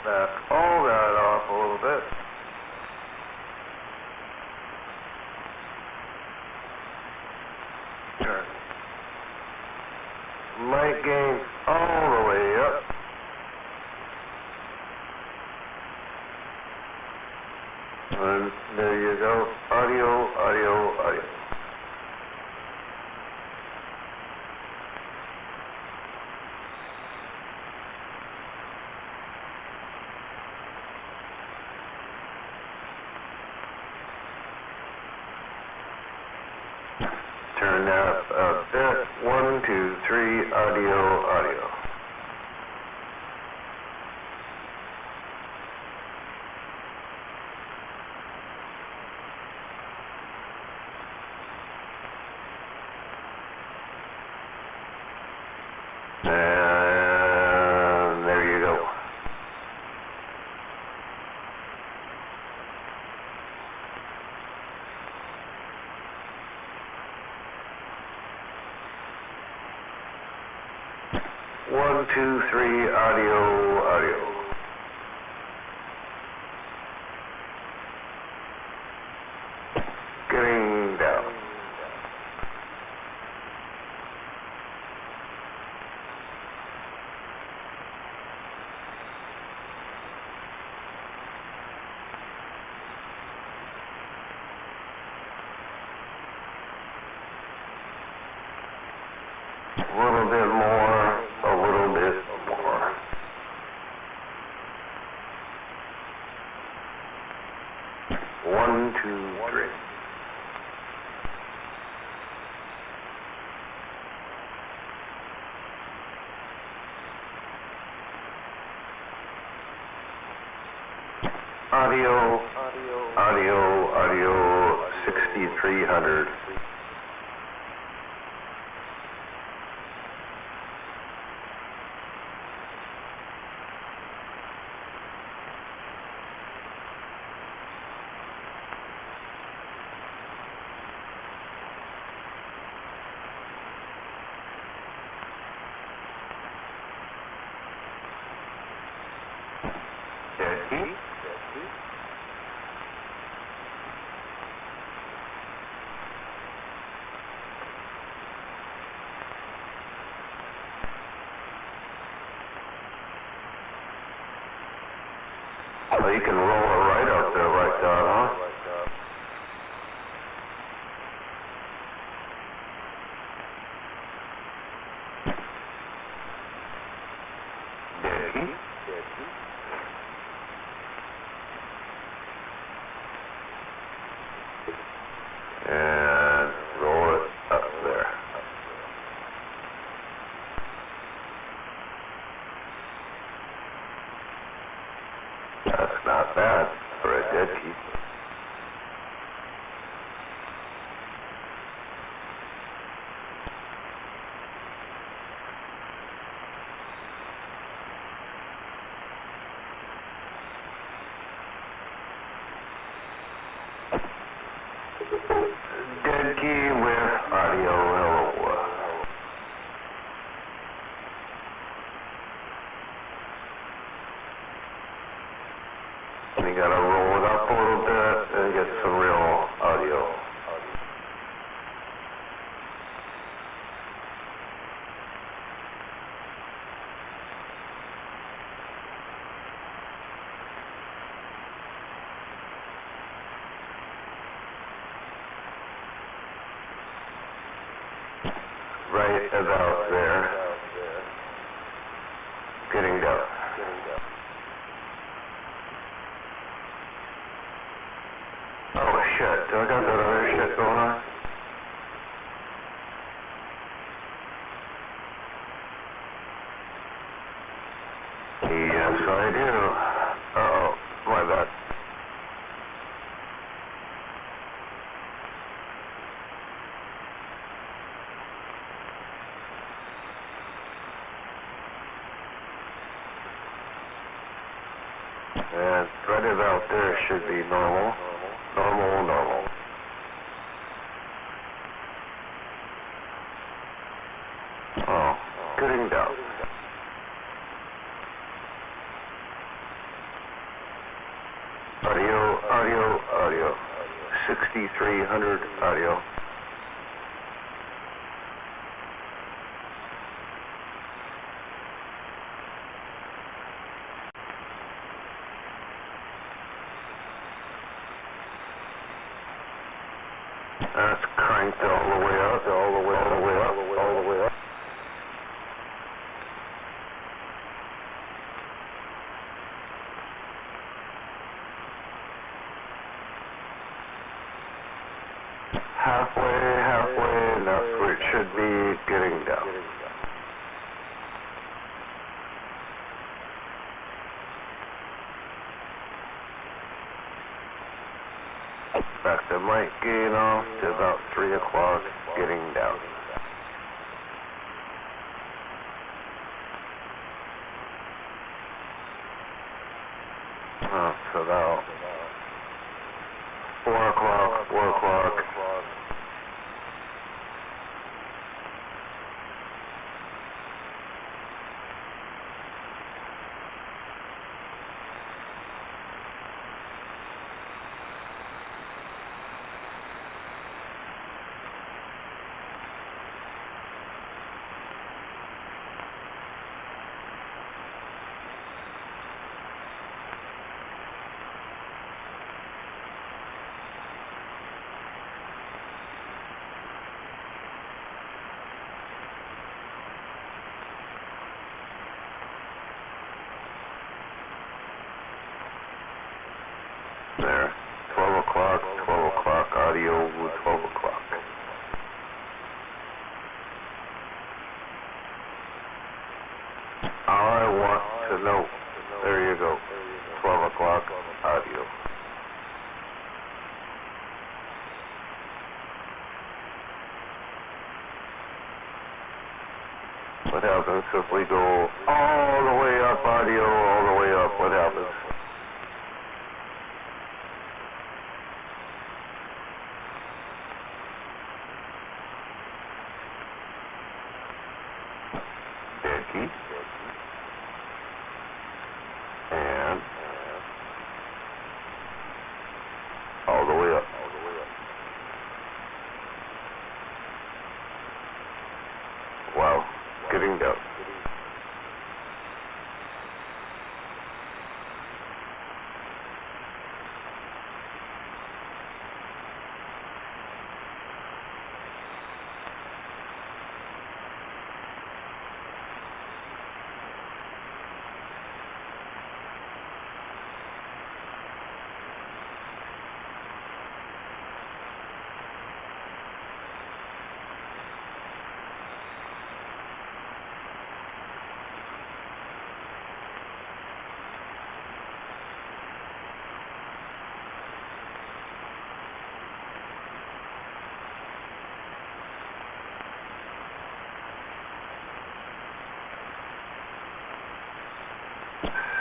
Back all that off a little bit. Turn. Mic gain all the way up. And there you go. Audio, audio, audio. Turn up a bit. 1, 2, 3, audio, audio. And there you go. One, two, three, audio, audio. Getting down. A little bit more, a little bit more. One, two, three. Audio, audio, audio, 6300. Dead heat. So you can roll it right up there like that, huh? Dead heat. And roll it up there. That's not bad for a dead heat. Dead key with audio, hello. You gotta roll it up a little bit and get some real audio. Right about there. Getting down. Oh shit, do I got that other shit going on? Yes, I do. Uh-oh, my bad. And right about there should be normal. Normal. Oh, getting down. Audio. 6300 audio. That's cranked all the way up. Halfway, and that's where it should be getting down. Back the mic gain off to about 3 o'clock, getting down. So now 4 o'clock. There, 12 o'clock, audio, 12 o'clock. All I want to know, there you go, 12 o'clock, audio. What happens if we go all the way up, audio, all the way up, what happens? Key. And all the way up. Wow, getting down.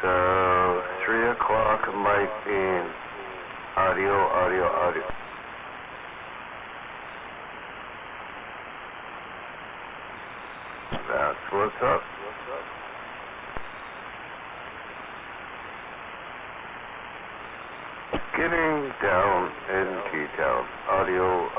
So, 3 o'clock mic in audio. That's what's up. Getting down in T-Town. Audio.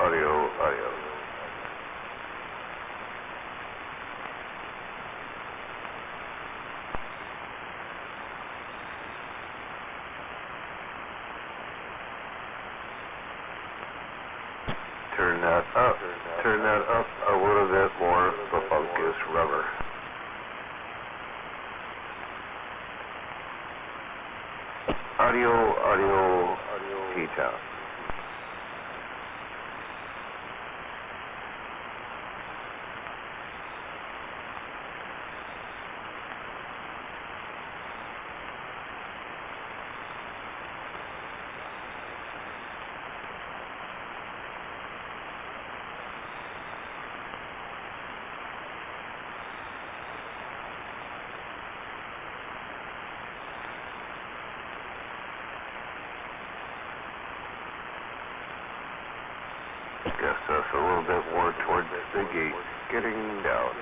Turn that up a little bit more, the funk is rubber. Audio, T-Town. Guess that's a little bit more towards the gate. Getting down.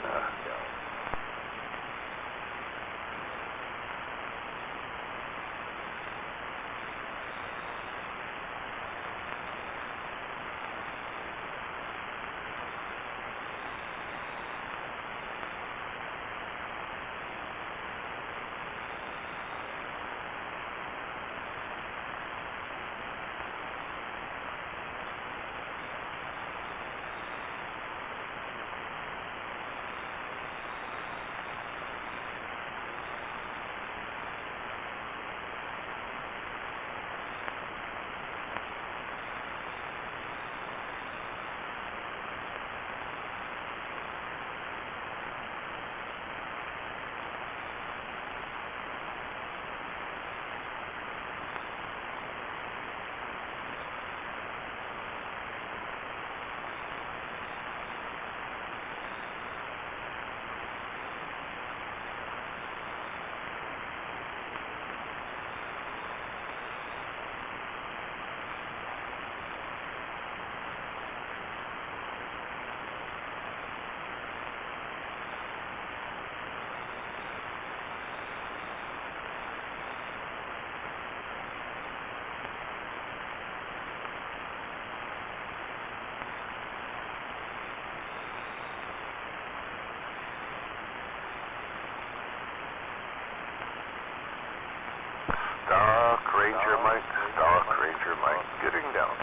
Stock Ranger Mike, getting down.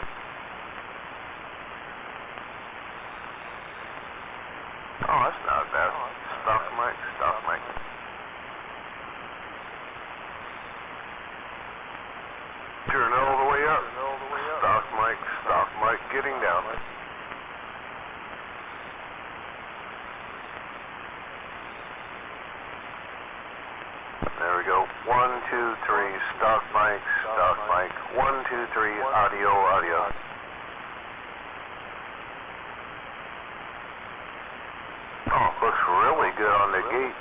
Oh, that's not bad. Stock Mike. Turn all the way up. Stock Mike, getting down. There we go. 1, 2, 3, stock Mike. 1, 2, 3, audio. Oh, looks really good on the gate.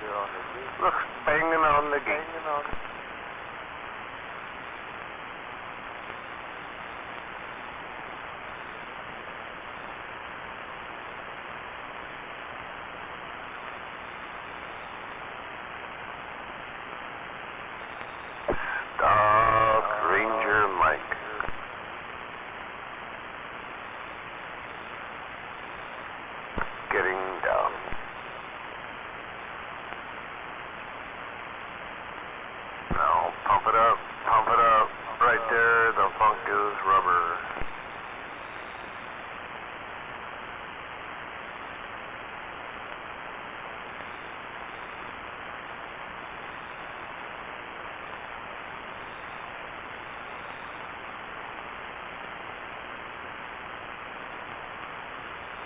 Looks banging on the gate. Stock Ranger Mike. Getting down. Now pump it up. Right there, the funk is rubber.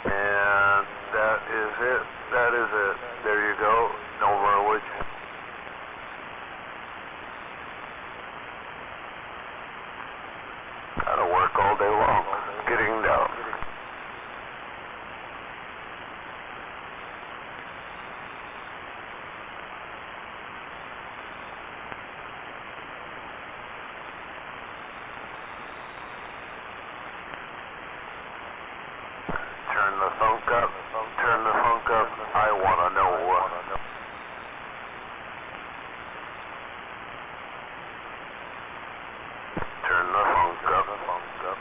And that is it. There you go. No verwage. That'll work all day long. Getting down. Turn the funk up. I wanna know. Turn the funk up.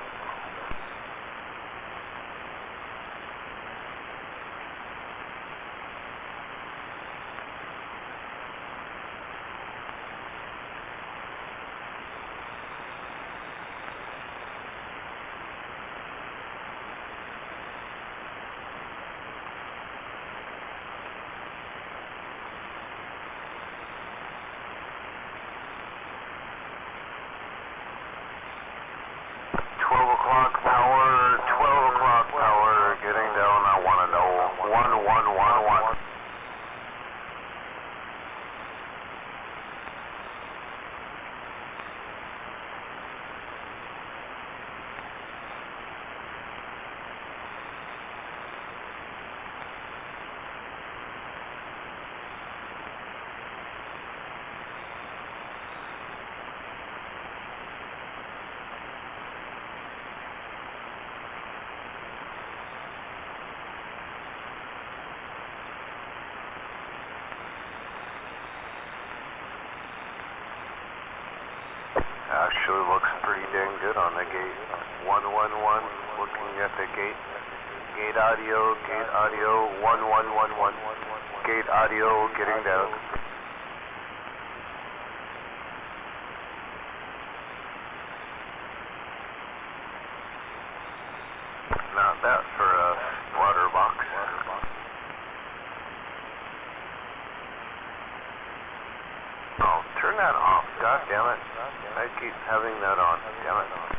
actually looks pretty dang good on the gate. 111, looking at the gate. Gate audio, 1111. Gate audio getting down. Not bad for a water box. Oh, turn that off. God damn it. I keep having that on. Damn it.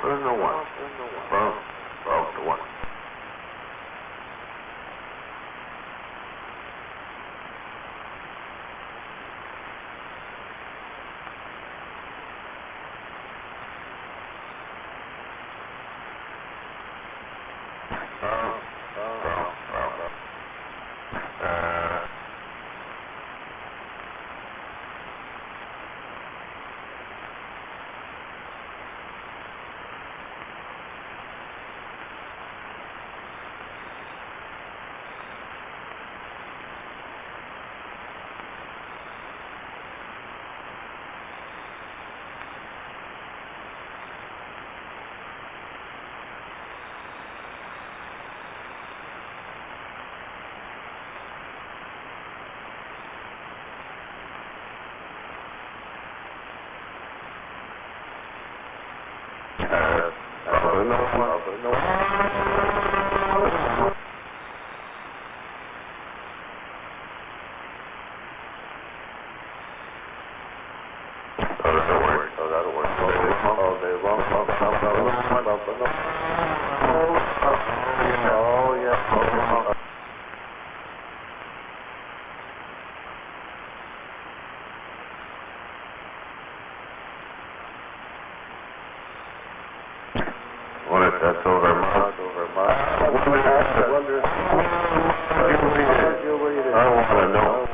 Bumping the one. Bump the one. What if that's over months? I wonder I want to know.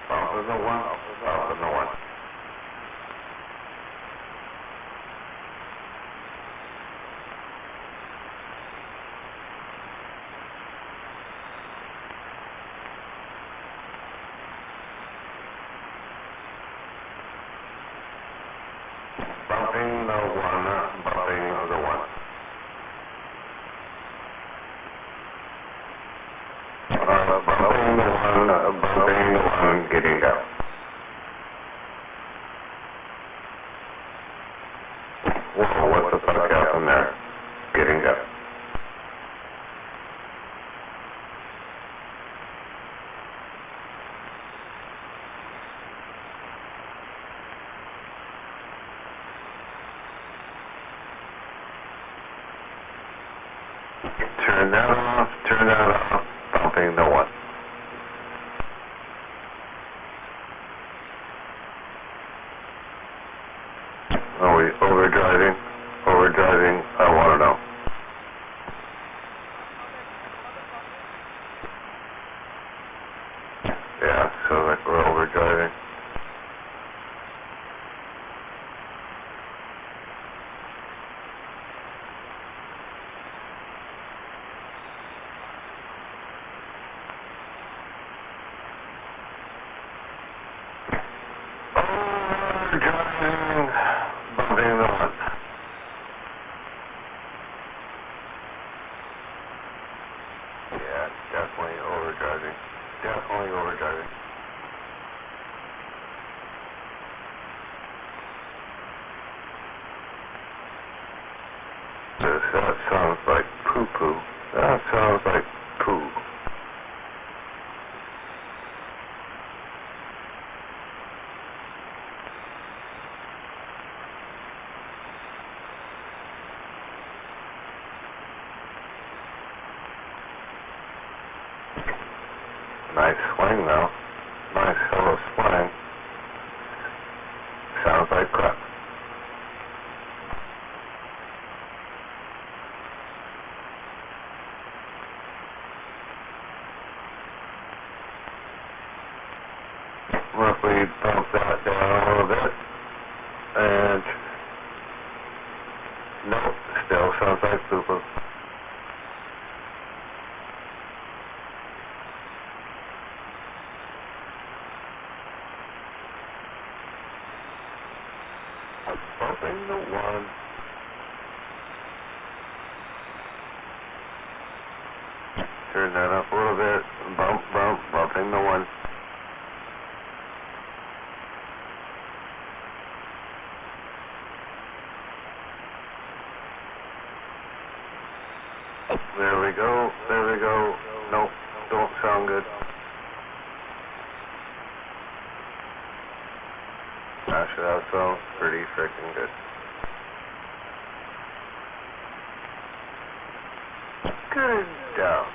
Bumping the one. Bumping the one. Bumping the one, getting up. Whoa, what the fuck happened there? Getting up. Turn that off, bumping the one. Are we overdriving? I want to know. Yeah, so like we're overdriving. Overdriving, bumping the one. Yeah, definitely overdriving. That sounds like poo-poo. That sounds like poo. Nice swing, though. Nice solo swing. Sounds like crap. Roughly bump that down a little bit. And nope, still sounds like poo-poo. Bumping the one. Turn that up a little bit. Bump, bump, bumping the one. There we go, there we go. Nope, don't sound good. Actually, that sounds pretty freaking good. Good down.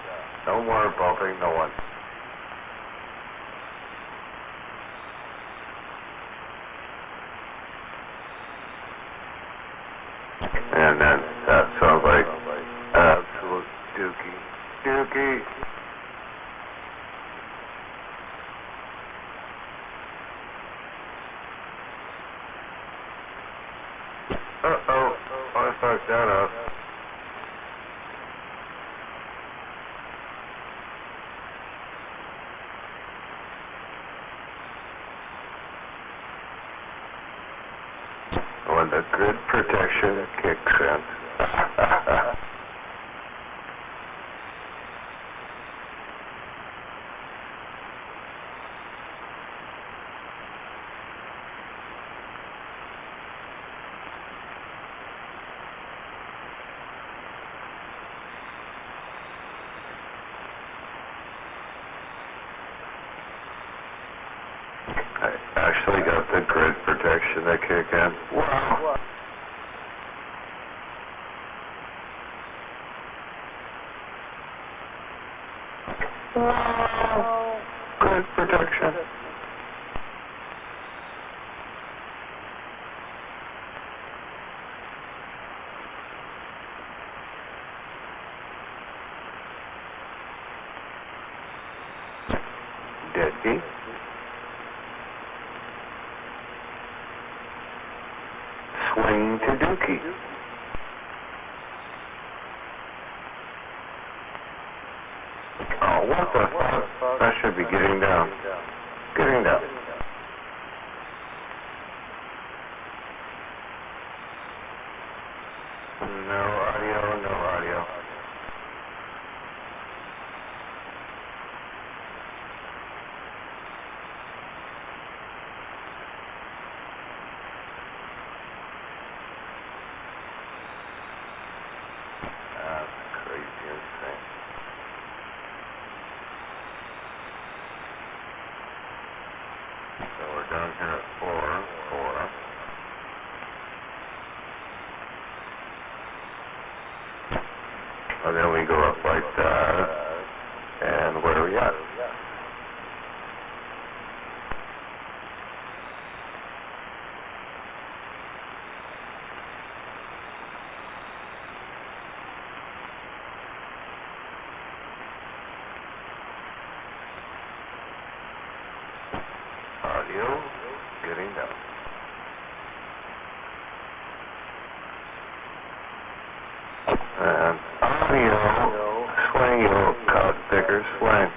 No more bumping the one. And then that sounds like absolute dookie. Dookie. Uh-oh. I fucked that up. When the grid protection kicks in. I actually got the grid protection to kick in. Wow. Wow. Grid protection. Deadbeat. Swing to dookie. Oh, what the fuck? That should be getting down. Getting down. No audio, no audio. That's crazy insane. So we're down here at 4, 4. And then we go up like that. And where are we at? Audio getting down. And audio swing, you little cod sticker, swing.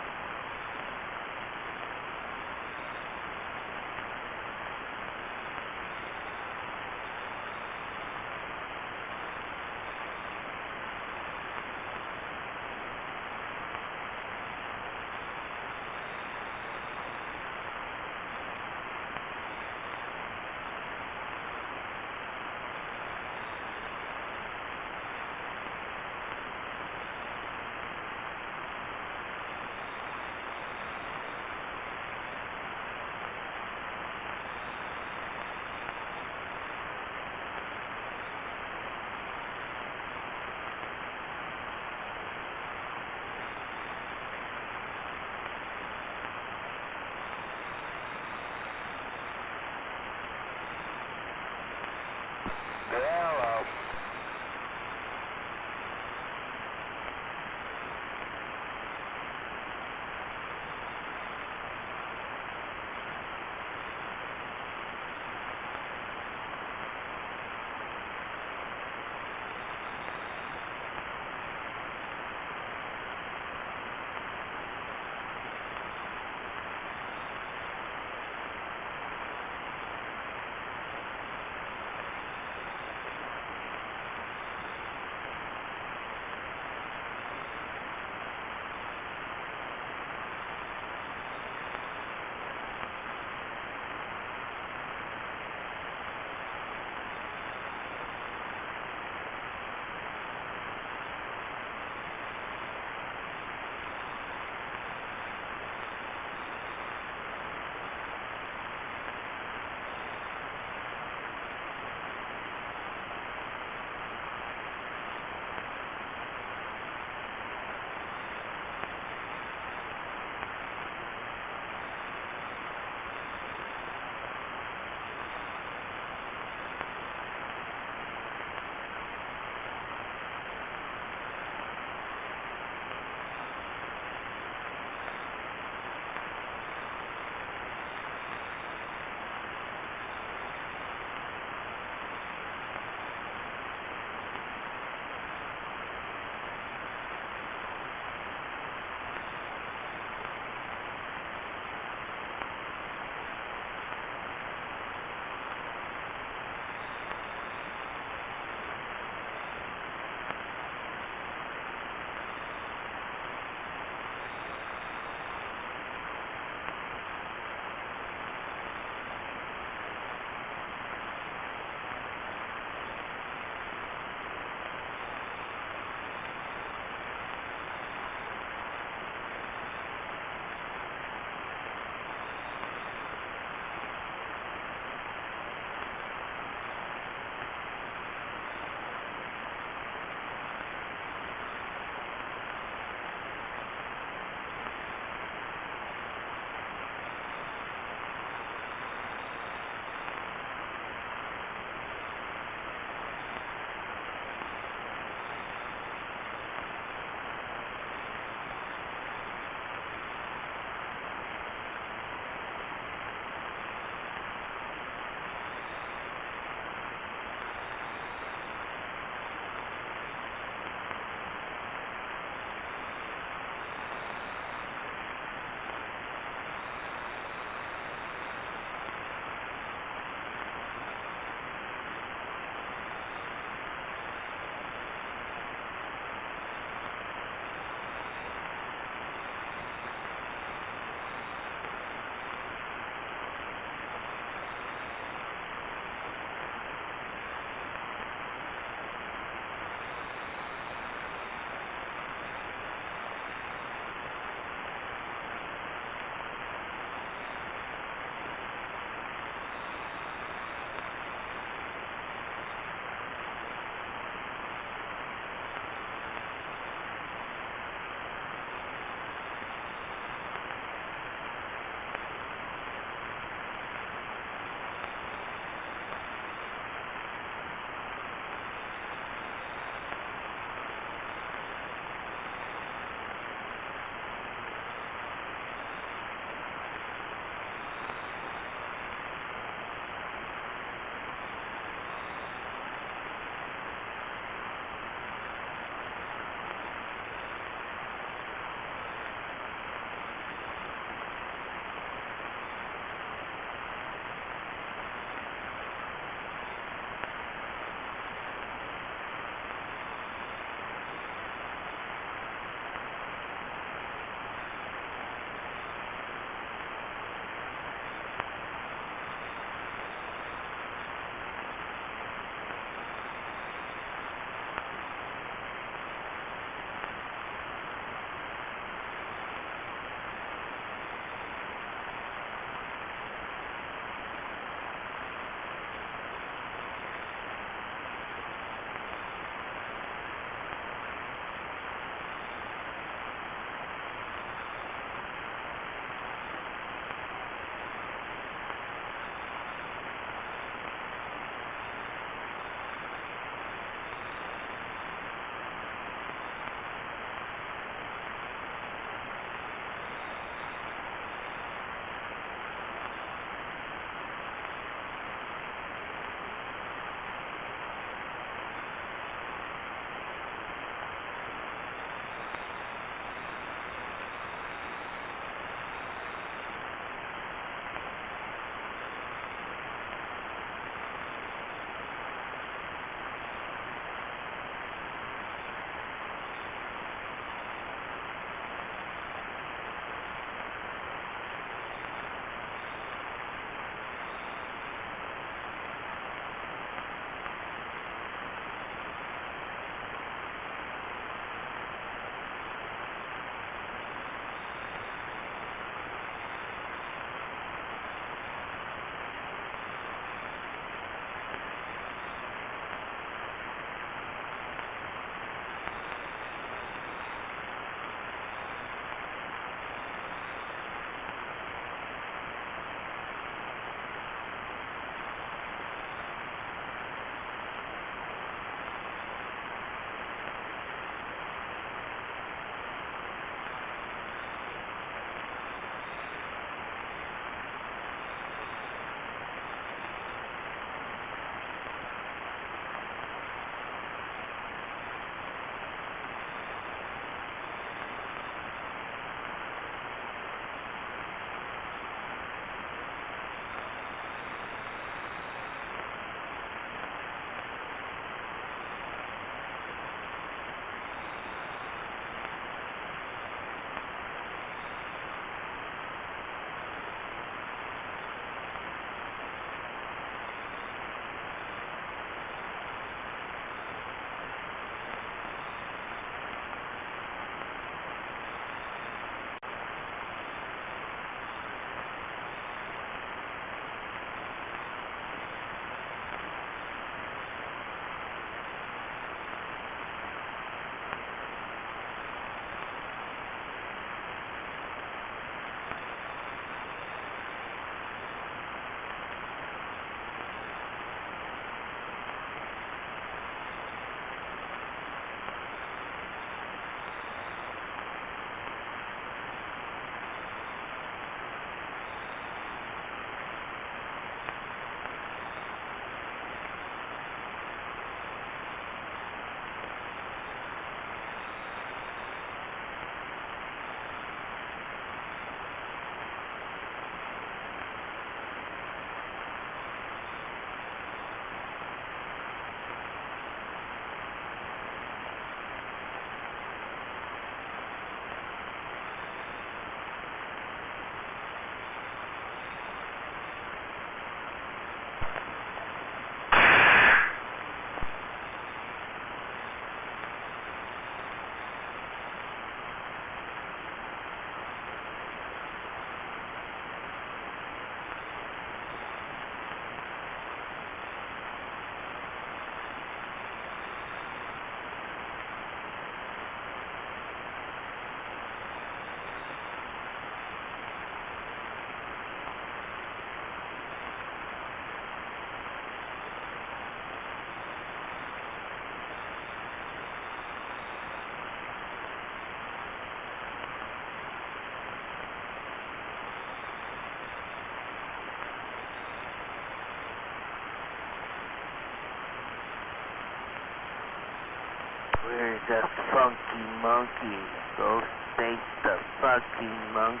Where's the funky monkey? Go state the funky monkey.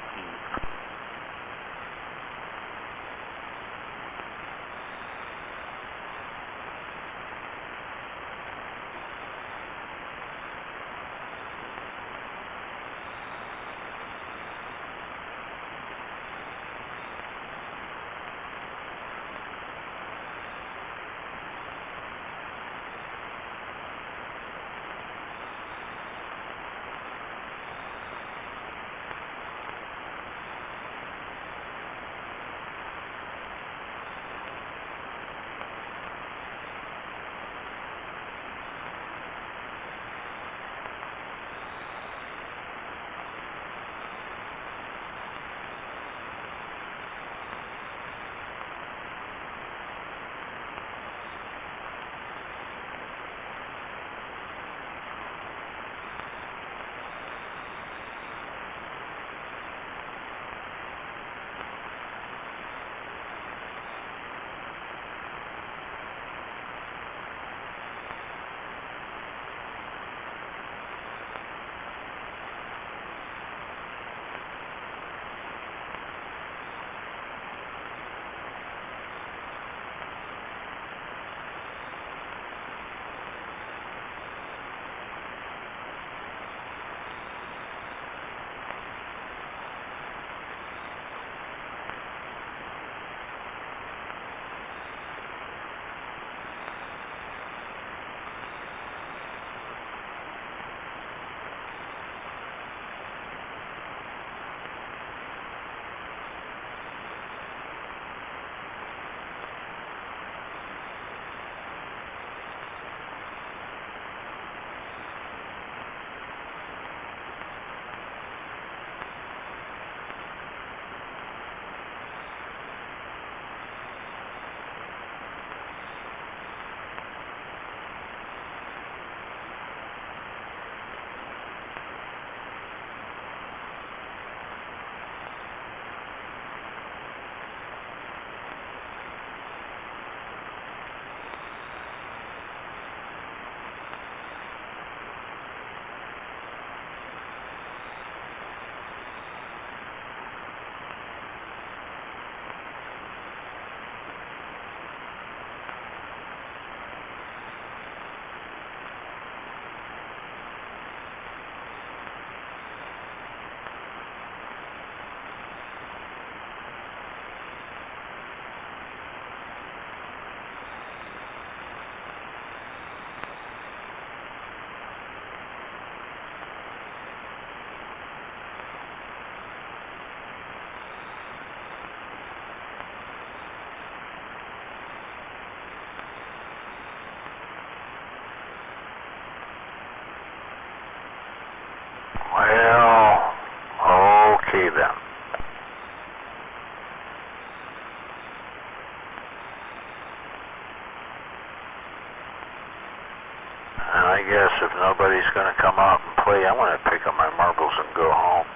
Well, okay then. And I guess if nobody's going to come out and play, I'm going to pick up my marbles and go home.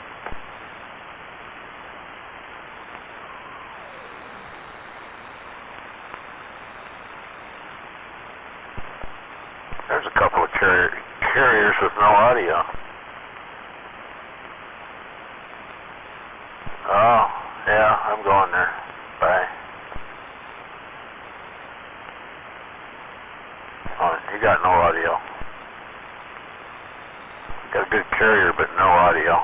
There's a couple of carriers with no audio. Oh, yeah, I'm going there. Bye. Oh, you got no audio. Got a good carrier, but no audio.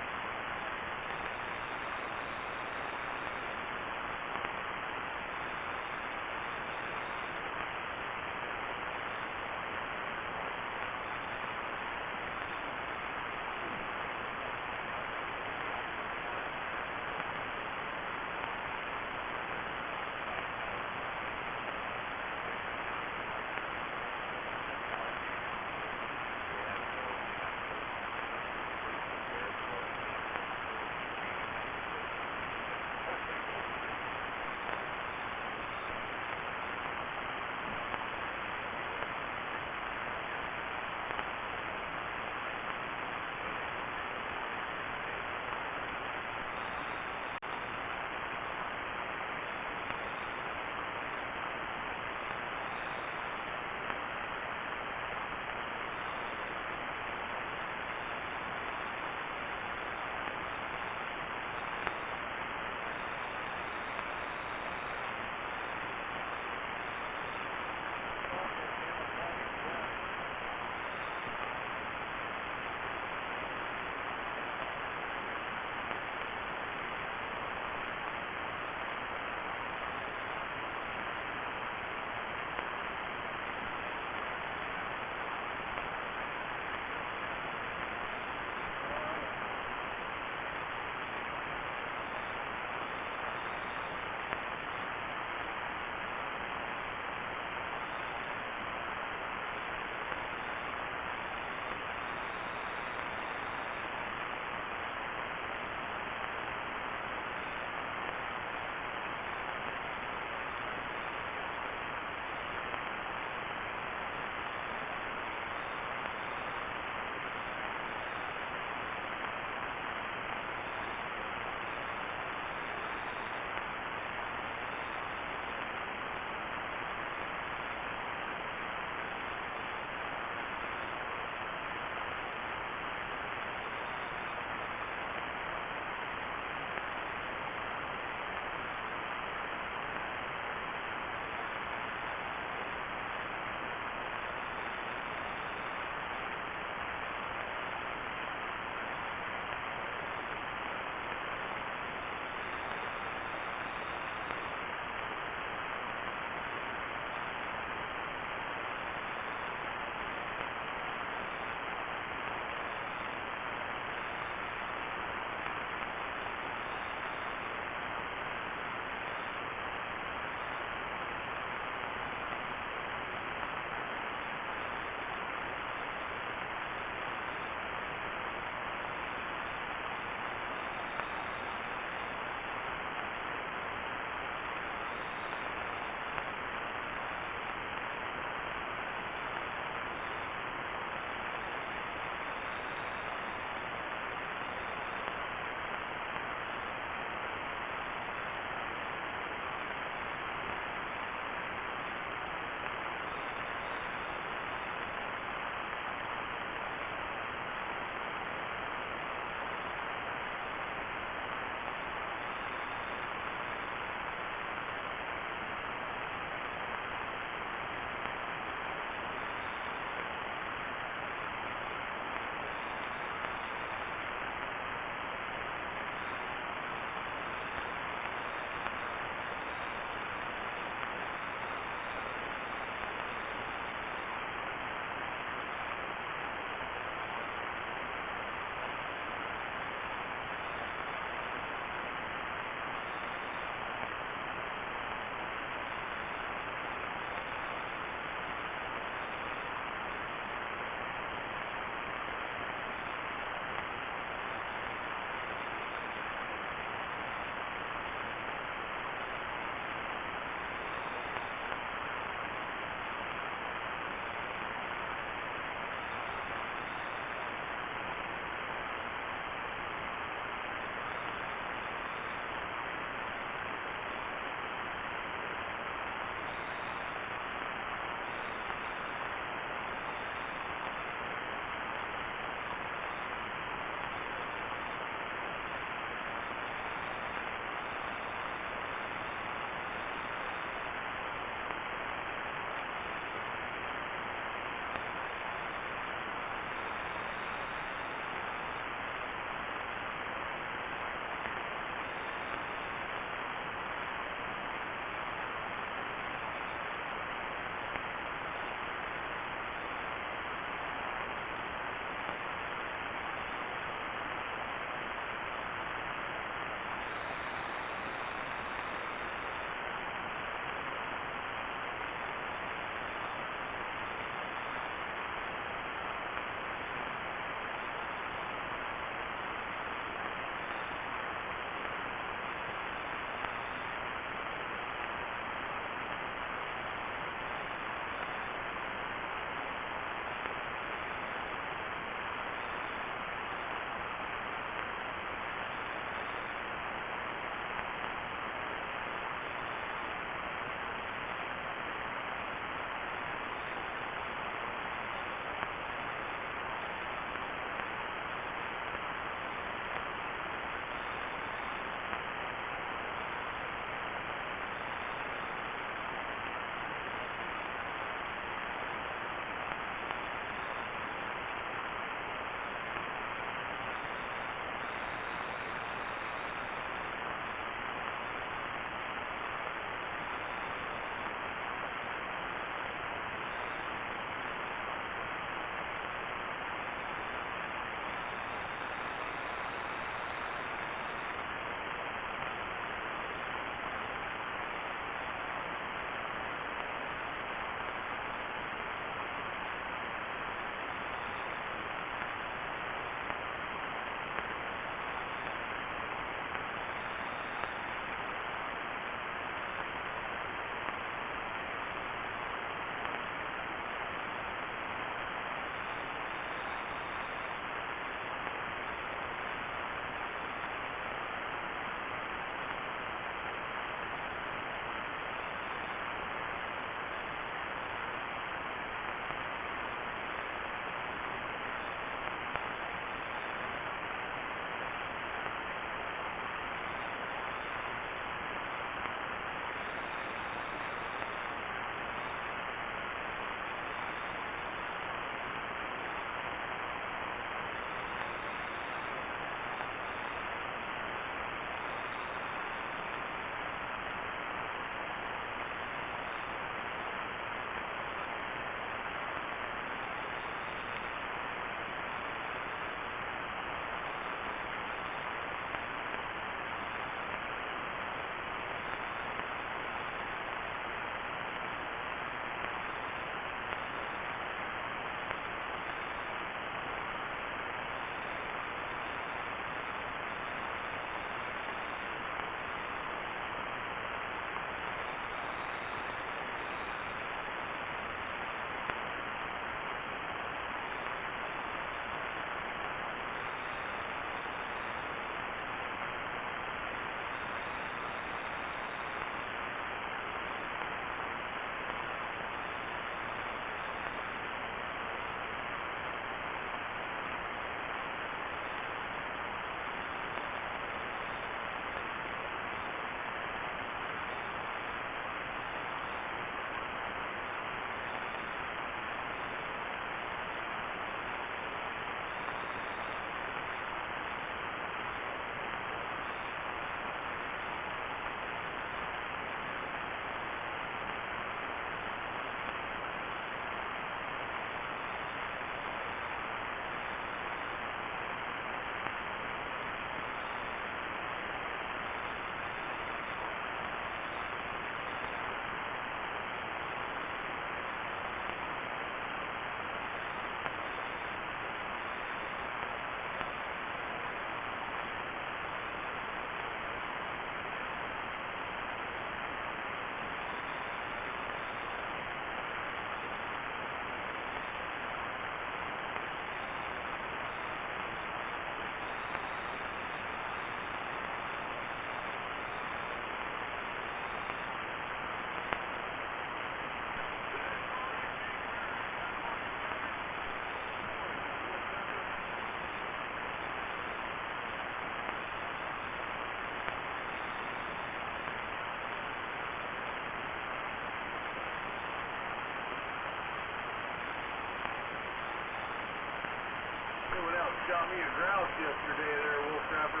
me a grouse yesterday there, Wolf Trapper.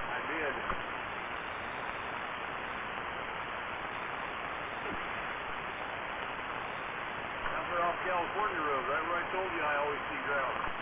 I did. Out there off California Road, right where I told you I always see grouse.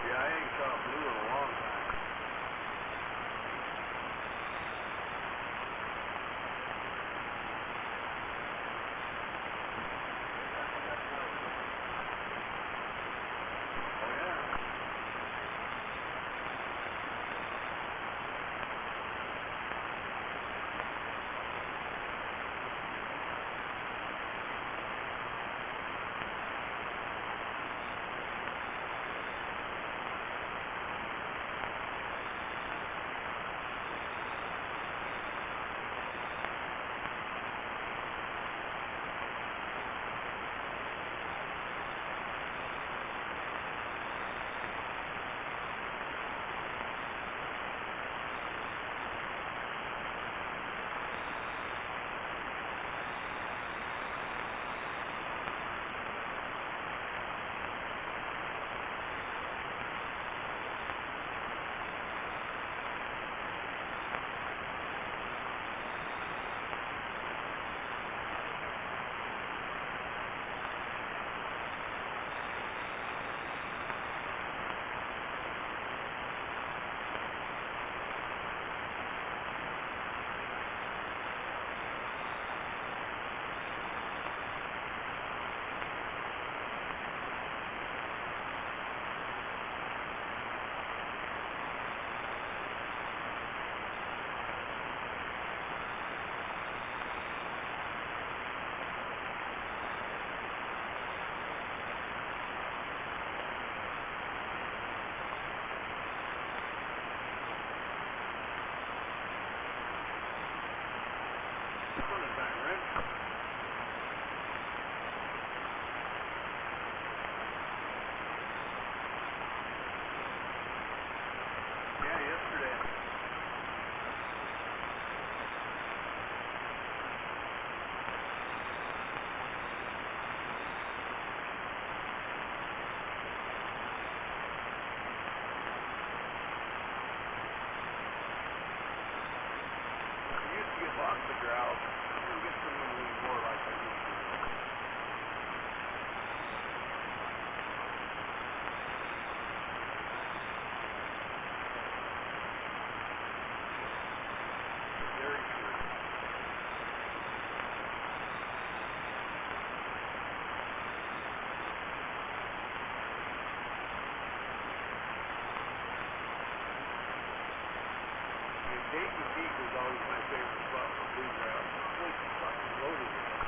Yeah, I ain't shot blue in a long time. Oh, yeah. Yeah, yesterday. I used to get lots of grouse. I don't get some anymore like I used to. Very true. And Dayton Peak was always my favorite spot for blue grouse. The place is fucking loaded with them.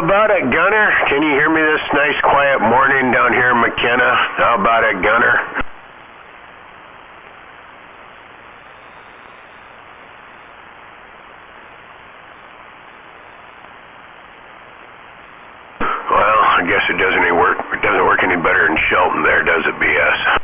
How about it, Gunner? Can you hear me this nice quiet morning down here in McKenna? How about it, Gunner? Well, I guess it doesn't work any better in Shelton there, does it, BS?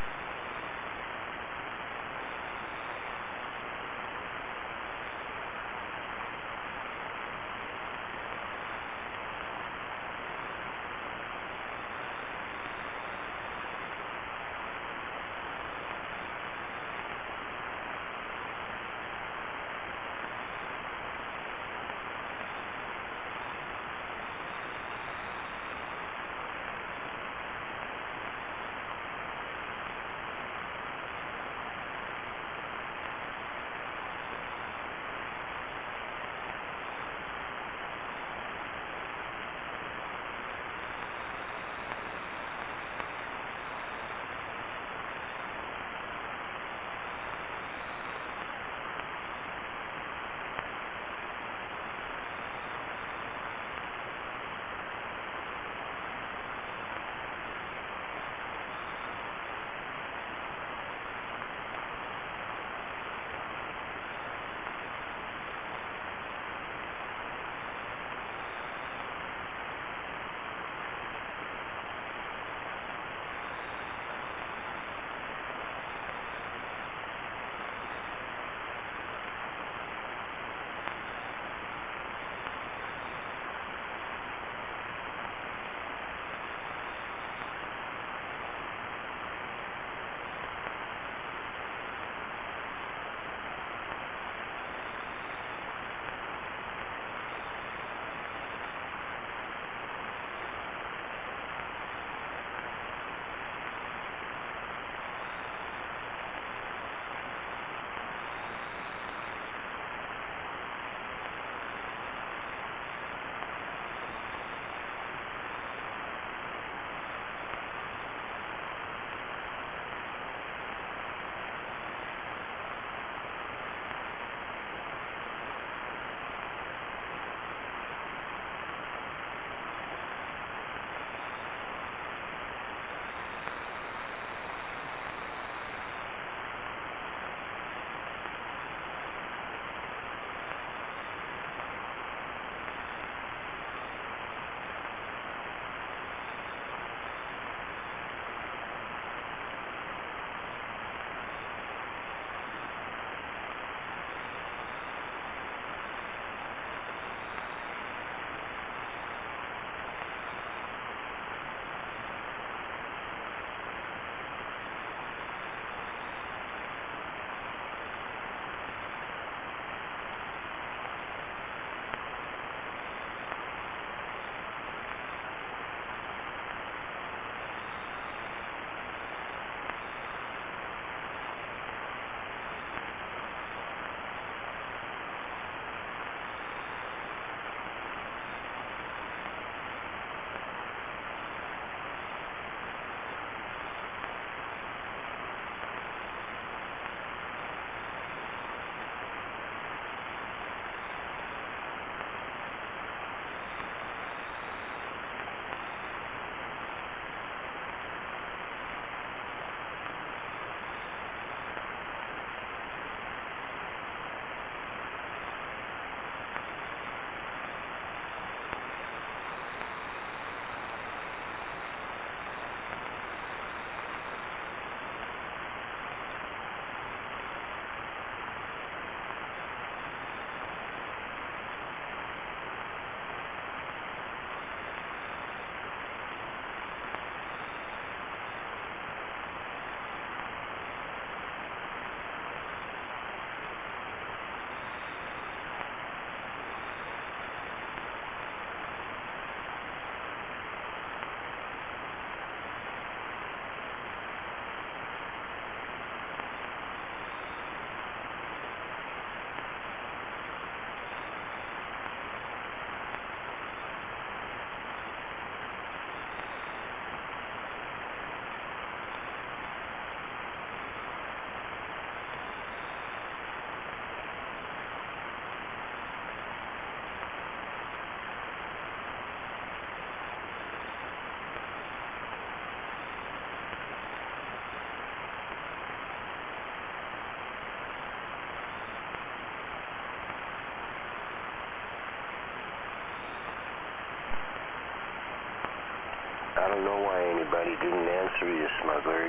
don't know why anybody didn't answer you, smuggler.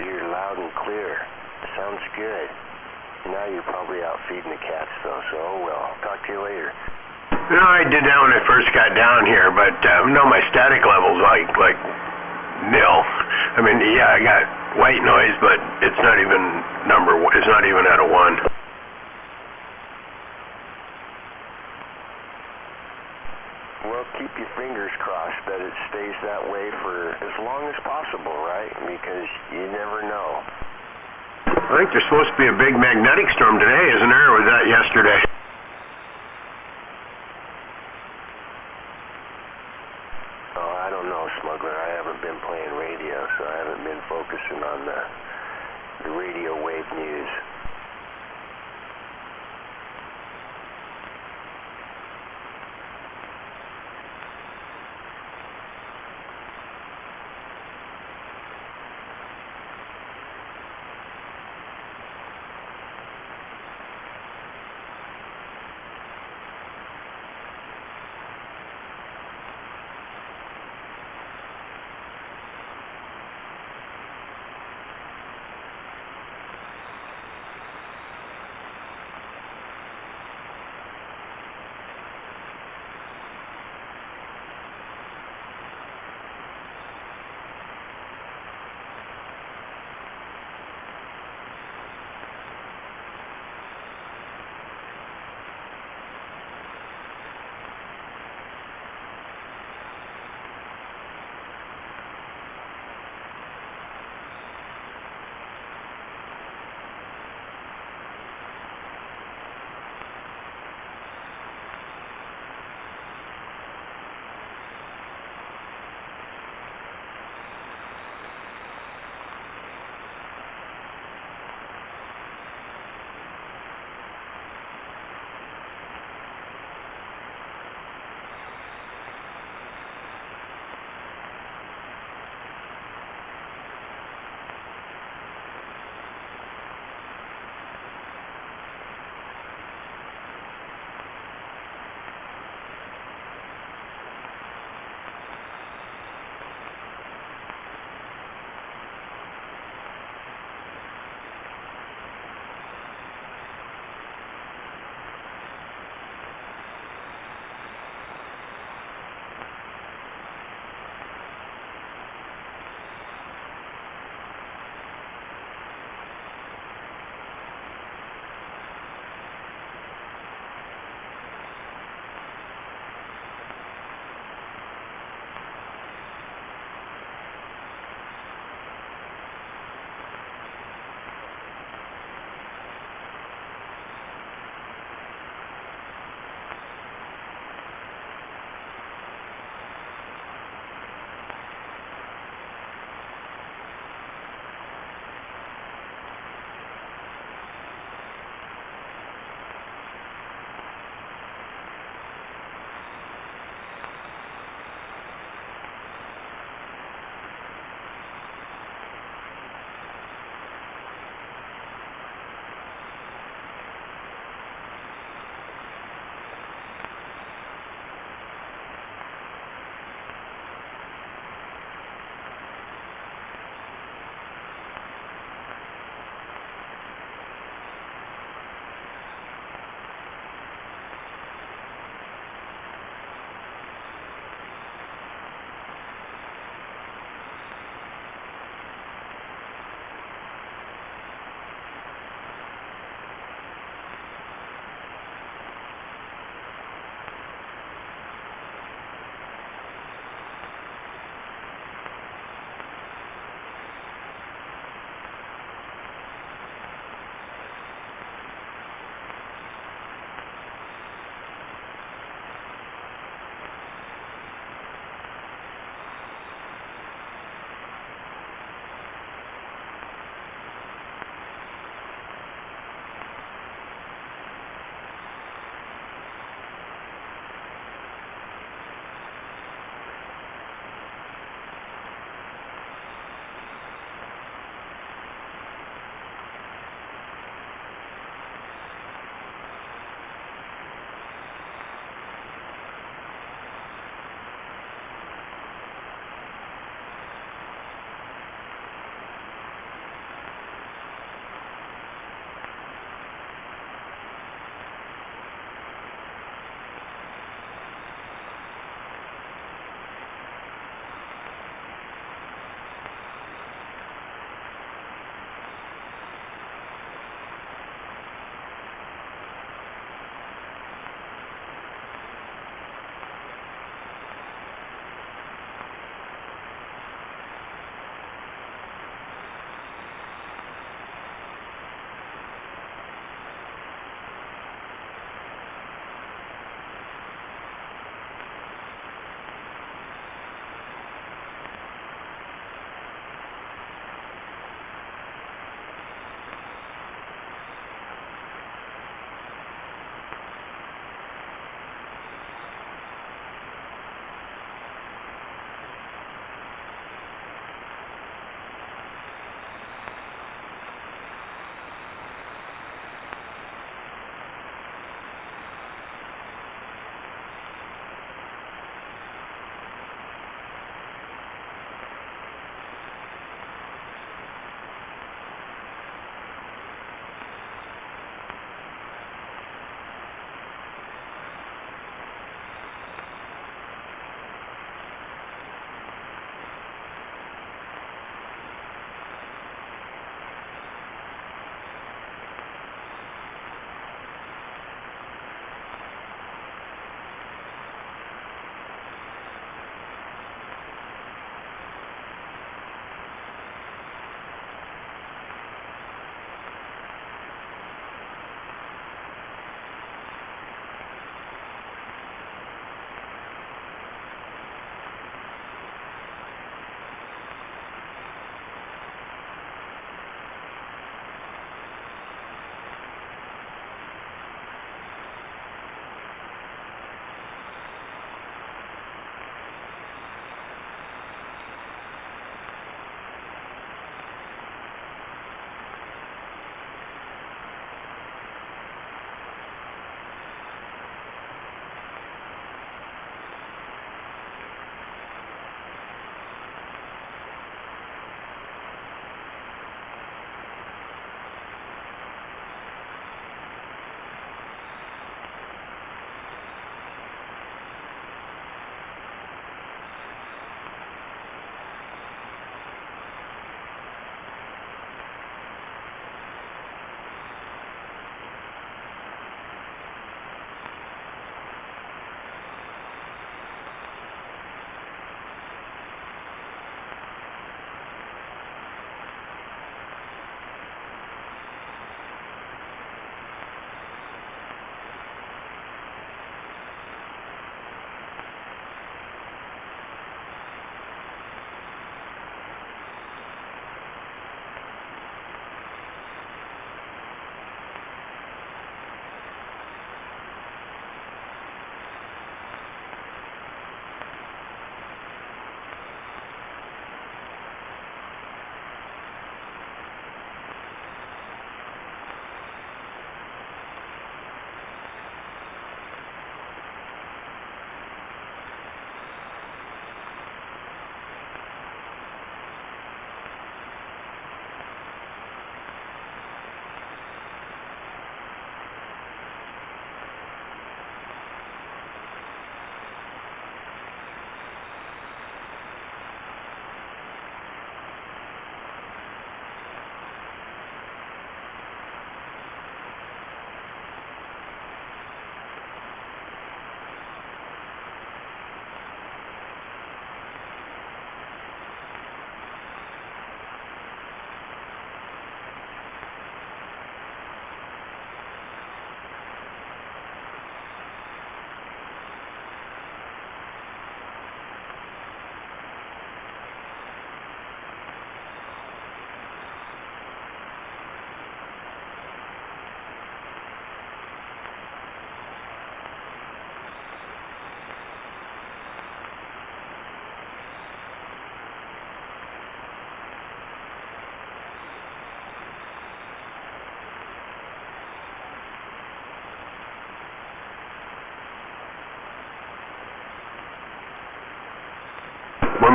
You're loud and clear. Sounds good. Now you're probably out feeding the cats, though, so oh well. Talk to you later. You know, I did that when I first got down here, but no, my static level's like nil. I mean, yeah, I got white noise, but it's not even it's not even at a 1. Well, keep your fingers crossed that it stays that way for as long as possible, right? Because you never know. I think there's supposed to be a big magnetic storm today, isn't there? Or was that yesterday? Oh, I don't know, smuggler. I haven't been playing radio, so I haven't been focusing on the radio wave news.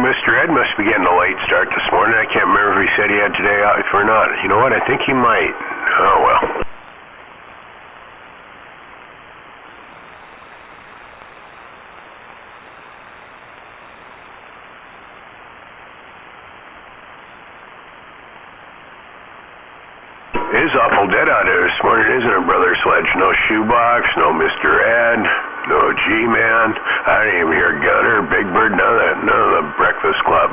Mr. Ed must be getting a late start this morning. I can't remember if he said he had today off or not. You know what? I think he might. Oh, well. It is awful dead out there this morning, isn't it, Brother Sledge? No shoebox, no Mr. Ed, no G-Man. I didn't even hear Gunner, Big Bird, none of that, none of the Breakfast Club.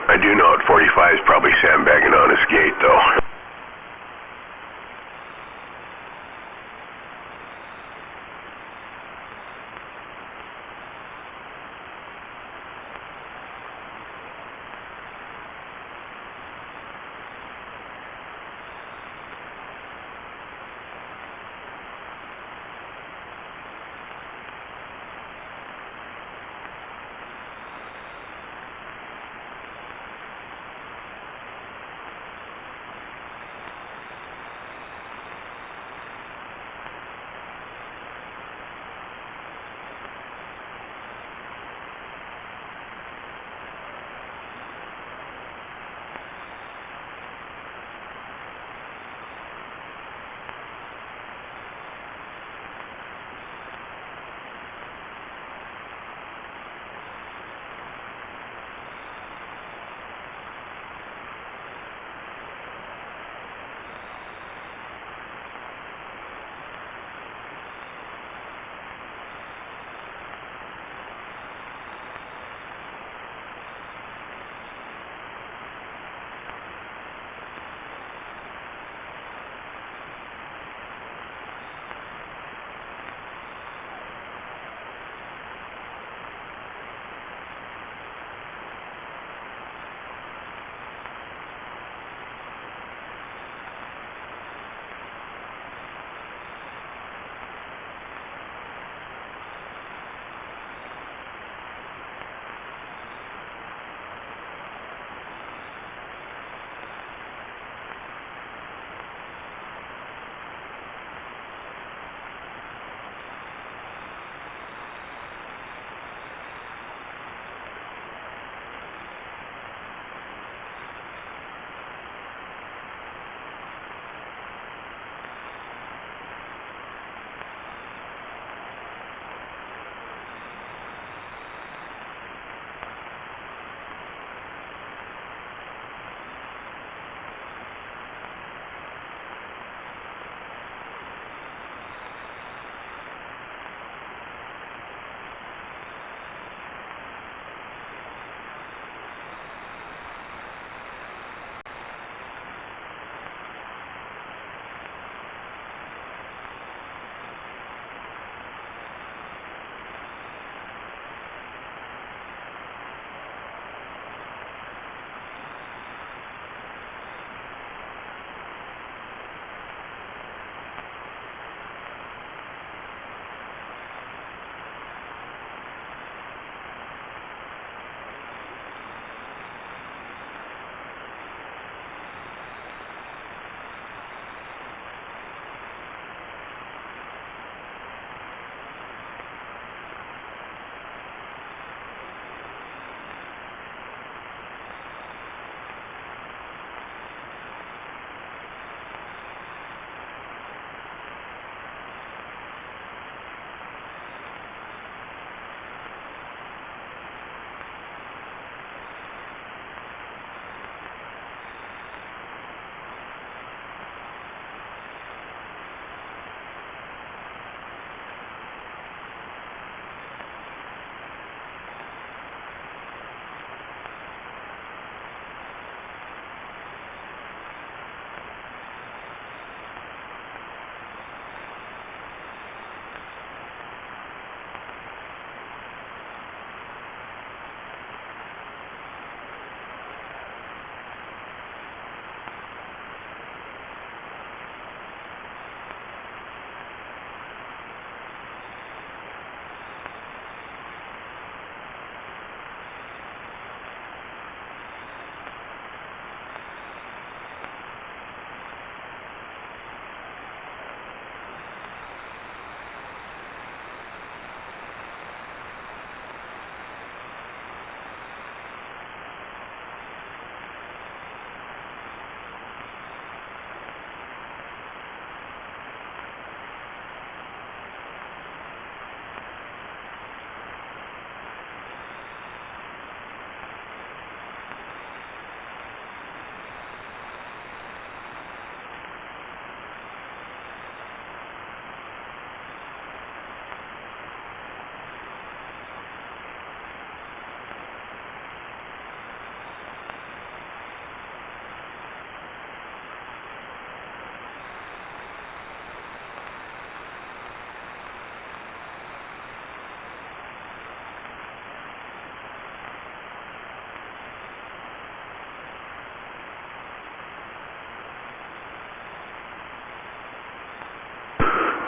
I do know at 45 is probably sandbagging on his gate, though.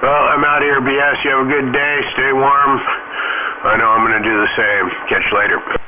Well, I'm out of here, BS. You have a good day. Stay warm. I know I'm going to do the same. Catch you later.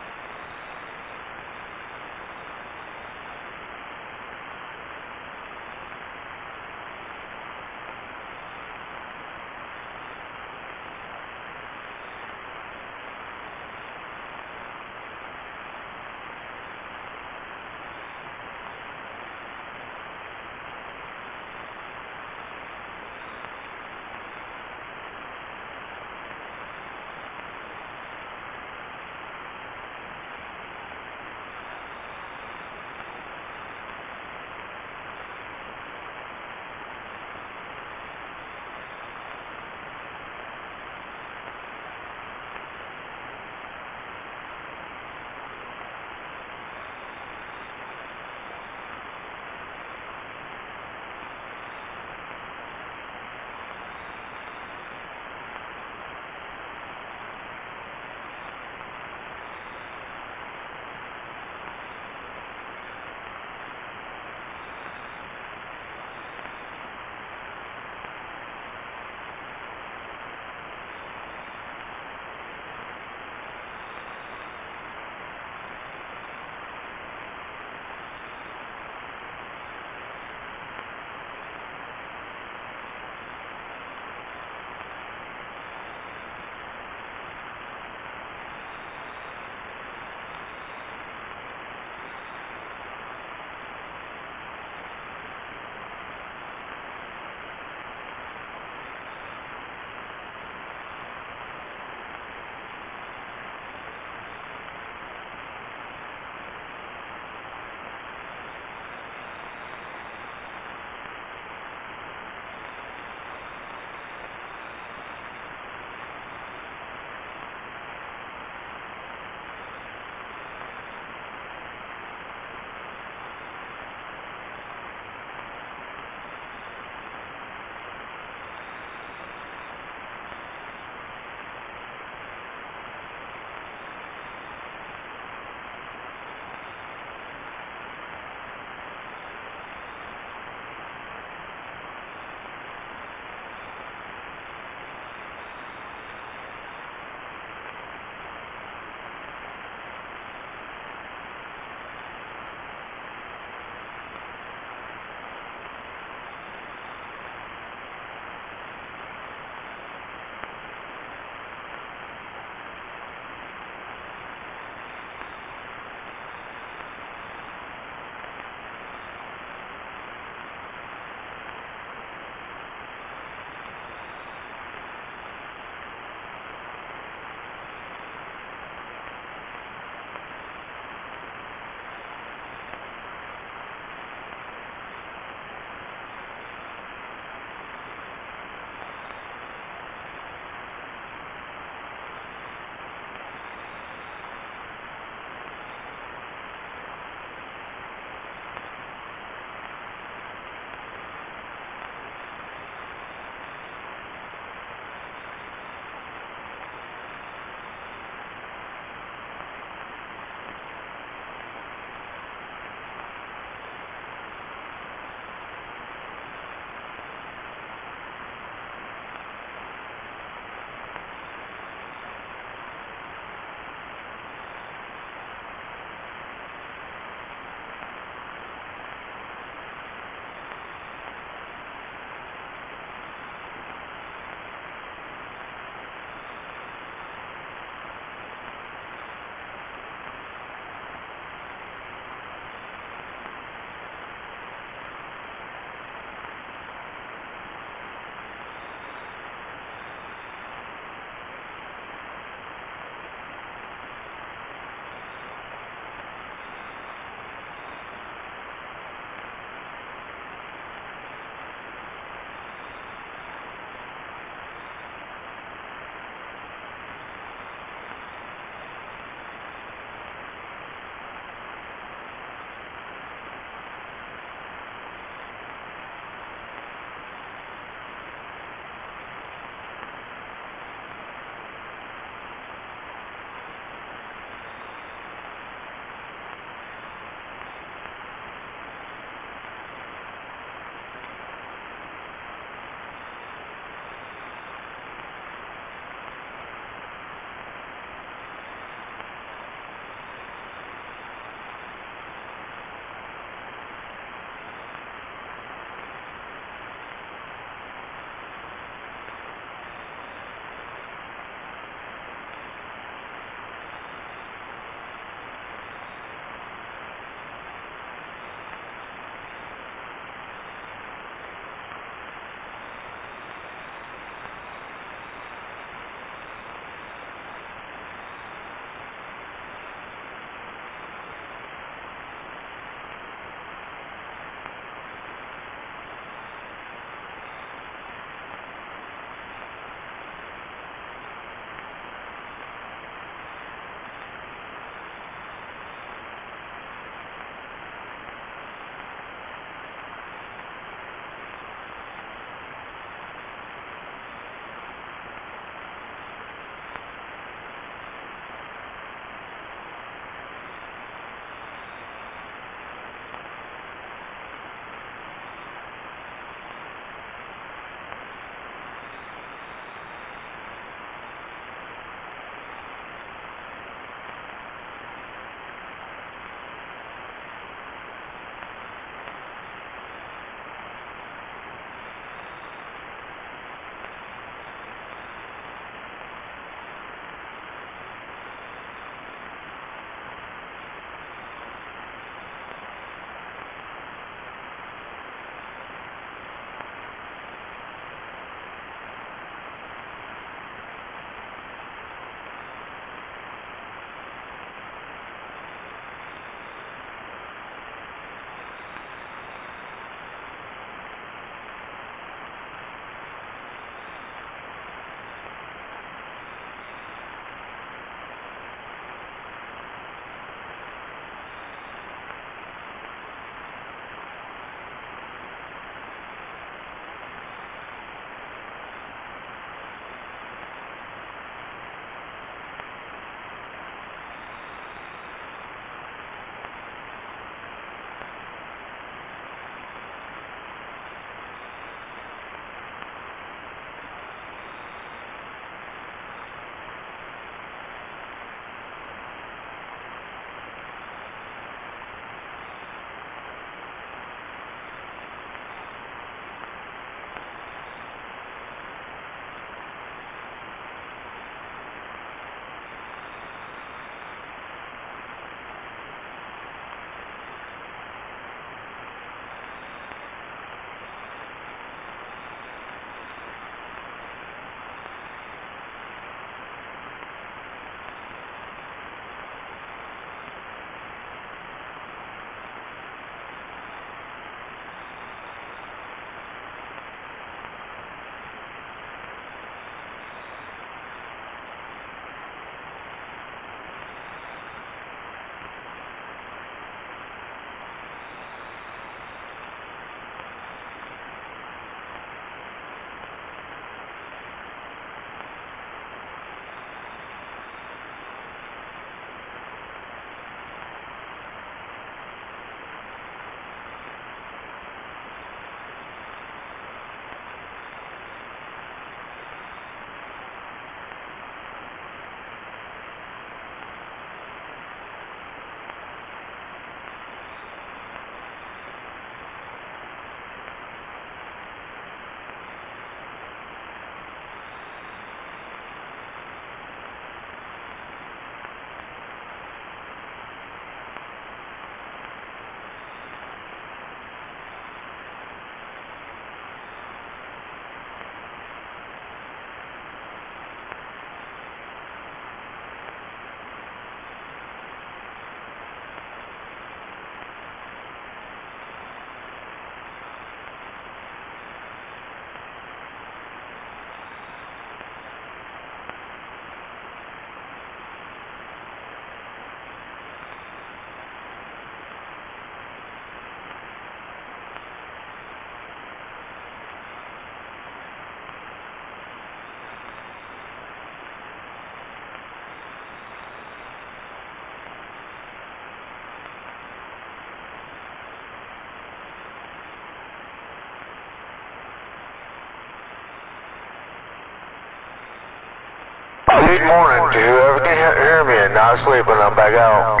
Good morning to whoever can hear me and not sleeping. I'm back out.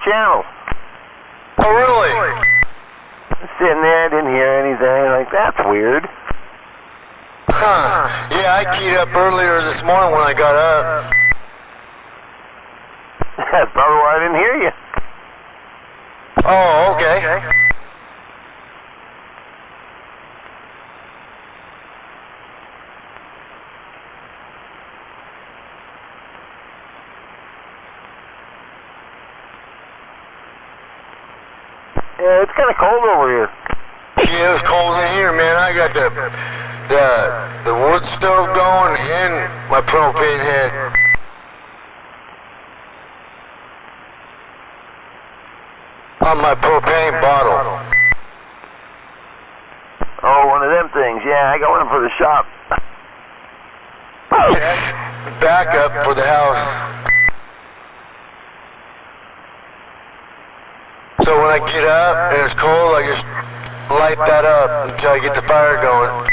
channel. Oh, really? Sitting there, didn't hear anything. Like, that's weird. Huh. Yeah, I keyed up earlier this morning when I got up. That's probably why I didn't hear you. Oh, okay. Yeah, it's kind of cold over here. Yeah, it's cold in here, man. I got the wood stove going and my propane head. On my propane bottle. Oh, one of them things. Yeah, I got one for the shop. Backup for the house. So when I get up and it's cold, I just light that up until I get the fire going.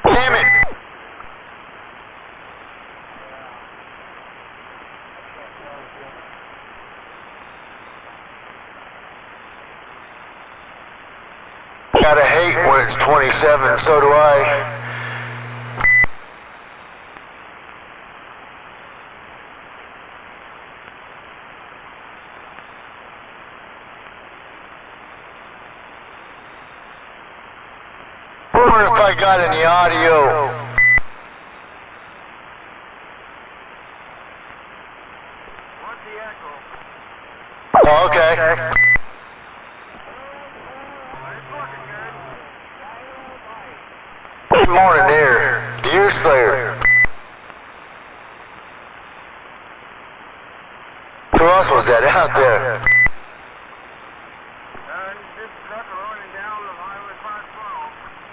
Damn it! Gotta hate when it's 27, so do I. I wonder if I got any audio. Oh, okay. Good morning there, Deer Slayer. Who else was that out there?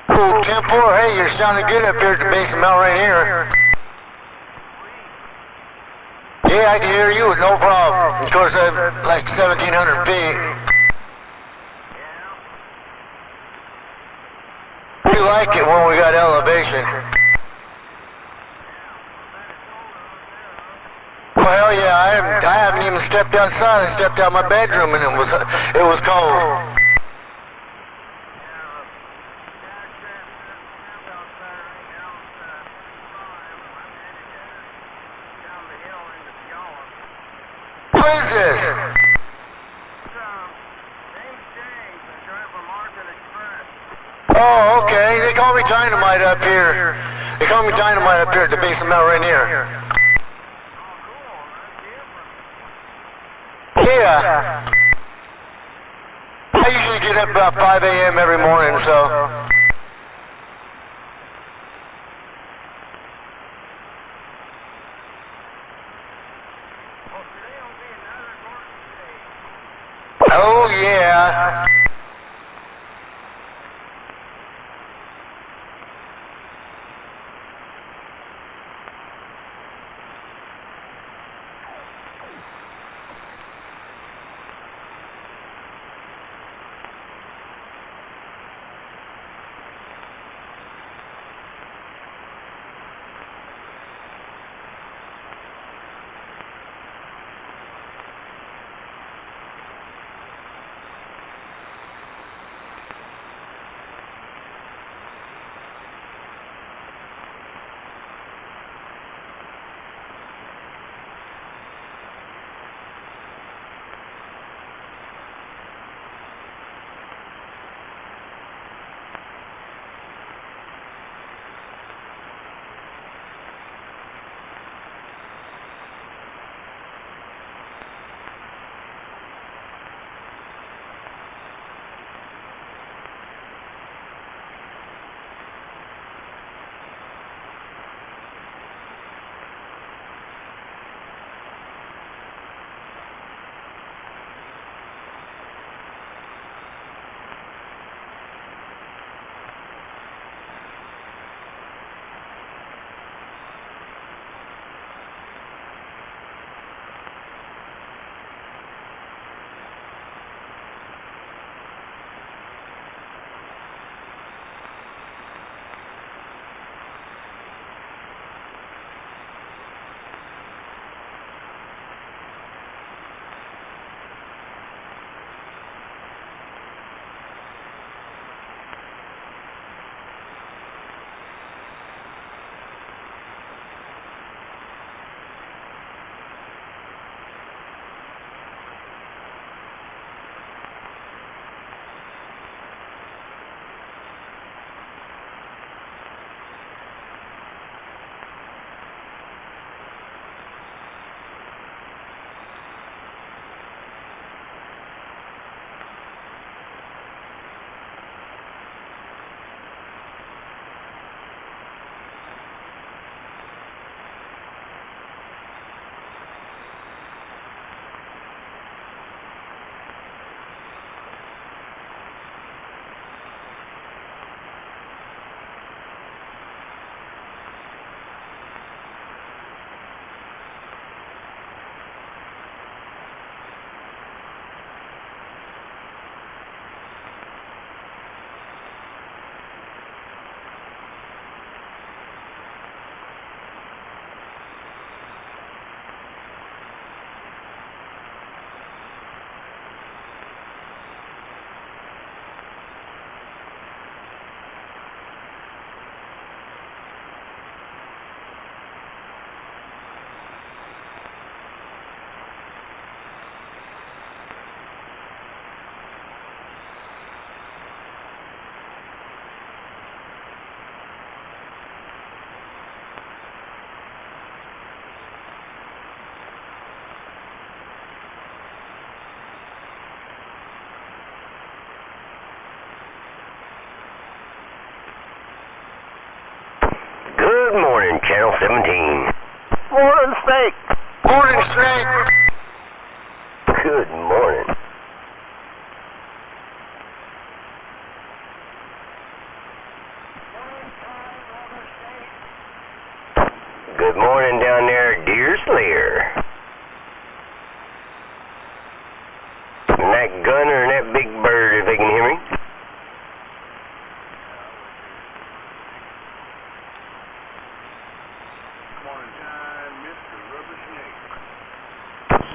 Cool, 10-4. Hey, you're sounding good up here at the base of Mount Rainier. Yeah, I can hear you with no problem. Of course, I'm like 1,700 feet. you like it when we got elevation. Well, hell yeah, I haven't even stepped outside. I stepped out my bedroom and it was cold. Who is this? Oh, okay. They call me Dynamite up here. They call me Dynamite up here at the base of Mount Rainier. Yeah. I usually get up about 5 a.m. every morning, so. Oh, yeah. Good morning, Channel 17. Morning, Snake. Morning, Snake. Good morning. Good morning down there, Deer Slayer. And that gunner and that big bird, if they can hear me.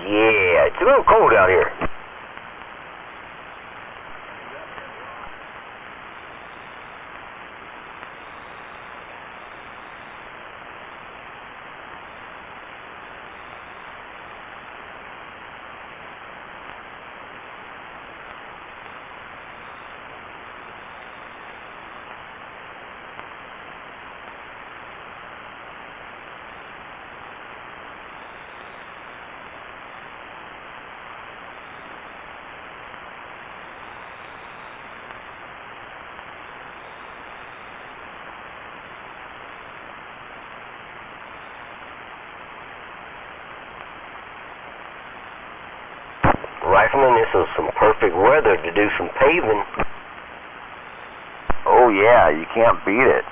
Yeah, it's a little cold out here. Rifleman, this is some perfect weather to do some paving. Oh yeah, you can't beat it.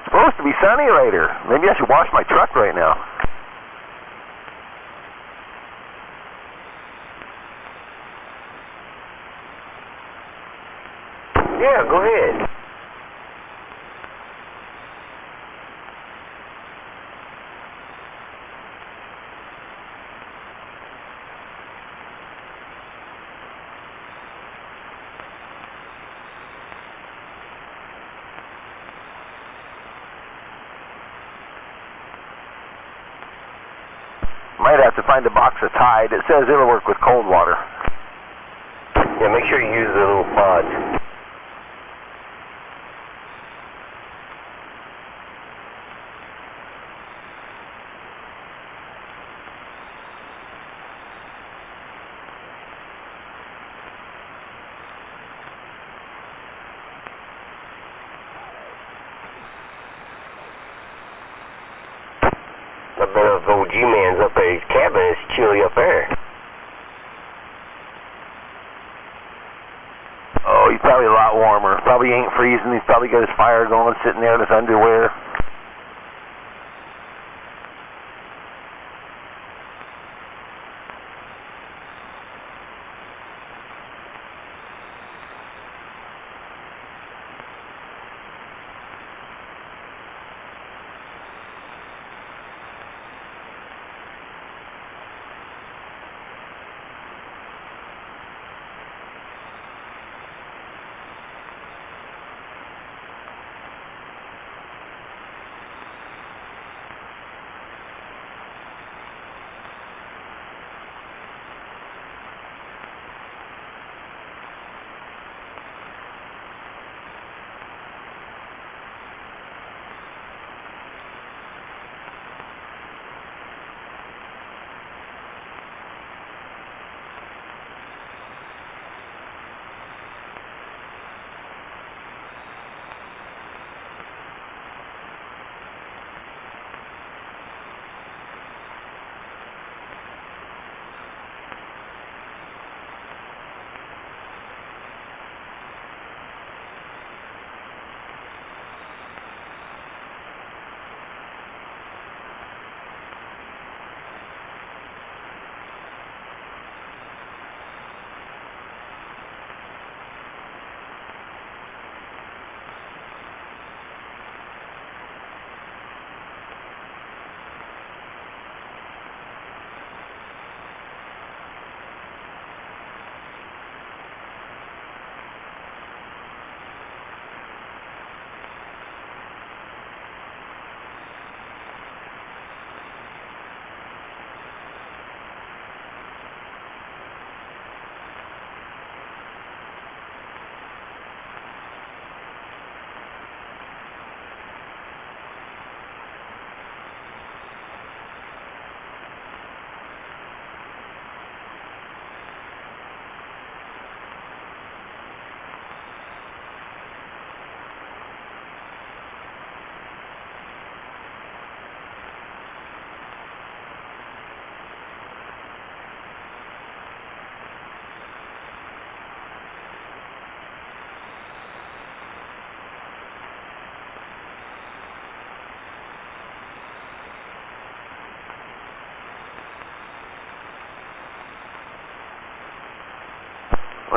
Supposed to be sunny later. Maybe I should wash my truck right now. Yeah, go ahead. Might have to find a box of Tide. It says it'll work with cold water. Yeah, make sure you use the little pods. I bet if old G-Man's up at his cabin, it's chilly up there. Oh, he's probably a lot warmer. Probably ain't freezing. He's probably got his fire going, sitting there in his underwear.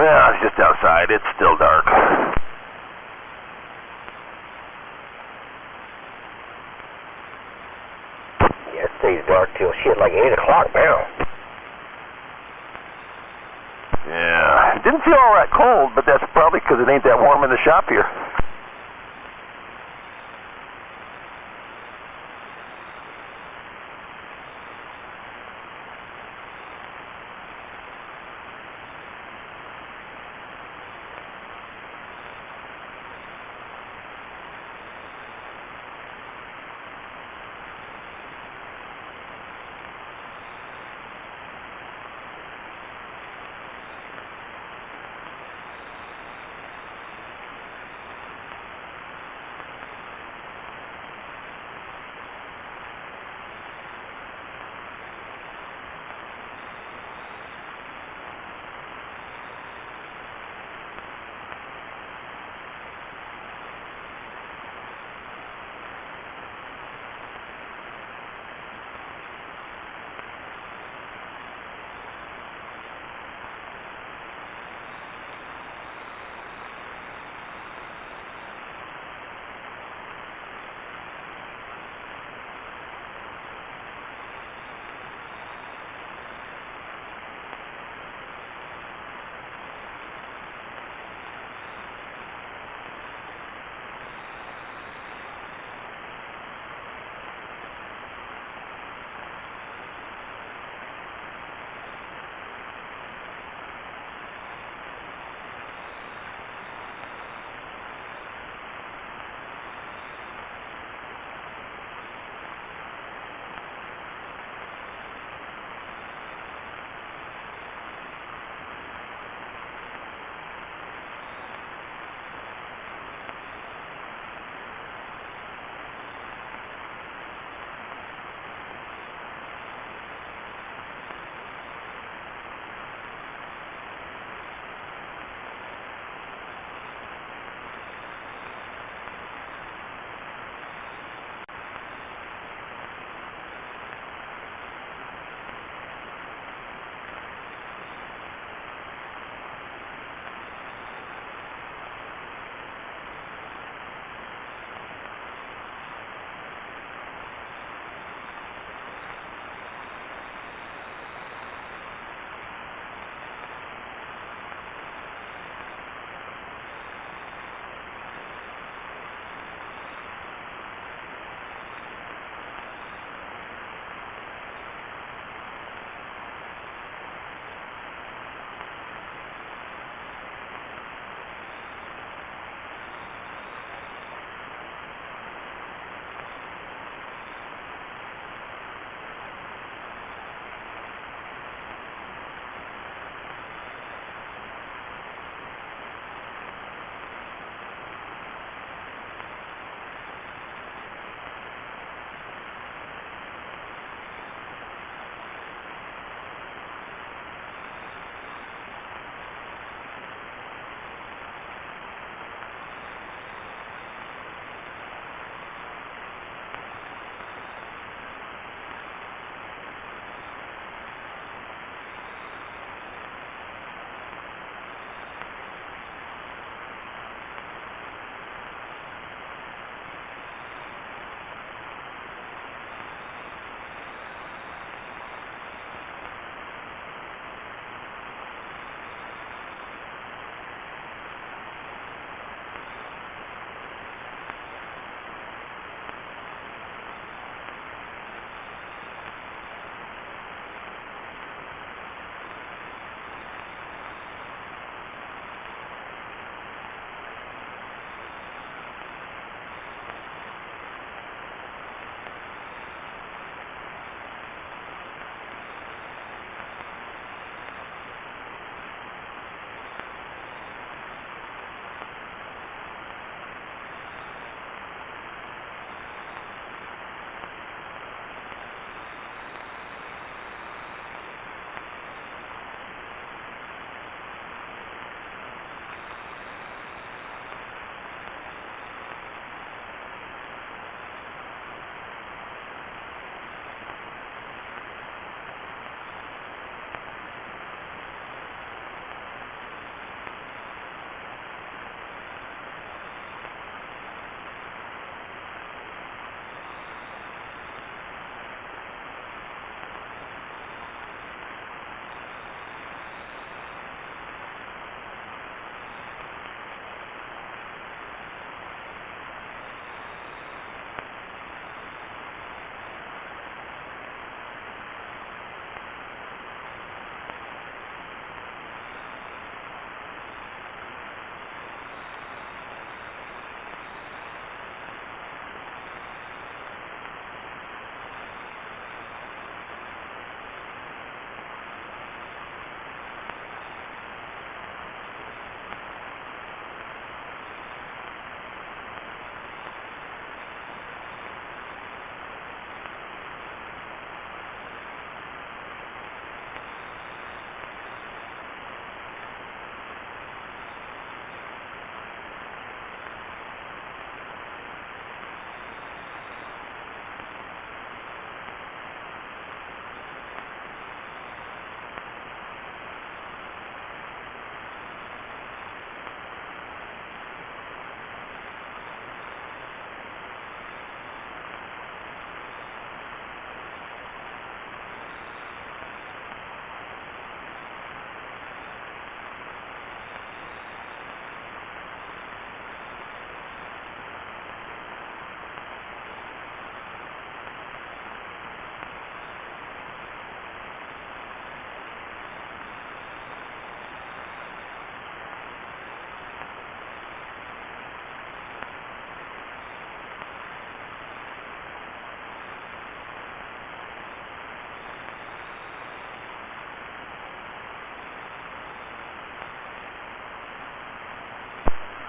Yeah, it's just outside. It's still dark. Yeah, it stays dark till shit like 8 o'clock now. Yeah, it didn't feel all that cold, but that's probably because it ain't that warm in the shop here.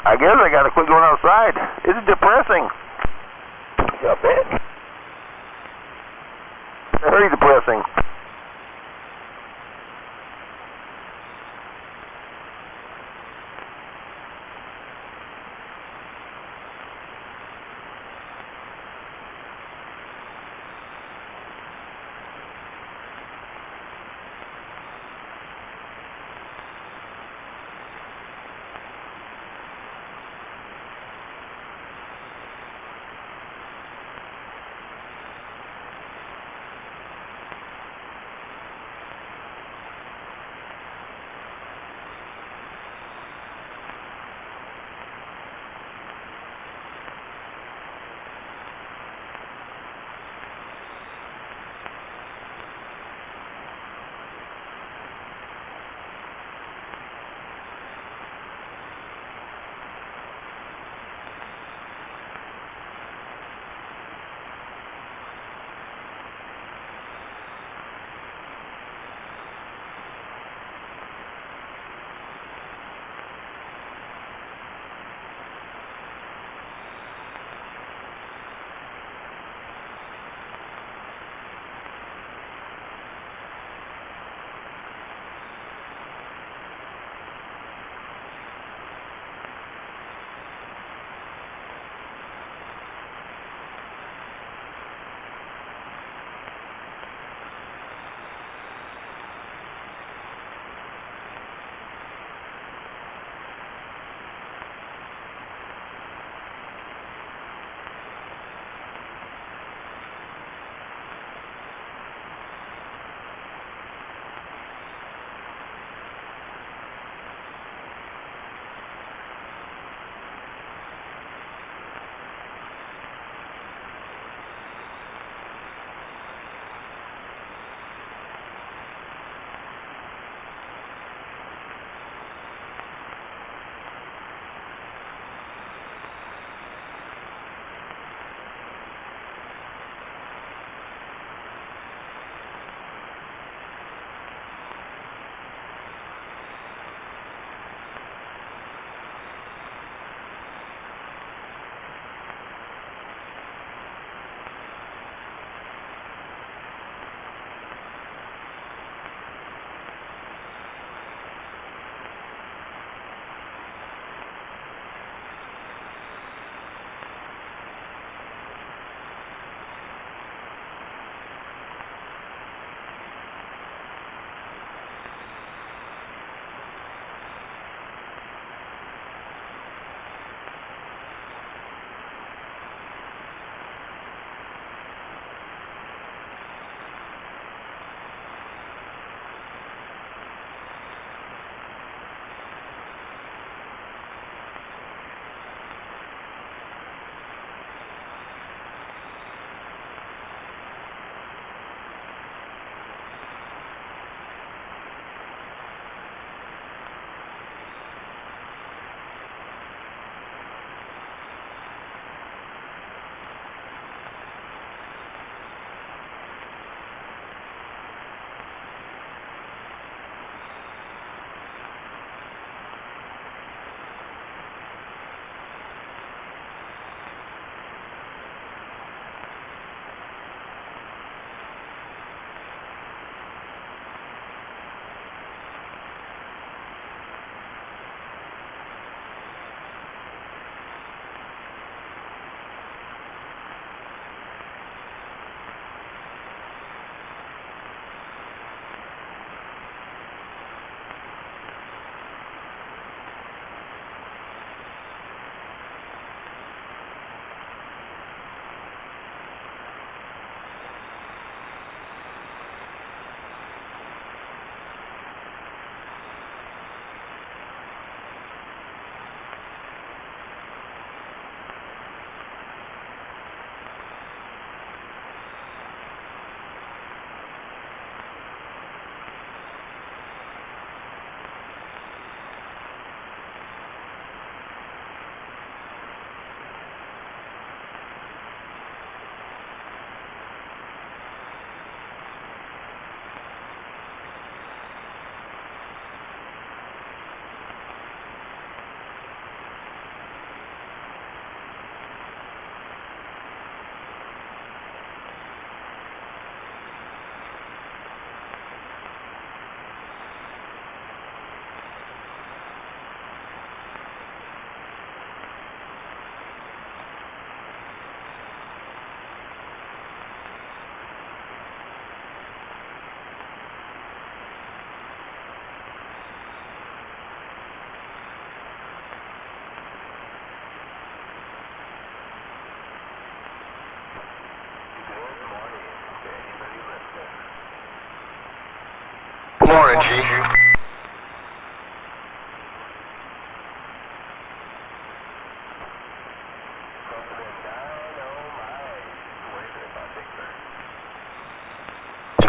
I guess I gotta quit going outside. It's depressing. I bet. Very depressing.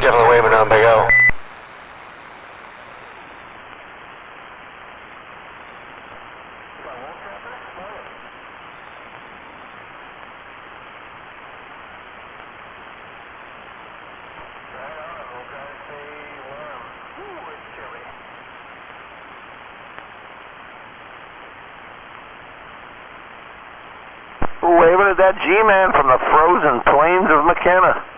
definitely waving on Big O. Waving at that G-Man from the frozen plains of McKenna.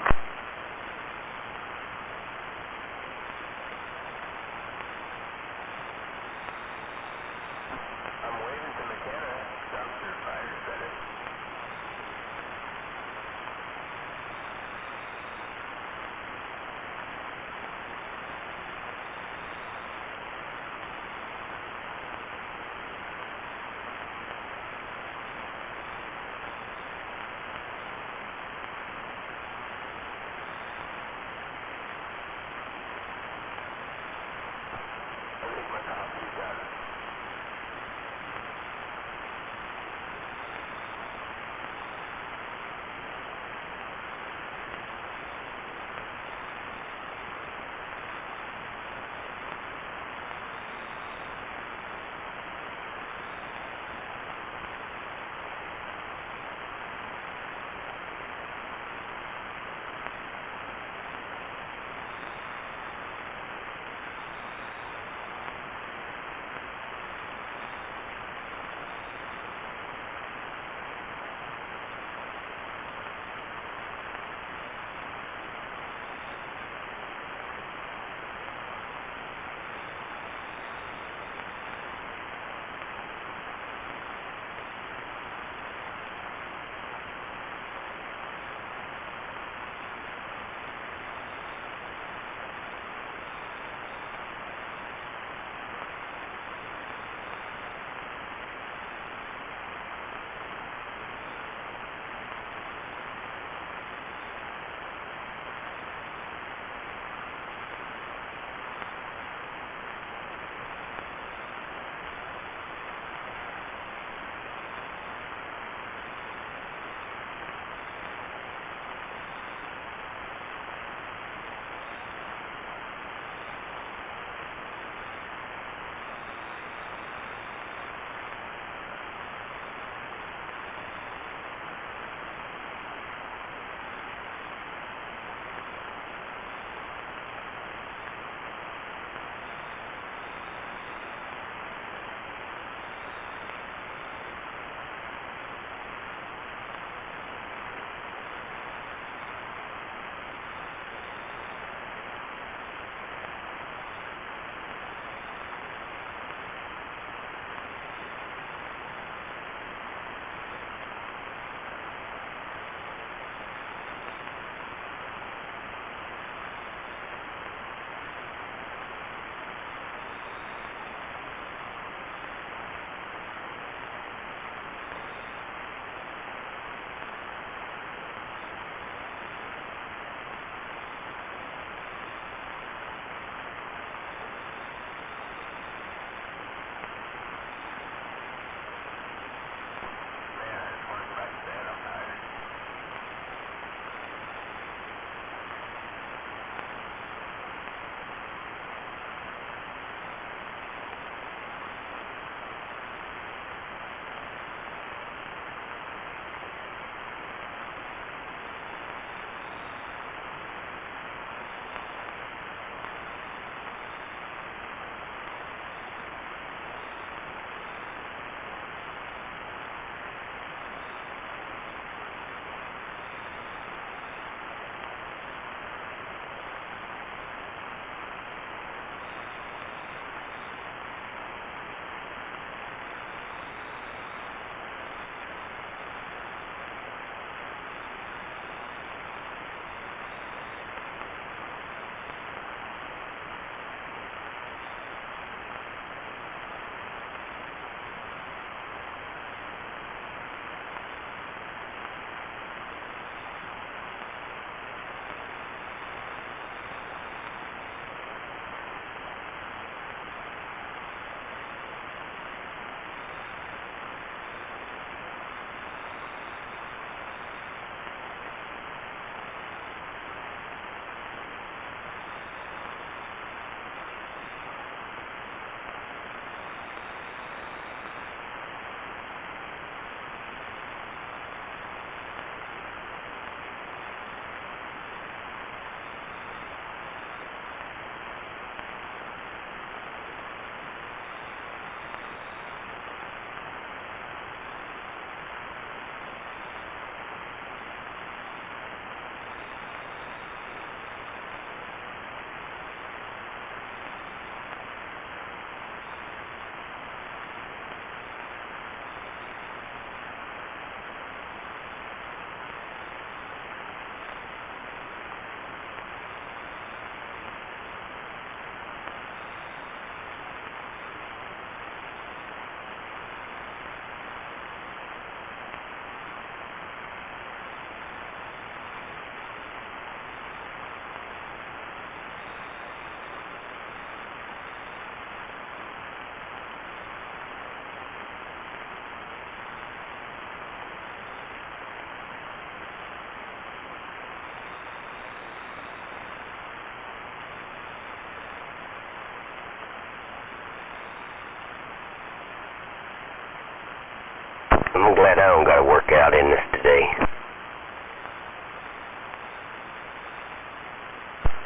I'm glad I don't got to work out in this today.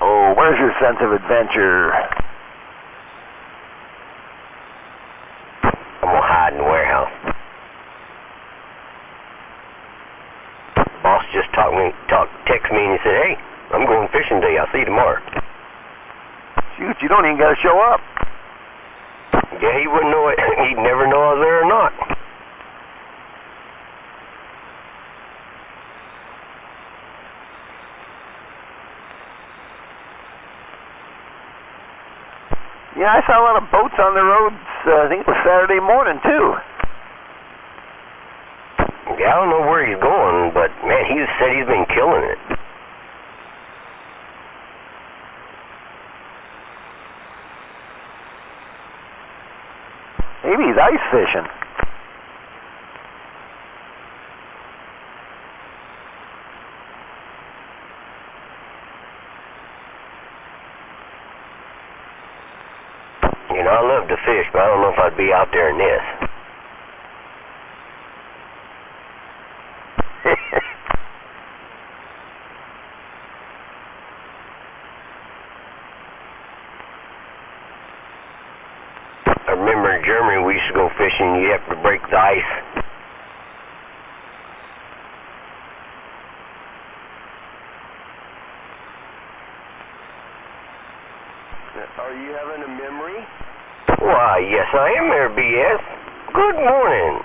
Oh, where's your sense of adventure? I'm gonna hide in the warehouse. Boss just text me and he said, "Hey, I'm going fishing today. I'll see you tomorrow." Shoot, you don't even got to show up. Yeah, he wouldn't know it. He'd never know I was there or not. Yeah, I saw a lot of boats on the roads. I think it was Saturday morning, too. Yeah, I don't know where he's going, but, man, he said he's been killing it. Maybe he's ice fishing. You know, I love to fish, but I don't know if I'd be out there in this. I remember in Germany we used to go fishing, you have to break the ice. Are you having a memory? Why, yes I am there, BS. Good morning.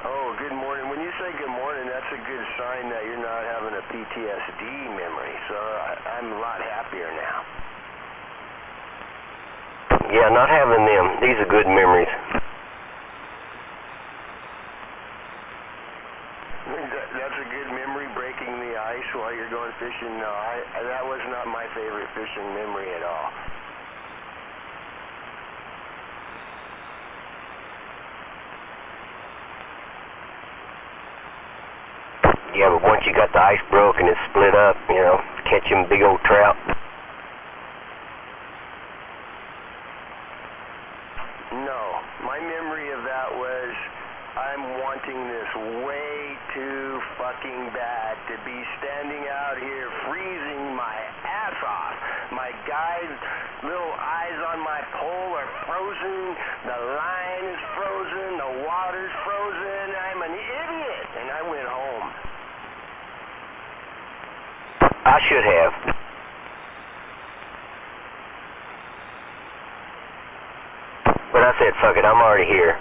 Oh, good morning. When you say good morning, that's a good sign that you're not having a PTSD memory, so I'm a lot happier now. Yeah, not having them. These are good memories. That's a good memory, breaking the ice while you're going fishing. No, that was not my favorite fishing memory at all. Yeah, but once you got the ice broke and it split up, you know, catching big old trout. No, my memory of that was I'm wanting this way too fucking bad to be standing out here freezing my ass off. My guy's little eyes on my pole are frozen, the line is frozen, the water's frozen, I'm an idiot, and I went home. I should have. But I said, fuck it, I'm already here.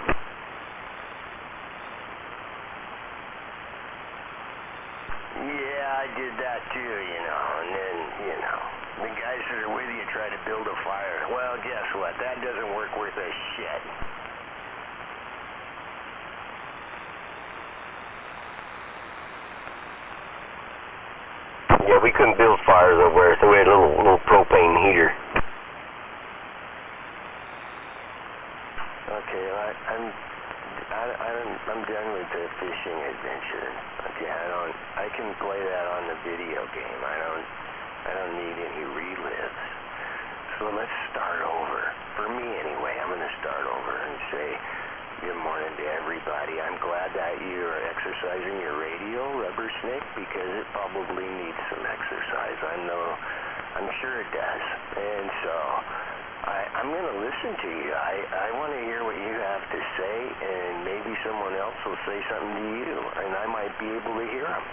Yeah, I did that too, you know, and then, you know, the guys that are with you try to build a fire. Well, guess what? That doesn't work worth a shit. Yeah, we couldn't build fires over there, so we had a little propane heater. Okay, I'm done with the fishing adventure. Okay, I can play that on the video game. I don't need any relives. So let's start over. For me anyway, I'm gonna start over and say good morning to everybody. I'm glad that you're exercising your radio, Rubber Snake, because it probably needs some exercise. I'm sure it does. And so I'm going to listen to you. I want to hear what you have to say, and maybe someone else will say something to you, and I might be able to hear them.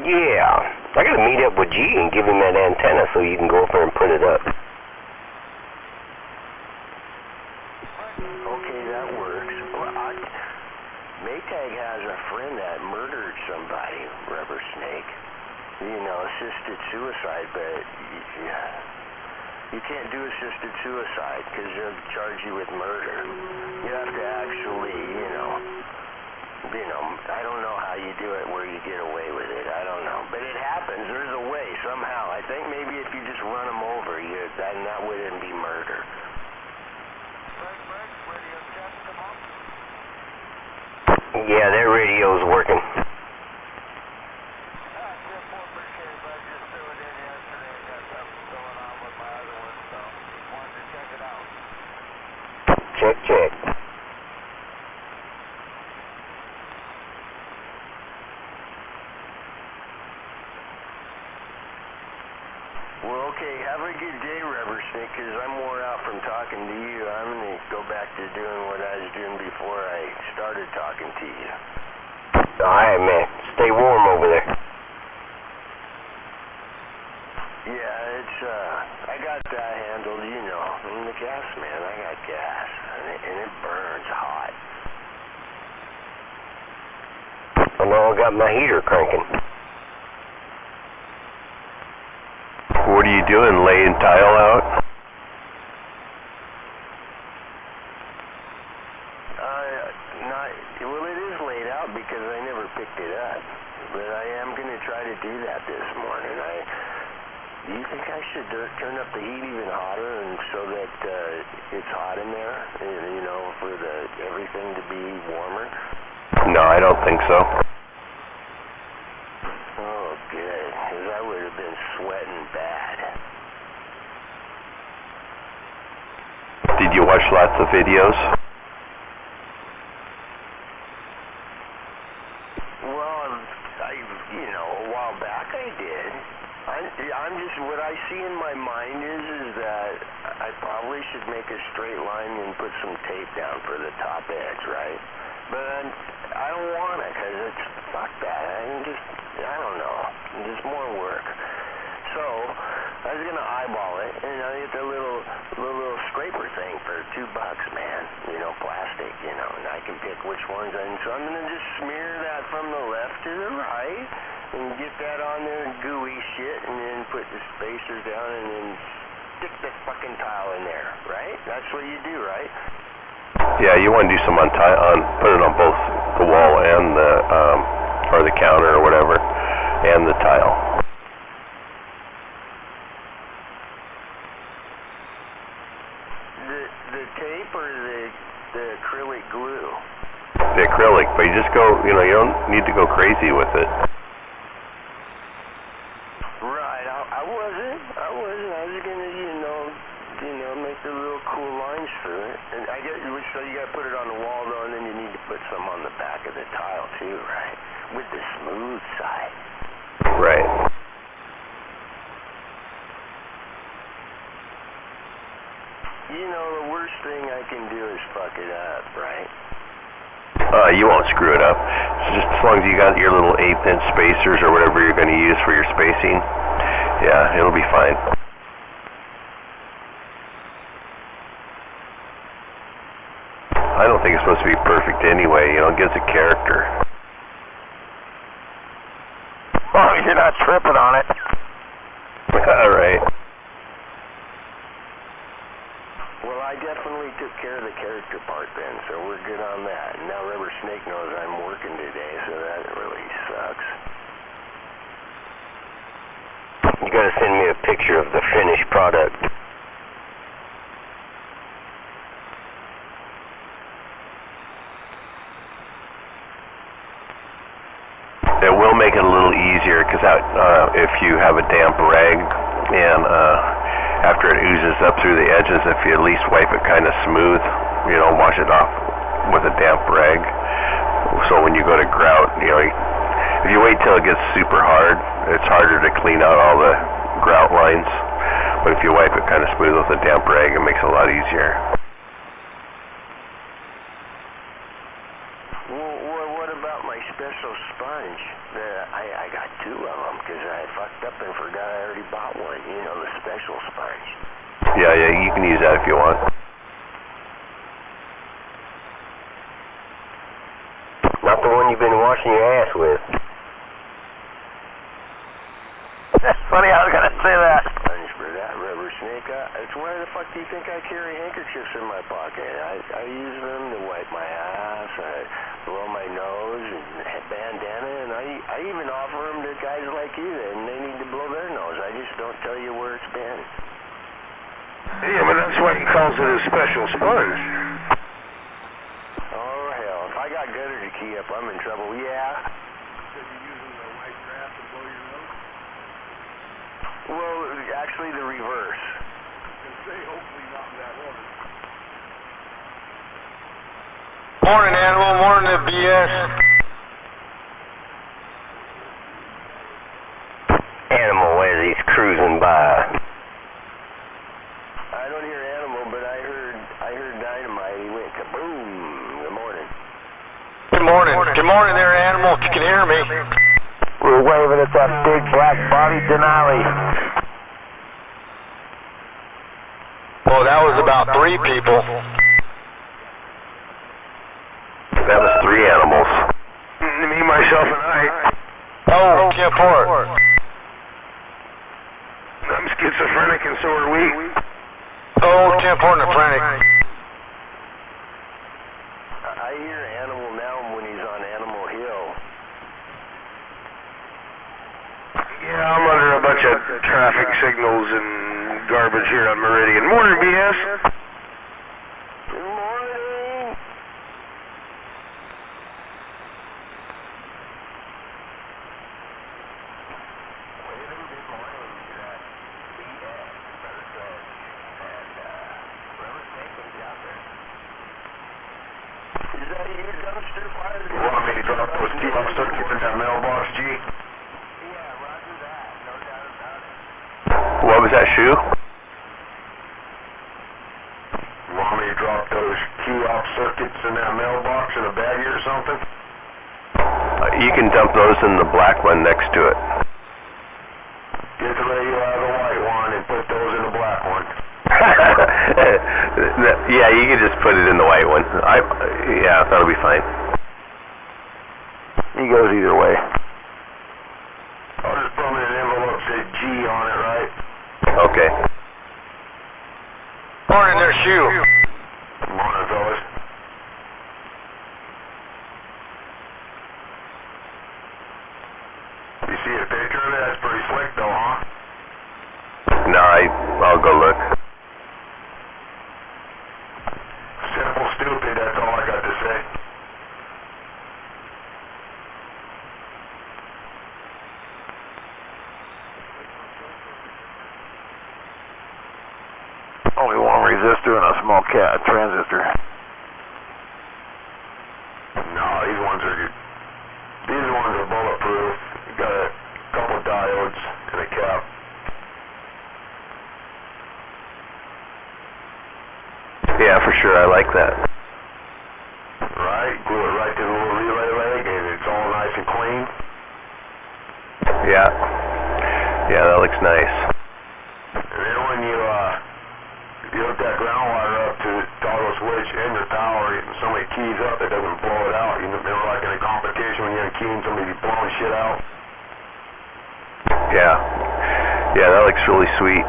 Yeah, I gotta meet up with G and give him that antenna so you can go up there and put it up. Okay, that works. Well, Maytag has a friend that murdered somebody, Rubber Snake. You know, assisted suicide, but you can't do assisted suicide because they'll charge you with murder. You have to actually, you know, I don't know how you do it where you get away with it. I don't know. But it happens. There's a way somehow. I think maybe if you just run them over, then that wouldn't be murder. Yeah, their radio's working. Check, check. Well, okay, have a good day, Rubber Snake, 'cause I'm wore out from talking to you. I'm going to go back to doing what I was doing before I started talking to you. Alright, man. Stay warm over there. Yeah, it's, I got that handled, you know. And the gas, man, I got gas, and it burns hot. I know I got my heater cranking. What are you doing, laying tile out? Well, it is laid out because I never picked it up. But I am going to try to do that this morning. Do you think I should turn up the heat even hotter and so that it's hot in there, you know, for everything to be warmer? No, I don't think so. Oh, good, because I would have been sweating bad. Did you watch lots of videos? Well, you know, a while back I did. I'm just, what I see in my mind is that I probably should make a straight line and put some tape down for the top edge, right? But I don't want it, because it's, fuck that. I don't know. There's more work. So, I was going to eyeball it, and I get the little scraper thing for $2, man. You know, plastic, you know, and I can pick which ones. And so I'm going to just smear that from the left to the right, and get that on there and gooey shit, and then put the spacers down, and then stick the fucking tile in there, right? That's what you do, right? Yeah, you want to do some put it on both the wall and or the counter or whatever, and the tile. The tape or the acrylic glue? The acrylic, but you just go, you know, you don't need to go crazy with it. Right, I wasn't. I was gonna, you know, make the little cool lines for it. And I guess, so you gotta put it on the wall though, and then you need to put some on the back of the tile too, right? With the smooth side. Right. You know, the worst thing I can do is fuck it up, right? You won't screw it up. It's just as long as you got your little 1/8" spacers or whatever you're going to use for your spacing, yeah, it'll be fine. I don't think it's supposed to be perfect anyway, you know, it gives a character. Oh, you're not tripping on it. Alright. Well, I definitely took care of the character part then, so we're good on that. And now Rubber Snake knows I'm working today, so that really sucks. You gotta send me a picture of the finished product. It will make it a little easier because if you have a damp rag and after it oozes up through the edges, if you at least wipe it kind of smooth, you know, wash it off with a damp rag. So when you go to grout, you know, if you wait till it gets super hard, it's harder to clean out all the grout lines. But if you wipe it kind of smooth with a damp rag, it makes it a lot easier. Well, what about my special sponge? I got 2 of them because I fucked up and forgot I already bought one. You know, the special sponge. Yeah, you can use that if you want. Not the one you've been washing your ass with. That's funny, I was going to say that. Sponge for that, Rubber Snake. It's why the fuck do you think I carry handkerchiefs in my pocket? I use them to wipe my ass, blow my nose, and bandana, and I even offer them to guys like you, and they need to blow their nose. I just don't tell you where it's been. Yeah, but that's why he calls it a special sponge. Oh, hell. If I got gutter to key up, I'm in trouble. Yeah. Well, actually the reverse. Hopefully not in that order. Morning, Animal. Morning, the BS. Animal as he's cruising by. I don't hear Animal, but I heard Dynamite. He went kaboom. Good morning. Good morning. Good morning there, Animal. If you can hear me. We're waving at that big black body Denali. Oh, that was about 3 people. That was 3 animals. Me, myself, and I. Oh, Camp Fort. I'm schizophrenic, and so are we. Oh, Camp Fort and the Frantic. I hear Animal now when he's on Animal Hill. Yeah, I'm under a bunch of traffic signals and garbage here on Meridian. Morning, BS. Good morning. Is that you, dumpster fire? You want me to drop those key-off circuits in that mailbox, G? What was that, Shoe? You want me to drop those key-off circuits in that mailbox in a baggie or something? You can dump those in the black one next to it. Get the radio out of the white one and put those in the black one. Yeah, you can just put it in the white one. Yeah, that'll be fine. He goes either way. I'll just put them in an envelope that says G on it, right? Okay. Morning there, Shoe. Morning, fellas. You see a picture of it? That's pretty slick, though, huh? No, I'll go look. Simple, stupid, that's all I got to say. Only one resistor and a small transistor. No, these ones are bulletproof. You got a couple diodes and a cap. Yeah, for sure, I like that. Right? Glue it right to the little relay leg and it's all nice and clean. Yeah. Yeah, that looks nice. And then when you hook that ground wire up to the toggle switch and your power, and somebody keys up, it doesn't blow it out. You remember like in a competition when you're keying, somebody be blowing shit out? Yeah. Yeah, that looks really sweet.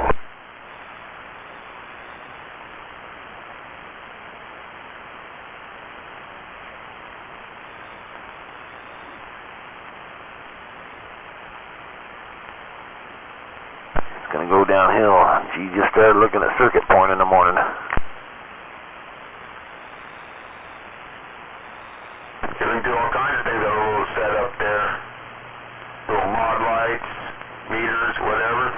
Gonna go downhill. G just started looking at circuit point in the morning. You can do all kinds of things that are a little set up there. Little mod lights, meters, whatever.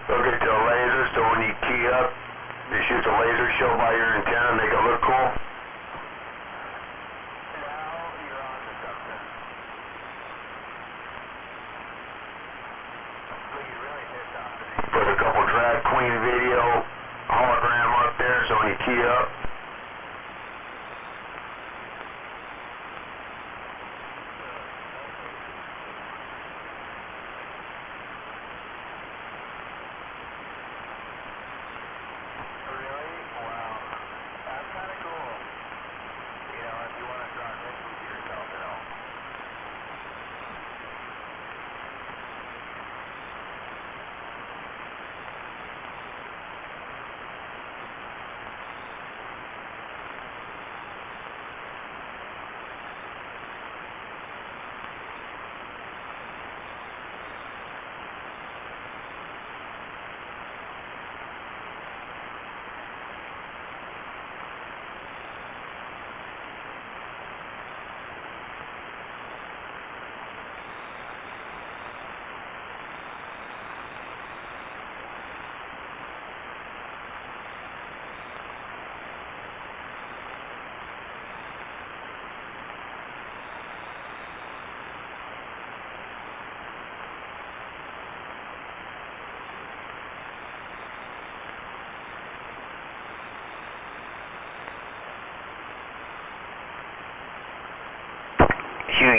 Hook it to a laser so when you key up, it shoots a laser show by your antenna, make it look cool. Put a couple drag queen video hologram up there so when you key up.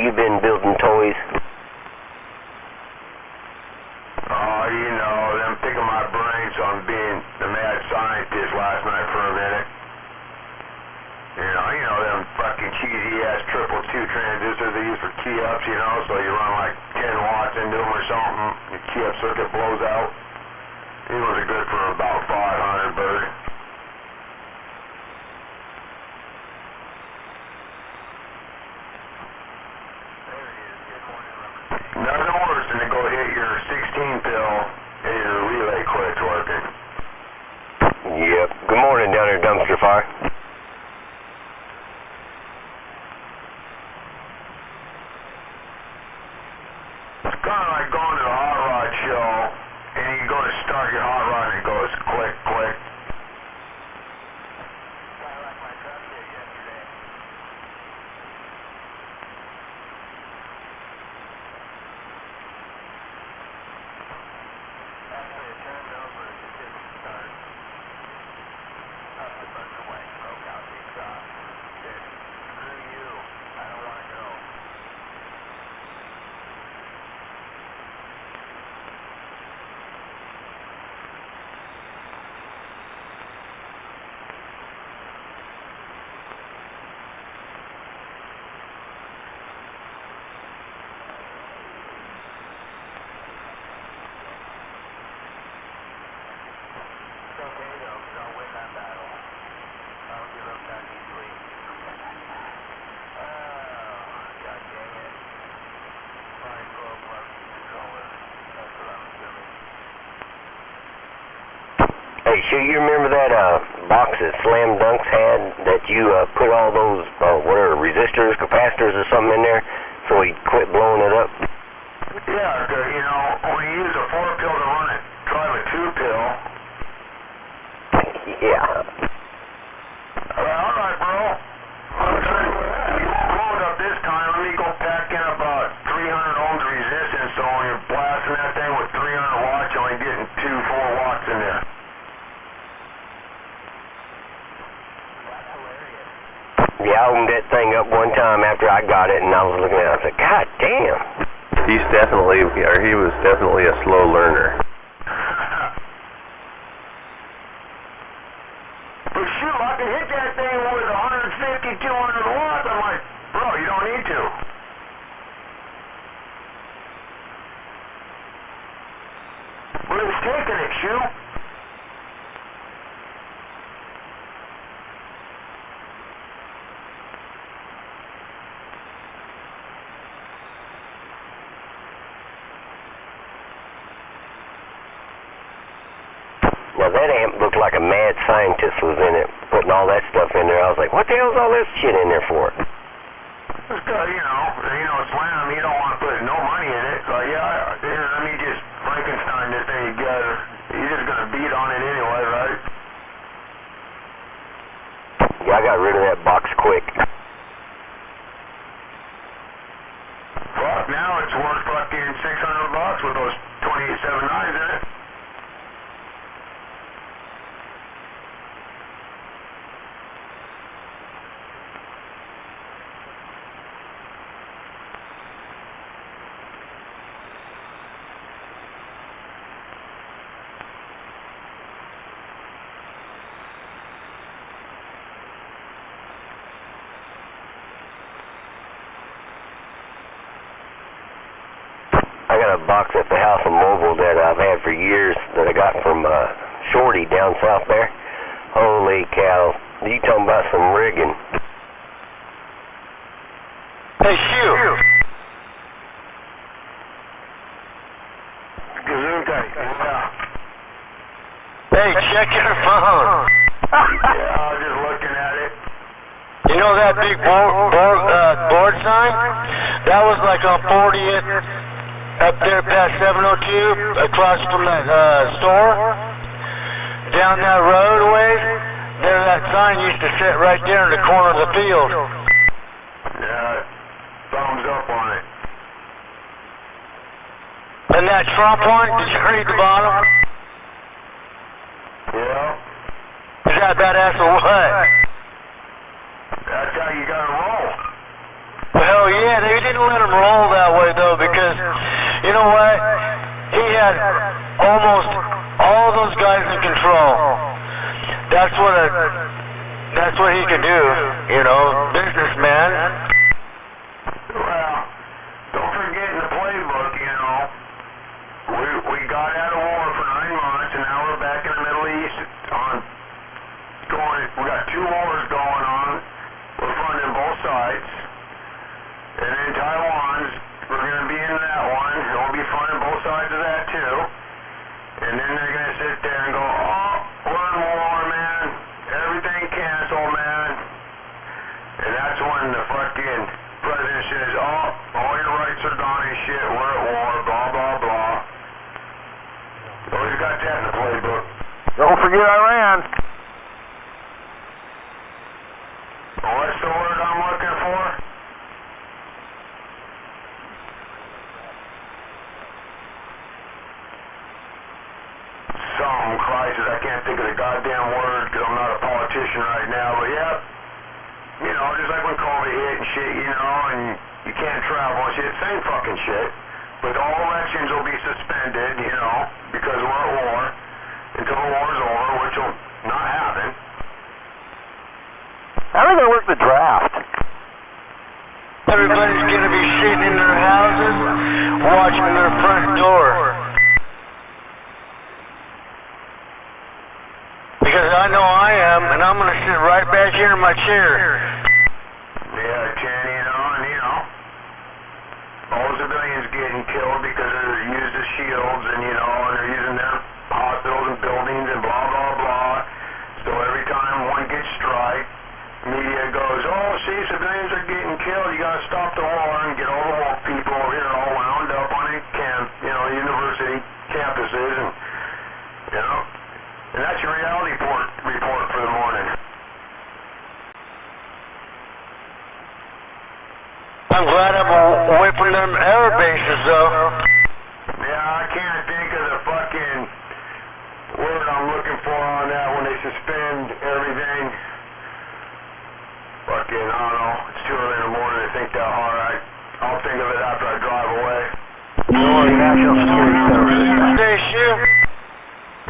you been building toys? Oh, you know, them picking my brains on being the mad scientist last night for a minute. You know them fucking cheesy ass 222 transistors they use for key-ups, you know, so you run like 10 watts into them or something, your key-up circuit blows out. These ones are good for about 500, bird. Nothing worse than to go hit your 16 pill and your relay quits working. Yep. Good morning down there, dumpster fire. It's kind of like going to the hot rod show and you go to start your hot rod and it goes click, click. Hey, sure you remember that box that Slam Dunks had that you put all those, whatever, resistors, capacitors or something in there so he quit blowing it up? Yeah, you know, when you use a 4-pill to run it, drive a 2-pill. Yeah. All right, bro. You won't blow it up this time. Let me go pack in about 300 ohms resistance, so when you're blasting that thing with 300 watts, you're only getting 4 watts in there. Yeah, I opened that thing up one time after I got it, and I was looking at it, I said, God damn. He was definitely a slow learner. But shoot, I can hit that thing with 150, 200 watts. I'm like, bro, you don't need to. But it's taking it, Shoe. Now that amp looked like a mad scientist was in it, putting all that stuff in there. I was like, what the hell's all this shit in there for? It's good, you know, Slam, you don't want to put no money in it. So yeah, let me just Frankenstein this thing together. You're just going to beat on it anyway, right? Yeah, I got rid of that box quick. Fuck, now it's worth fucking $600 with those 2879s in it. I got a box at the house in Mobile that I've had for years that I got from Shorty down south there. Holy cow. You talking about some rigging. Hey, Shoe. Gesundheit, yeah. Hey, check your phone. Yeah, I was just looking at it. You know that big board sign? That was like on 40th. Up there past 702, across from that store, down that road a ways, there that sign used to sit right there in the corner of the field. Yeah, thumbs up on it. And that Trump one, did you read the bottom? Yeah. Is that badass or what? That's how you gotta roll. Hell yeah, they shouldn't let him roll that way though, because you know what? He had almost all those guys in control. That's what he could do, you know, businessman. Well, don't forget in the playbook, you know, we got out of war for 9 months, and now we're back in the Middle East we got 2 wars going on. We're funding both sides. And then Taiwan's, we're going to be in that one, and we'll be funding both sides of that too. And then they're going to sit there and go, oh, we're in war, man. Everything canceled, man. And that's when the fucking president says, oh, all your rights are gone and shit, we're at war, blah, blah, blah. So you got that in the playbook. Don't forget Iran. What's the word I'm looking for? Some crisis. I can't think of the goddamn word because I'm not a politician right now. But yeah, you know, just like when COVID hit and shit, you know, and you can't travel and shit. Same fucking shit. But all elections will be suspended, you know, because we're at war until the war's over, which will not happen. How are they going to work the draft? Everybody's going to be sitting in their houses, watching their front door. Because I know I am, and I'm going to sit right back here in my chair. Yeah, Chen, you know, and you know, all the civilians getting killed because they're used as shields, and you know, and they're using their hospitals and buildings and blah, blah, blah. So every time one gets strike, media goes, oh, see, civilians are getting killed, you gotta stop the war and get all the woke people over here all wound up on university campuses, and, you know, and that's your reality report for the morning. I'm glad I'm away from them air bases, though. Yeah, I can't think of the fucking word I'm looking for on that when they suspend everything. Fucking, I don't know, it's too early in the morning to think that hard. I'll think of it after I drive away. National Security Station.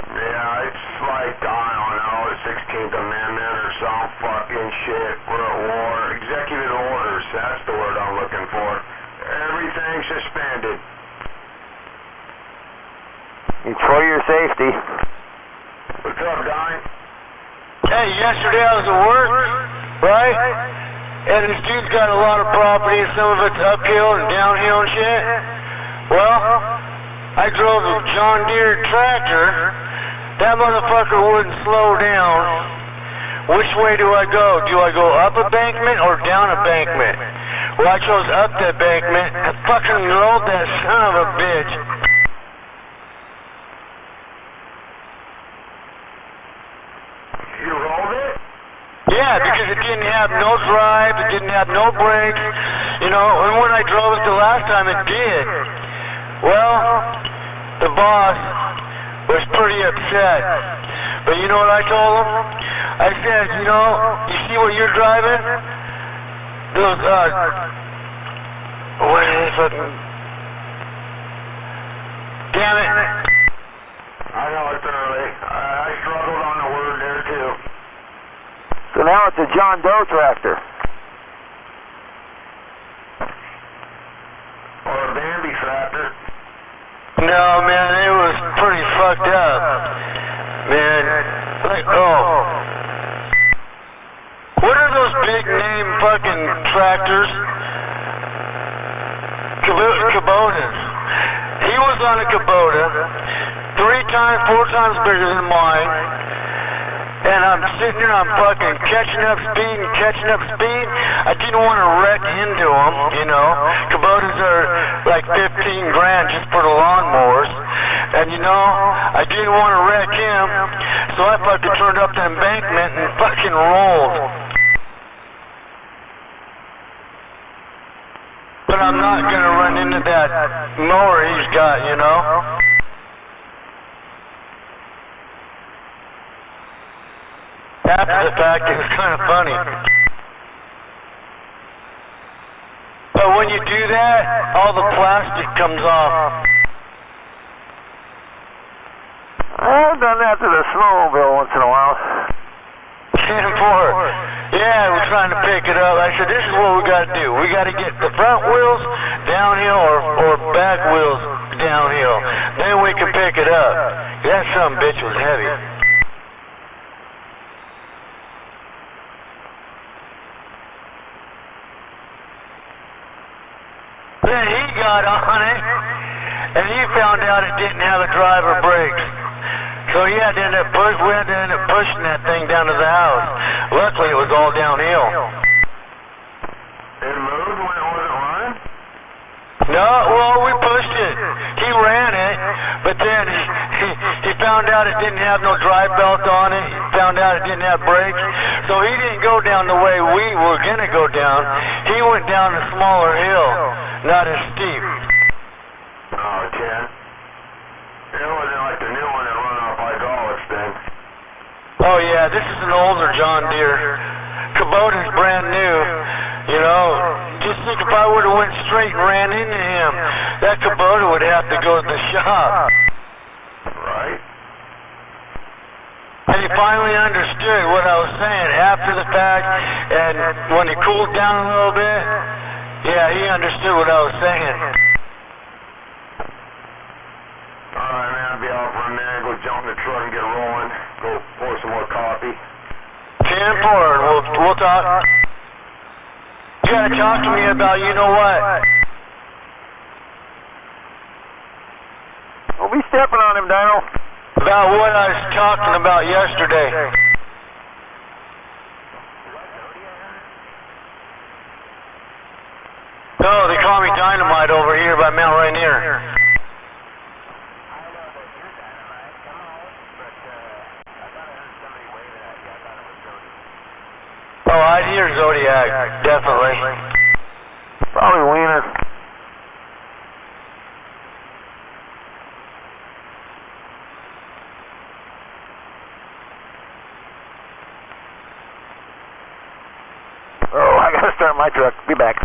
Yeah, it's like, I don't know, the 16th Amendment or some fucking shit. We're at war. Executive orders, that's the word I'm looking for. Everything's suspended. It's for your safety. What's up, Don? Hey, yesterday I was at work, right? And this dude's got a lot of property, and some of it's uphill and downhill and shit. Well, I drove a John Deere tractor. That motherfucker wouldn't slow down. Which way do I go? Do I go up a embankment or down a embankment? Well, I chose up the embankment and fucking rolled that son of a bitch. You rolled it? Yeah, because it didn't have no drive, it didn't have no brakes, you know, and when I drove it the last time it did. Well, the boss was pretty upset. But you know what I told him? I said, you know, you see what you're driving? Those, what is it fucking... Damn it. I know it's early. I struggled on the word there too. So now it's a John Doe tractor. Or a Bambi tractor. No, man, it was pretty fucked up. Man, like, oh. What are those big name fucking tractors? Kubotas. He was on a Kubota, 4 times bigger than mine. And I'm sitting there, I'm fucking catching up speed. I didn't want to wreck into them, you know. Kubotas are like 15 grand just for the lawnmowers. And you know, I didn't want to wreck him, so I fucking turned up the embankment and fucking rolled. But I'm not gonna run into that mower he's got, you know. After the fact, it was kind of funny. But when you do that, all the plastic comes off. I've done that to the snowmobile once in a while. 10-4. Yeah, we're trying to pick it up. I said, this is what we got to do. We got to get the front wheels downhill or back wheels downhill. Then we can pick it up. That son of a bitch was heavy. Then he got on it, and he found out it didn't have a driver brakes. So he had to end up we had to end up pushing that thing down to the house. Luckily, it was all downhill. It moved when it wasn't running? No, well, we pushed it. He ran it, but then he found out it didn't have no drive belt on it. He found out it didn't have brakes. So he didn't go down the way we were going to go down. He went down a smaller hill, not as steep. Oh, Ken. It wasn't like the new one that run off hydraulics then. Oh, yeah, this is an older John Deere. Kubota's brand new. You know, just think if I would have went straight and ran into him, that Kubota would have to go to the shop. Right. And he finally understood what I was saying after the fact, and when he cooled down a little bit, yeah, he understood what I was saying. Alright, man, I'll be off for a minute. Go jump in the truck and get rolling. Go pour some more coffee. 10-4, we'll talk. You gotta talk to me about you know what. Don't be stepping on him, Dino. About what I was talking about yesterday. No, they call me Dynamite over here by Mount Rainier. Oh, I'd hear Zodiac, definitely. Probably Wiener. Oh, I gotta start my truck. Be back.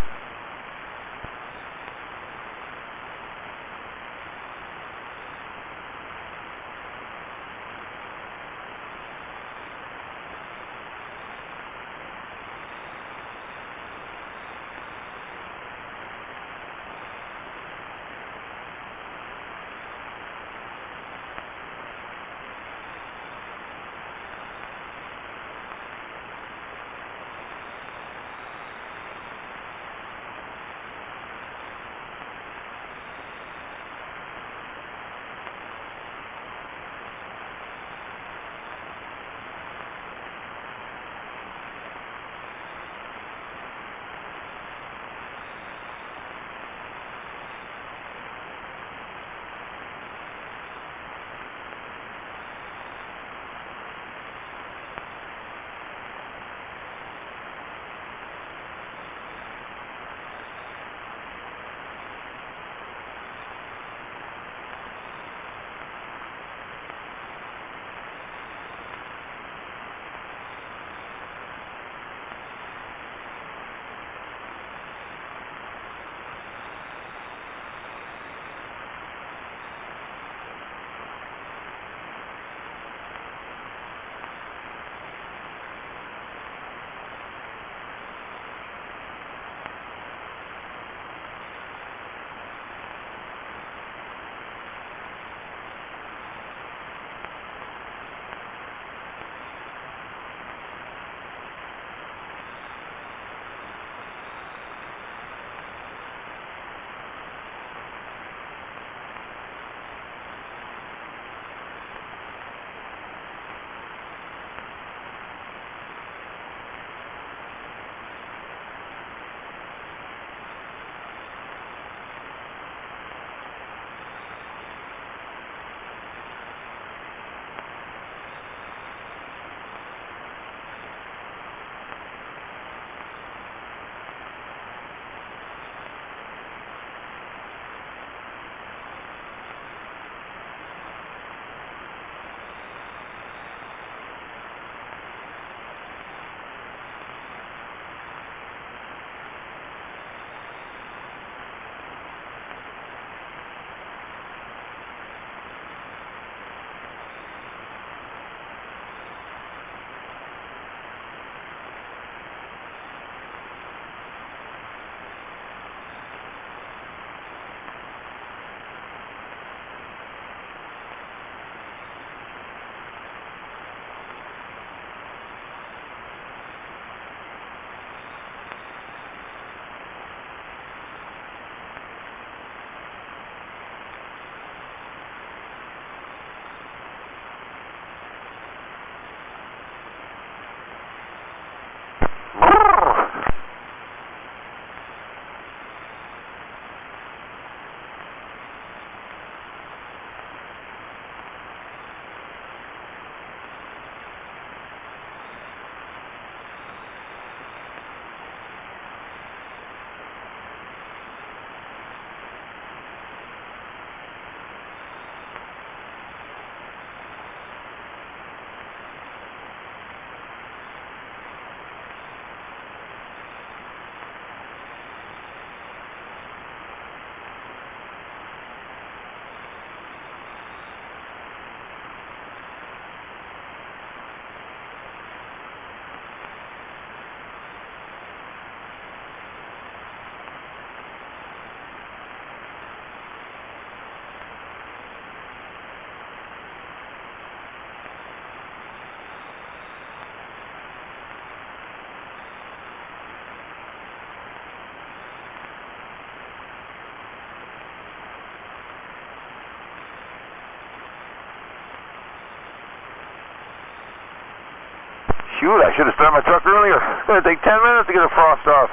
Shoot, I should have started my truck earlier. It's going to take 10 minutes to get a frost off.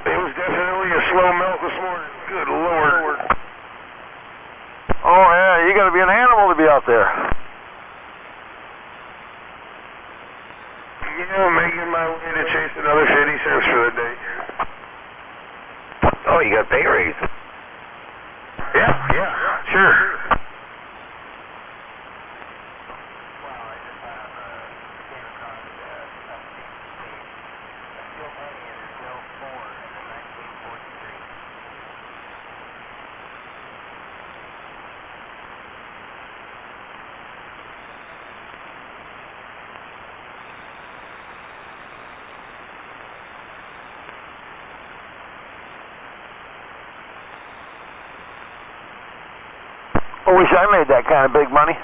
It was definitely a slow melt this morning. Good Lord. Oh, yeah, you got to be an animal to be out there. Yeah, making my way to chase another 50 cents for the day. Oh, you got a pay raise. Yeah, sure. I wish I made that kind of big money.